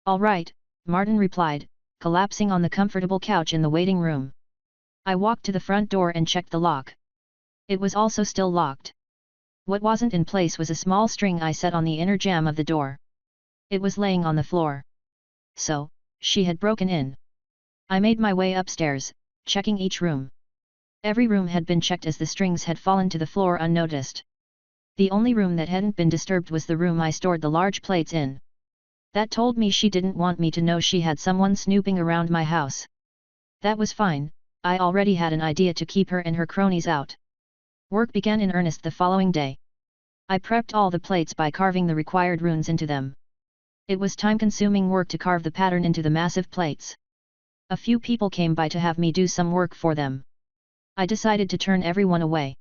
"All right," Martin replied, collapsing on the comfortable couch in the waiting room. I walked to the front door and checked the lock. It was also still locked. What wasn't in place was a small string I set on the inner jamb of the door. It was laying on the floor. So, she had broken in. I made my way upstairs, checking each room. Every room had been checked as the strings had fallen to the floor unnoticed. The only room that hadn't been disturbed was the room I stored the large plates in. That told me she didn't want me to know she had someone snooping around my house. That was fine, I already had an idea to keep her and her cronies out. Work began in earnest the following day. I prepped all the plates by carving the required runes into them. It was time-consuming work to carve the pattern into the massive plates. A few people came by to have me do some work for them. I decided to turn everyone away.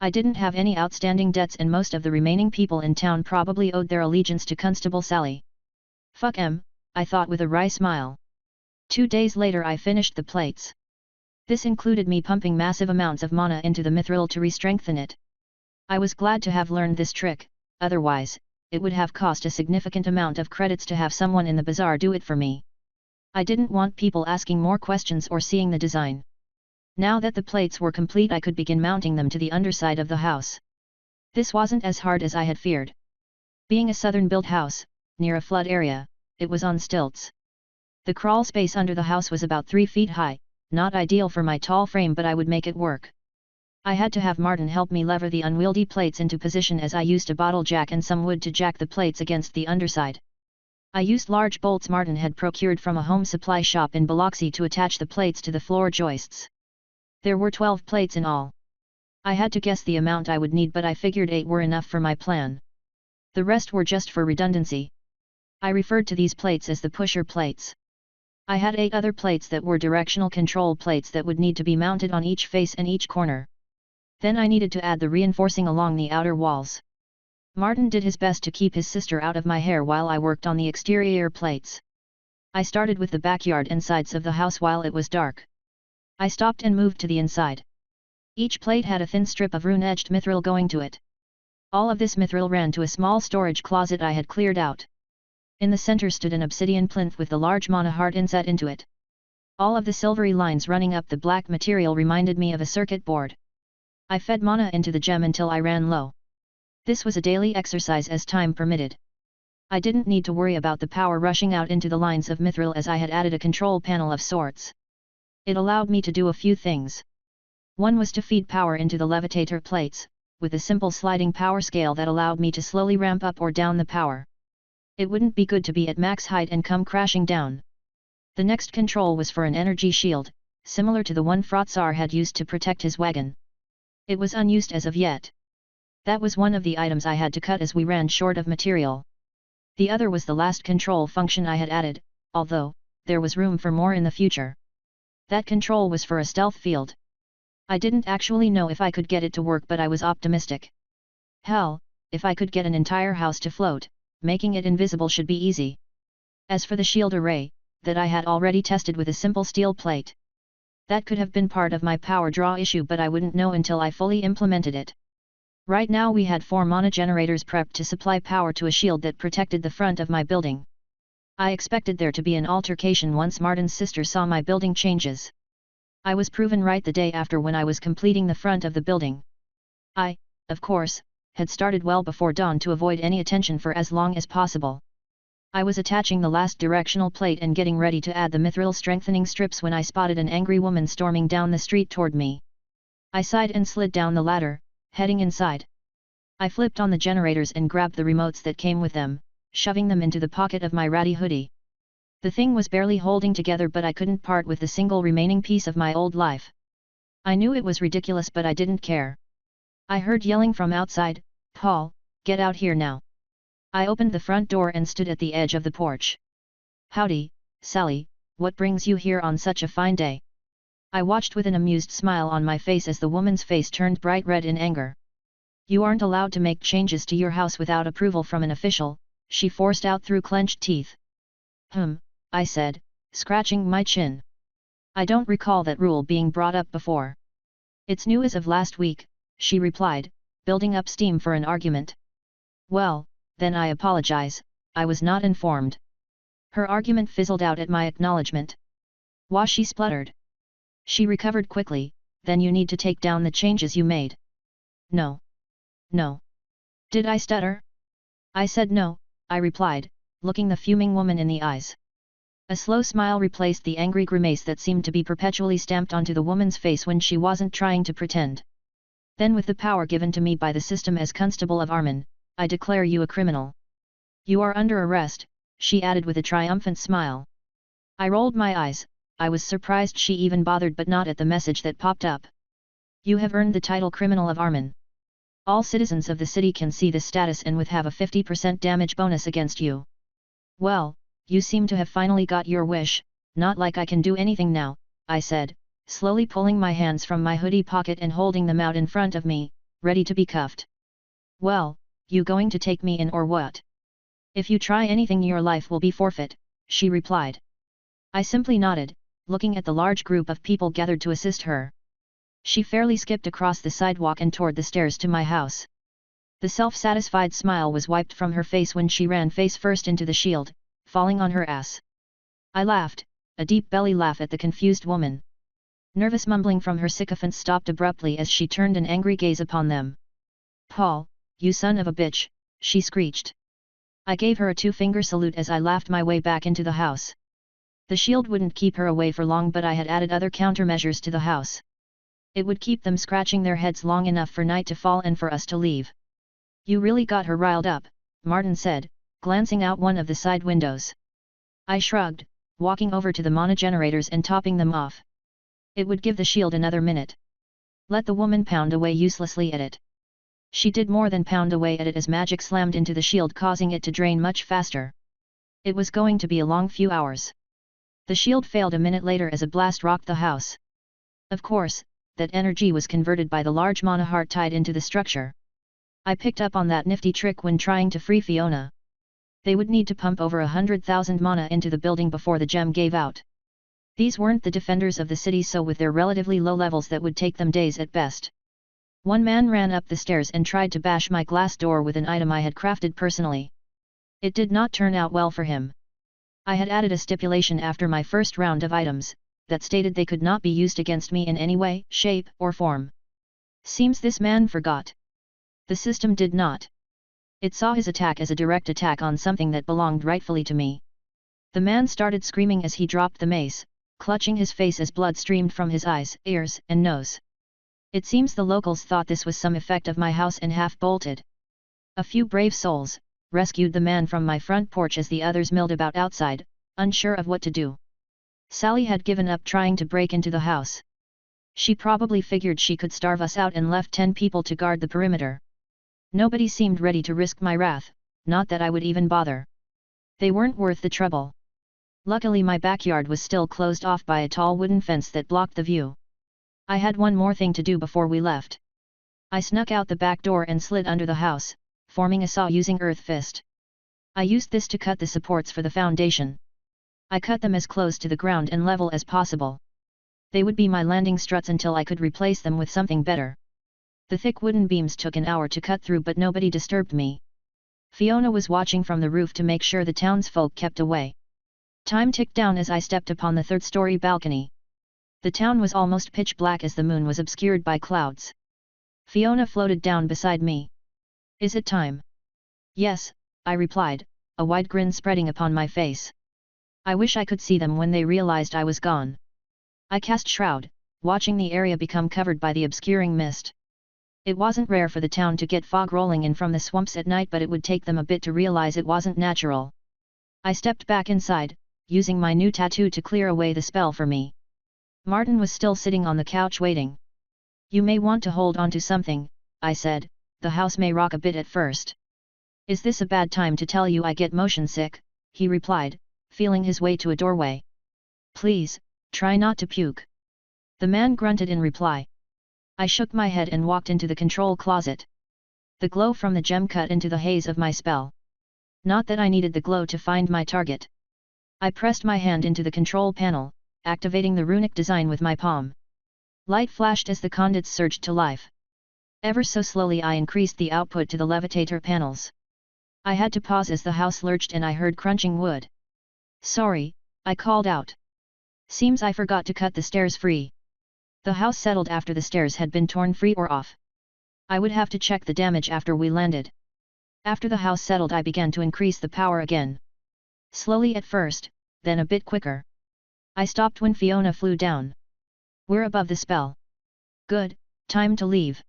I didn't have any outstanding debts, and most of the remaining people in town probably owed their allegiance to Constable Sally. Fuck 'em, I thought with a wry smile. 2 days later I finished the plates. This included me pumping massive amounts of mana into the mithril to re-strengthen it. I was glad to have learned this trick, otherwise, it would have cost a significant amount of credits to have someone in the bazaar do it for me. I didn't want people asking more questions or seeing the design. Now that the plates were complete, I could begin mounting them to the underside of the house. This wasn't as hard as I had feared. Being a southern-built house, near a flood area, it was on stilts. The crawl space under the house was about 3 feet high, not ideal for my tall frame, but I would make it work. I had to have Martin help me lever the unwieldy plates into position, as I used a bottle jack and some wood to jack the plates against the underside. I used large bolts Martin had procured from a home supply shop in Biloxi to attach the plates to the floor joists. There were 12 plates in all. I had to guess the amount I would need, but I figured 8 were enough for my plan. The rest were just for redundancy. I referred to these plates as the pusher plates. I had 8 other plates that were directional control plates that would need to be mounted on each face and each corner. Then I needed to add the reinforcing along the outer walls. Martin did his best to keep his sister out of my hair while I worked on the exterior plates. I started with the backyard and sides of the house while it was dark. I stopped and moved to the inside. Each plate had a thin strip of rune-edged mithril going to it. All of this mithril ran to a small storage closet I had cleared out. In the center stood an obsidian plinth with the large mana heart inset into it. All of the silvery lines running up the black material reminded me of a circuit board. I fed mana into the gem until I ran low. This was a daily exercise as time permitted. I didn't need to worry about the power rushing out into the lines of mithril as I had added a control panel of sorts. It allowed me to do a few things. One was to feed power into the levitator plates, with a simple sliding power scale that allowed me to slowly ramp up or down the power. It wouldn't be good to be at max height and come crashing down. The next control was for an energy shield, similar to the one Frotzar had used to protect his wagon. It was unused as of yet. That was one of the items I had to cut as we ran short of material. The other was the last control function I had added, although there was room for more in the future. That control was for a stealth field. I didn't actually know if I could get it to work, but I was optimistic. Hell, if I could get an entire house to float, making it invisible should be easy. As for the shield array, that I had already tested with a simple steel plate. That could have been part of my power draw issue, but I wouldn't know until I fully implemented it. Right now we had 4 mana generators prepped to supply power to a shield that protected the front of my building. I expected there to be an altercation once Martin's sister saw my building changes. I was proven right the day after when I was completing the front of the building. I, of course, had started well before dawn to avoid any attention for as long as possible. I was attaching the last directional plate and getting ready to add the mithril strengthening strips when I spotted an angry woman storming down the street toward me. I sighed and slid down the ladder, heading inside. I flipped on the generators and grabbed the remotes that came with them, shoving them into the pocket of my ratty hoodie. The thing was barely holding together, but I couldn't part with the single remaining piece of my old life. I knew it was ridiculous, but I didn't care. I heard yelling from outside, "Paul, get out here now." I opened the front door and stood at the edge of the porch. "Howdy, Sally, what brings you here on such a fine day?" I watched with an amused smile on my face as the woman's face turned bright red in anger. "You aren't allowed to make changes to your house without approval from an official," she forced out through clenched teeth. I said, scratching my chin. "I don't recall that rule being brought up before." "It's new as of last week," she replied, building up steam for an argument. "Well, then I apologize, I was not informed." Her argument fizzled out at my acknowledgement. "Wah," she spluttered. She recovered quickly, "Then you need to take down the changes you made." "No. No." Did I stutter? "I said no," I replied, looking the fuming woman in the eyes. A slow smile replaced the angry grimace that seemed to be perpetually stamped onto the woman's face when she wasn't trying to pretend. "Then with the power given to me by the system as Constable of Armen, I declare you a criminal. You are under arrest," she added with a triumphant smile. I rolled my eyes. I was surprised she even bothered, but not at the message that popped up. "You have earned the title Criminal of Armen. All citizens of the city can see this status and with have a 50% damage bonus against you." "Well, you seem to have finally got your wish, not like I can do anything now," I said, slowly pulling my hands from my hoodie pocket and holding them out in front of me, ready to be cuffed. "Well, you going to take me in or what? If you try anything your life will be forfeit," she replied. I simply nodded, looking at the large group of people gathered to assist her. She fairly skipped across the sidewalk and toward the stairs to my house. The self-satisfied smile was wiped from her face when she ran face first into the shield, falling on her ass. I laughed, a deep belly laugh at the confused woman. Nervous mumbling from her sycophants stopped abruptly as she turned an angry gaze upon them. "Paul, you son of a bitch," she screeched. I gave her a 2-finger salute as I laughed my way back into the house. The shield wouldn't keep her away for long, but I had added other countermeasures to the house. It would keep them scratching their heads long enough for night to fall and for us to leave. "You really got her riled up," Martin said, glancing out one of the side windows. I shrugged, walking over to the mana generators and topping them off. It would give the shield another minute. Let the woman pound away uselessly at it. She did more than pound away at it as magic slammed into the shield, causing it to drain much faster. It was going to be a long few hours. The shield failed a minute later as a blast rocked the house. Of course, that energy was converted by the large mana heart tied into the structure. I picked up on that nifty trick when trying to free Fiona. They would need to pump over 100,000 mana into the building before the gem gave out. These weren't the defenders of the city, so with their relatively low levels that would take them days at best. One man ran up the stairs and tried to bash my glass door with an item I had crafted personally. It did not turn out well for him. I had added a stipulation after my first round of items, that stated they could not be used against me in any way, shape, or form. Seems this man forgot. The system did not. It saw his attack as a direct attack on something that belonged rightfully to me. The man started screaming as he dropped the mace, clutching his face as blood streamed from his eyes, ears, and nose. It seems the locals thought this was some effect of my house and half-bolted. A few brave souls rescued the man from my front porch as the others milled about outside, unsure of what to do. Sally had given up trying to break into the house. She probably figured she could starve us out and left 10 people to guard the perimeter. Nobody seemed ready to risk my wrath, not that I would even bother. They weren't worth the trouble. Luckily my backyard was still closed off by a tall wooden fence that blocked the view. I had one more thing to do before we left. I snuck out the back door and slid under the house, forming a saw using earth fist. I used this to cut the supports for the foundation. I cut them as close to the ground and level as possible. They would be my landing struts until I could replace them with something better. The thick wooden beams took an hour to cut through, but nobody disturbed me. Fiona was watching from the roof to make sure the townsfolk kept away. Time ticked down as I stepped upon the third-story balcony. The town was almost pitch black as the moon was obscured by clouds. Fiona floated down beside me. "Is it time?" "Yes," I replied, a wide grin spreading upon my face. I wish I could see them when they realized I was gone. I cast Shroud, watching the area become covered by the obscuring mist. It wasn't rare for the town to get fog rolling in from the swamps at night, but it would take them a bit to realize it wasn't natural. I stepped back inside, using my new tattoo to clear away the spell for me. Martin was still sitting on the couch waiting. "You may want to hold on to something," I said, "the house may rock a bit at first." "Is this a bad time to tell you I get motion sick?" he replied, feeling his way to a doorway. "Please, try not to puke." The man grunted in reply. I shook my head and walked into the control closet. The glow from the gem cut into the haze of my spell. Not that I needed the glow to find my target. I pressed my hand into the control panel, activating the runic design with my palm. Light flashed as the conduits surged to life. Ever so slowly I increased the output to the levitator panels. I had to pause as the house lurched and I heard crunching wood. "Sorry," I called out. "Seems I forgot to cut the stairs free." The house settled after the stairs had been torn free or off. I would have to check the damage after we landed. After the house settled I began to increase the power again. Slowly at first, then a bit quicker. I stopped when Fiona flew down. "We're above the spell. Good, time to leave."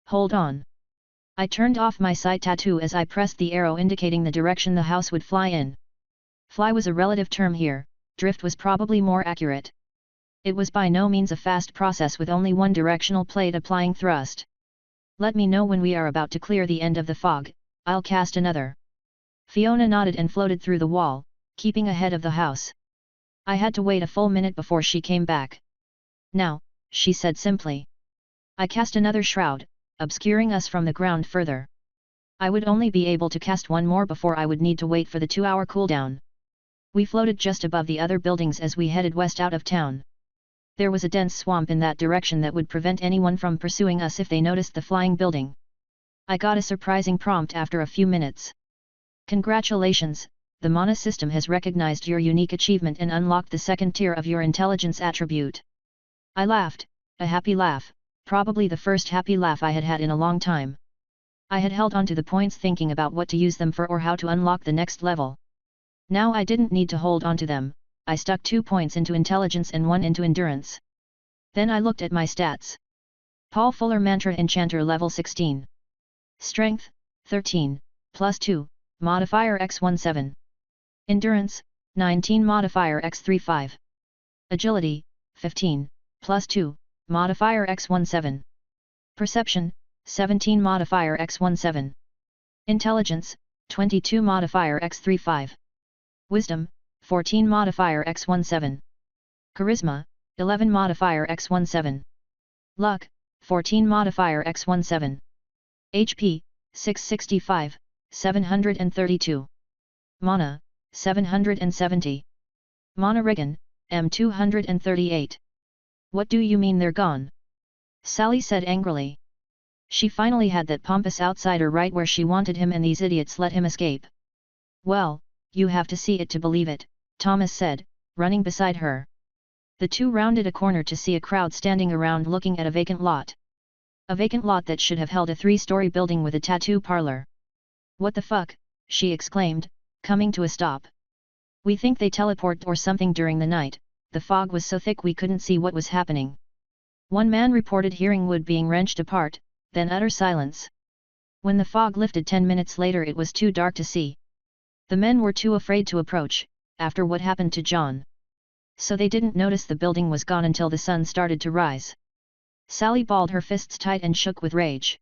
"Hold on." I turned off my sight tattoo as I pressed the arrow indicating the direction the house would fly in. Fly was a relative term here, drift was probably more accurate. It was by no means a fast process with only one directional plate applying thrust. "Let me know when we are about to clear the end of the fog, I'll cast another." Fiona nodded and floated through the wall, keeping ahead of the house. I had to wait a full minute before she came back. "Now," she said simply. I cast another shroud, obscuring us from the ground further. I would only be able to cast one more before I would need to wait for the 2-hour cooldown. We floated just above the other buildings as we headed west out of town. There was a dense swamp in that direction that would prevent anyone from pursuing us if they noticed the flying building. I got a surprising prompt after a few minutes. "Congratulations, the Mana system has recognized your unique achievement and unlocked the second tier of your intelligence attribute." I laughed, a happy laugh, probably the first happy laugh I had had in a long time. I had held on to the points thinking about what to use them for or how to unlock the next level. Now I didn't need to hold on to them. I stuck 2 points into intelligence and 1 into endurance. Then I looked at my stats. Paul Fuller Mantra Enchanter level 16. Strength, 13, plus 2, modifier x17. Endurance, 19 modifier x35. Agility, 15, plus 2, modifier x17. Perception, 17 modifier x17. Intelligence, 22 modifier x35. Wisdom, 14 modifier x17. Charisma, 11 modifier x17. Luck, 14 modifier x17. HP, 665, 732. Mana, 770. Mana Regan, M238. "What do you mean they're gone?" Sally said angrily. She finally had that pompous outsider right where she wanted him and these idiots let him escape. "Well, you have to see it to believe it," Thomas said, running beside her. The two rounded a corner to see a crowd standing around looking at a vacant lot. A vacant lot that should have held a 3-story building with a tattoo parlor. "What the fuck?" she exclaimed, coming to a stop. "We think they teleported or something during the night, the fog was so thick we couldn't see what was happening." One man reported hearing wood being wrenched apart, then utter silence. When the fog lifted 10 minutes later it was too dark to see. The men were too afraid to approach, after what happened to John. So they didn't notice the building was gone until the sun started to rise. Sally balled her fists tight and shook with rage.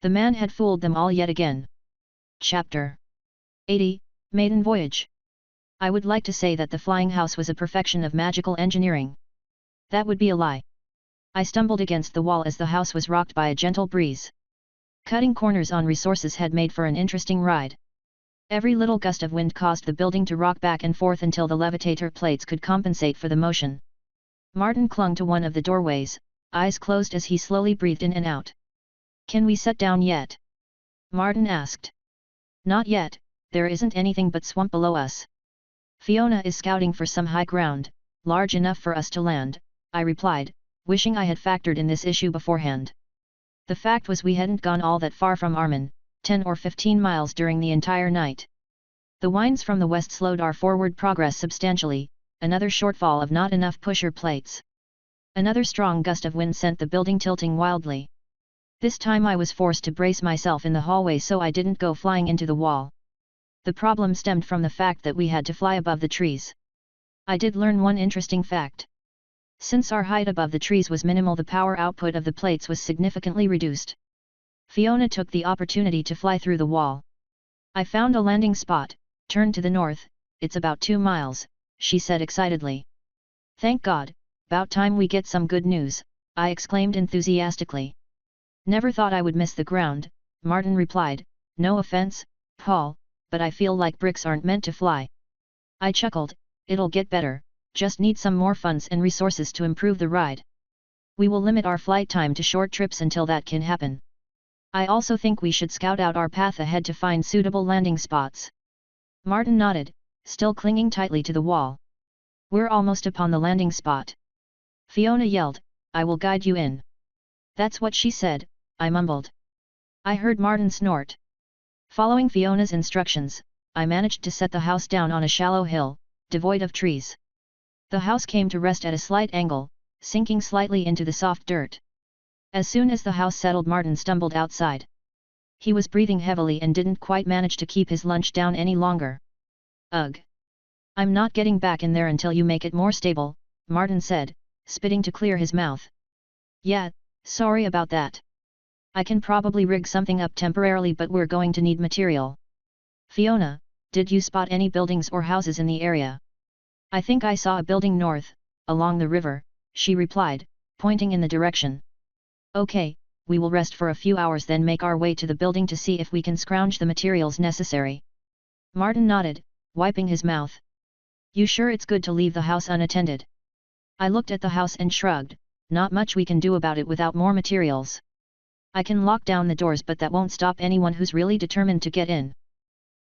The man had fooled them all yet again. Chapter 80, Maiden Voyage. I would like to say that the flying house was a perfection of magical engineering. That would be a lie. I stumbled against the wall as the house was rocked by a gentle breeze. Cutting corners on resources had made for an interesting ride. Every little gust of wind caused the building to rock back and forth until the levitator plates could compensate for the motion. Martin clung to one of the doorways, eyes closed as he slowly breathed in and out. "Can we set down yet?" Martin asked. "Not yet, there isn't anything but swamp below us. Fiona is scouting for some high ground, large enough for us to land," I replied, wishing I had factored in this issue beforehand. The fact was we hadn't gone all that far from Armen, 10 or 15 miles during the entire night. The winds from the west slowed our forward progress substantially, another shortfall of not enough pusher plates. Another strong gust of wind sent the building tilting wildly. This time I was forced to brace myself in the hallway so I didn't go flying into the wall. The problem stemmed from the fact that we had to fly above the trees. I did learn one interesting fact. Since our height above the trees was minimal, the power output of the plates was significantly reduced. Fiona took the opportunity to fly through the wall. "I found a landing spot, turn to the north, it's about 2 miles, she said excitedly. "Thank God, about time we get some good news," I exclaimed enthusiastically. "Never thought I would miss the ground," Martin replied, "no offense, Paul, but I feel like bricks aren't meant to fly." I chuckled, "It'll get better, just need some more funds and resources to improve the ride. We will limit our flight time to short trips until that can happen. I also think we should scout out our path ahead to find suitable landing spots." Martin nodded, still clinging tightly to the wall. "We're almost upon the landing spot." Fiona yelled, "I will guide you in." "That's what she said," I mumbled. I heard Martin snort. Following Fiona's instructions, I managed to set the house down on a shallow hill, devoid of trees. The house came to rest at a slight angle, sinking slightly into the soft dirt. As soon as the house settled, Martin stumbled outside. He was breathing heavily and didn't quite manage to keep his lunch down any longer. "Ugh! I'm not getting back in there until you make it more stable," Martin said, spitting to clear his mouth. "Yeah, sorry about that. I can probably rig something up temporarily, but we're going to need material." "Fiona, did you spot any buildings or houses in the area?" "I think I saw a building north, along the river," she replied, pointing in the direction. "Okay, we will rest for a few hours then make our way to the building to see if we can scrounge the materials necessary." Martin nodded, wiping his mouth. "You sure it's good to leave the house unattended?" I looked at the house and shrugged, "Not much we can do about it without more materials. I can lock down the doors, but that won't stop anyone who's really determined to get in."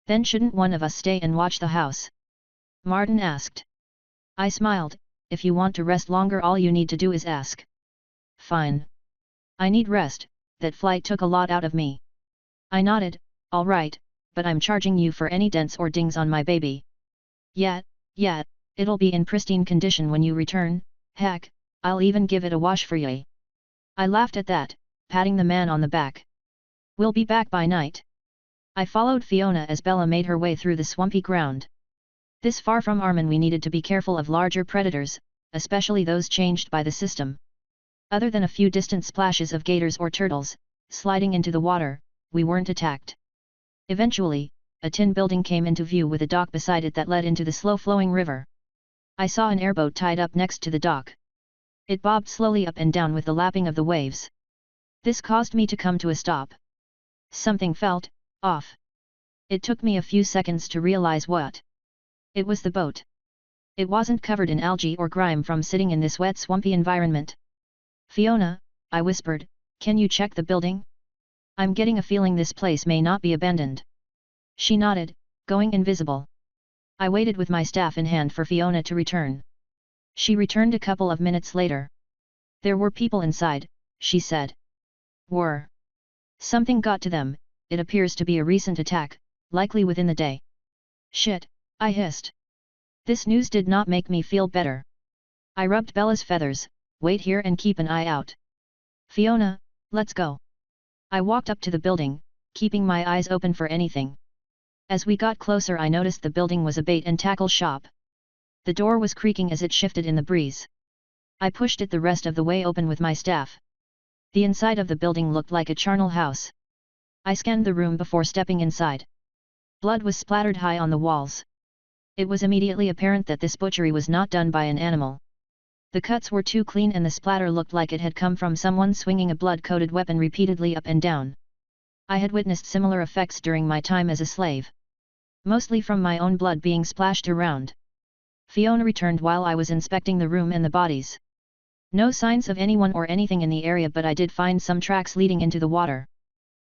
"Then shouldn't one of us stay and watch the house?" Martin asked. I smiled, "If you want to rest longer all you need to do is ask." "Fine. I need rest, that flight took a lot out of me." I nodded, "All right, but I'm charging you for any dents or dings on my baby." Yeah, it'll be in pristine condition when you return, heck, I'll even give it a wash for you." I laughed at that, patting the man on the back. "We'll be back by night." I followed Fiona as Bella made her way through the swampy ground. This far from Armen we needed to be careful of larger predators, especially those changed by the system. Other than a few distant splashes of gators or turtles, sliding into the water, we weren't attacked. Eventually, a tin building came into view with a dock beside it that led into the slow-flowing river. I saw an airboat tied up next to the dock. It bobbed slowly up and down with the lapping of the waves. This caused me to come to a stop. Something felt off. It took me a few seconds to realize what. It was the boat. It wasn't covered in algae or grime from sitting in this wet, swampy environment. "Fiona," I whispered, "can you check the building? I'm getting a feeling this place may not be abandoned." She nodded, going invisible. I waited with my staff in hand for Fiona to return. She returned a couple of minutes later. There were people inside, she said. Were. Something got to them, it appears to be a recent attack, likely within the day. Shit, I hissed. This news did not make me feel better. I rubbed Bella's feathers, wait here and keep an eye out. Fiona, let's go. I walked up to the building, keeping my eyes open for anything. As we got closer I noticed the building was a bait and tackle shop. The door was creaking as it shifted in the breeze. I pushed it the rest of the way open with my staff. The inside of the building looked like a charnel house. I scanned the room before stepping inside. Blood was splattered high on the walls. It was immediately apparent that this butchery was not done by an animal. The cuts were too clean and the splatter looked like it had come from someone swinging a blood-coated weapon repeatedly up and down. I had witnessed similar effects during my time as a slave. Mostly from my own blood being splashed around. Fiona returned while I was inspecting the room and the bodies. No signs of anyone or anything in the area, but I did find some tracks leading into the water.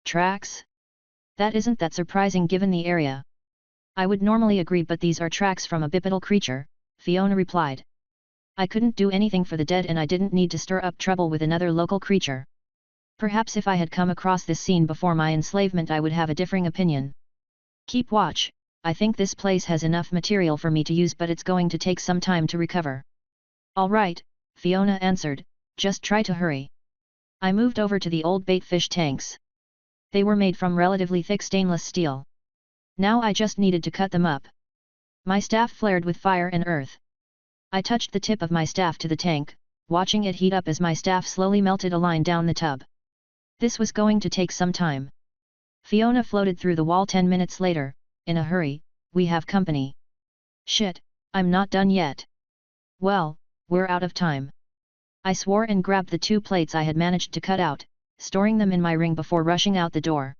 Tracks? That isn't that surprising given the area. I would normally agree, but these are tracks from a bipedal creature, Fiona replied. I couldn't do anything for the dead and I didn't need to stir up trouble with another local creature. Perhaps if I had come across this scene before my enslavement I would have a differing opinion. Keep watch, I think this place has enough material for me to use, but it's going to take some time to recover. All right, Fiona answered, just try to hurry. I moved over to the old bait fish tanks. They were made from relatively thick stainless steel. Now I just needed to cut them up. My staff flared with fire and earth. I touched the tip of my staff to the tank, watching it heat up as my staff slowly melted a line down the tub. This was going to take some time. Fiona floated through the wall 10 minutes later, in a hurry, we have company. Shit, I'm not done yet. Well, we're out of time. I swore and grabbed the 2 plates I had managed to cut out, storing them in my ring before rushing out the door.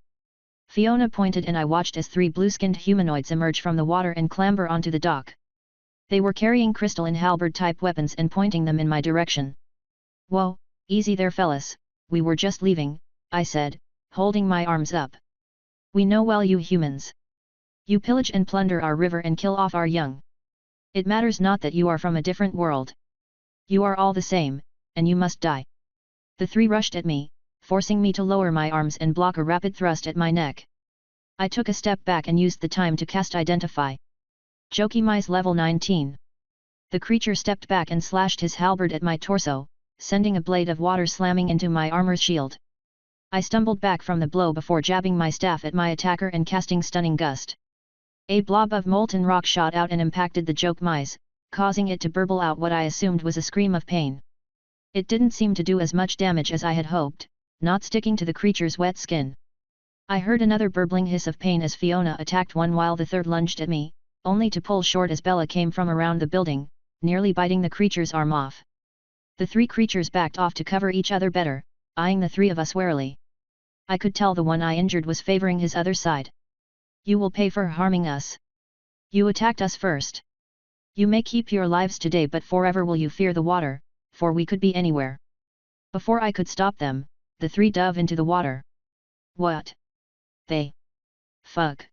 Fiona pointed and I watched as 3 blue-skinned humanoids emerge from the water and clamber onto the dock. They were carrying crystal and halberd-type weapons and pointing them in my direction. Whoa, easy there fellas, we were just leaving, I said, holding my arms up. We know well you humans. You pillage and plunder our river and kill off our young. It matters not that you are from a different world. You are all the same, and you must die. The 3 rushed at me, forcing me to lower my arms and block a rapid thrust at my neck. I took a step back and used the time to cast Identify. Jokimise level 19. The creature stepped back and slashed his halberd at my torso, sending a blade of water slamming into my armor's shield. I stumbled back from the blow before jabbing my staff at my attacker and casting Stunning Gust. A blob of molten rock shot out and impacted the Jokimise, causing it to burble out what I assumed was a scream of pain. It didn't seem to do as much damage as I had hoped, not sticking to the creature's wet skin. I heard another burbling hiss of pain as Fiona attacked one while the 3rd lunged at me, only to pull short as Bella came from around the building, nearly biting the creature's arm off. The 3 creatures backed off to cover each other better, eyeing the 3 of us warily. I could tell the one I injured was favoring his other side. You will pay for harming us. You attacked us first. You may keep your lives today, but forever will you fear the water, for we could be anywhere. Before I could stop them, the 3 dove into the water. What? They? Fuck.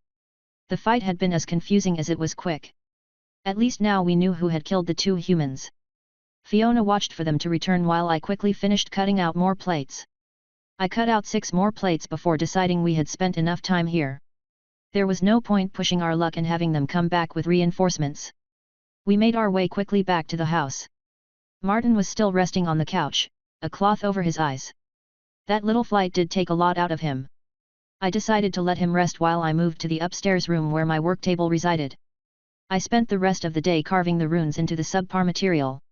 The fight had been as confusing as it was quick. At least now we knew who had killed the 2 humans. Fiona watched for them to return while I quickly finished cutting out more plates. I cut out 6 more plates before deciding we had spent enough time here. There was no point pushing our luck and having them come back with reinforcements. We made our way quickly back to the house. Martin was still resting on the couch, a cloth over his eyes. That little flight did take a lot out of him. I decided to let him rest while I moved to the upstairs room where my work table resided. I spent the rest of the day carving the runes into the subpar material.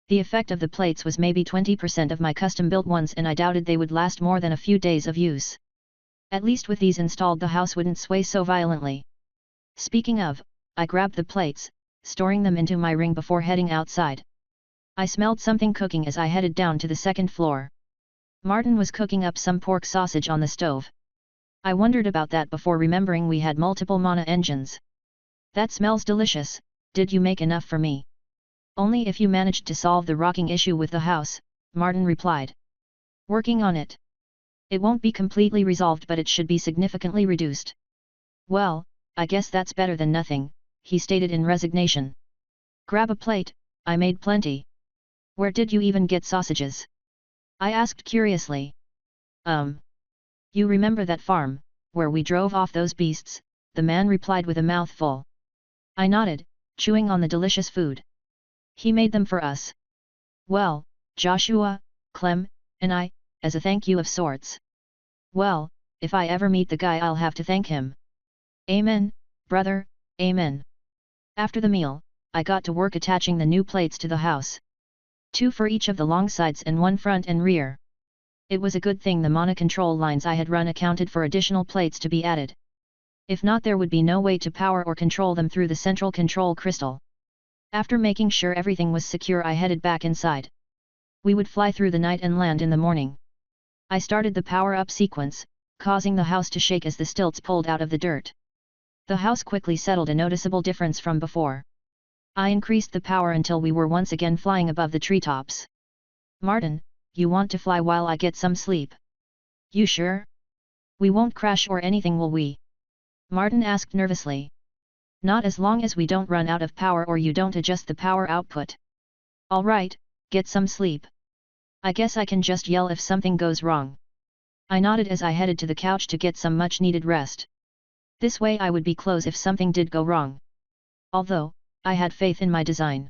The effect of the plates was maybe 20% of my custom-built ones, and I doubted they would last more than a few days of use. At least with these installed the house wouldn't sway so violently. Speaking of, I grabbed the plates, storing them into my ring before heading outside. I smelled something cooking as I headed down to the 2nd floor. Martin was cooking up some pork sausage on the stove. I wondered about that before remembering we had multiple mana engines. That smells delicious, did you make enough for me? Only if you managed to solve the rocking issue with the house, Martin replied. Working on it. It won't be completely resolved, but it should be significantly reduced. Well, I guess that's better than nothing, he stated in resignation. Grab a plate, I made plenty. Where did you even get sausages? I asked curiously. You remember that farm, where we drove off those beasts? The man replied with a mouthful. I nodded, chewing on the delicious food. He made them for us. Well, Joshua, Clem, and I, as a thank you of sorts. Well, if I ever meet the guy I'll have to thank him. Amen, brother, amen. After the meal, I got to work attaching the new plates to the house. 2 for each of the long sides and 1 front and rear. It was a good thing the mono-control lines I had run accounted for additional plates to be added. If not, there would be no way to power or control them through the central control crystal. After making sure everything was secure, I headed back inside. We would fly through the night and land in the morning. I started the power-up sequence, causing the house to shake as the stilts pulled out of the dirt. The house quickly settled, a noticeable difference from before. I increased the power until we were once again flying above the treetops. Martin, you want to fly while I get some sleep? You sure? We won't crash or anything, will we? Martin asked nervously. Not as long as we don't run out of power or you don't adjust the power output. All right, get some sleep. I guess I can just yell if something goes wrong. I nodded as I headed to the couch to get some much-needed rest. This way I would be close if something did go wrong. Although, I had faith in my design.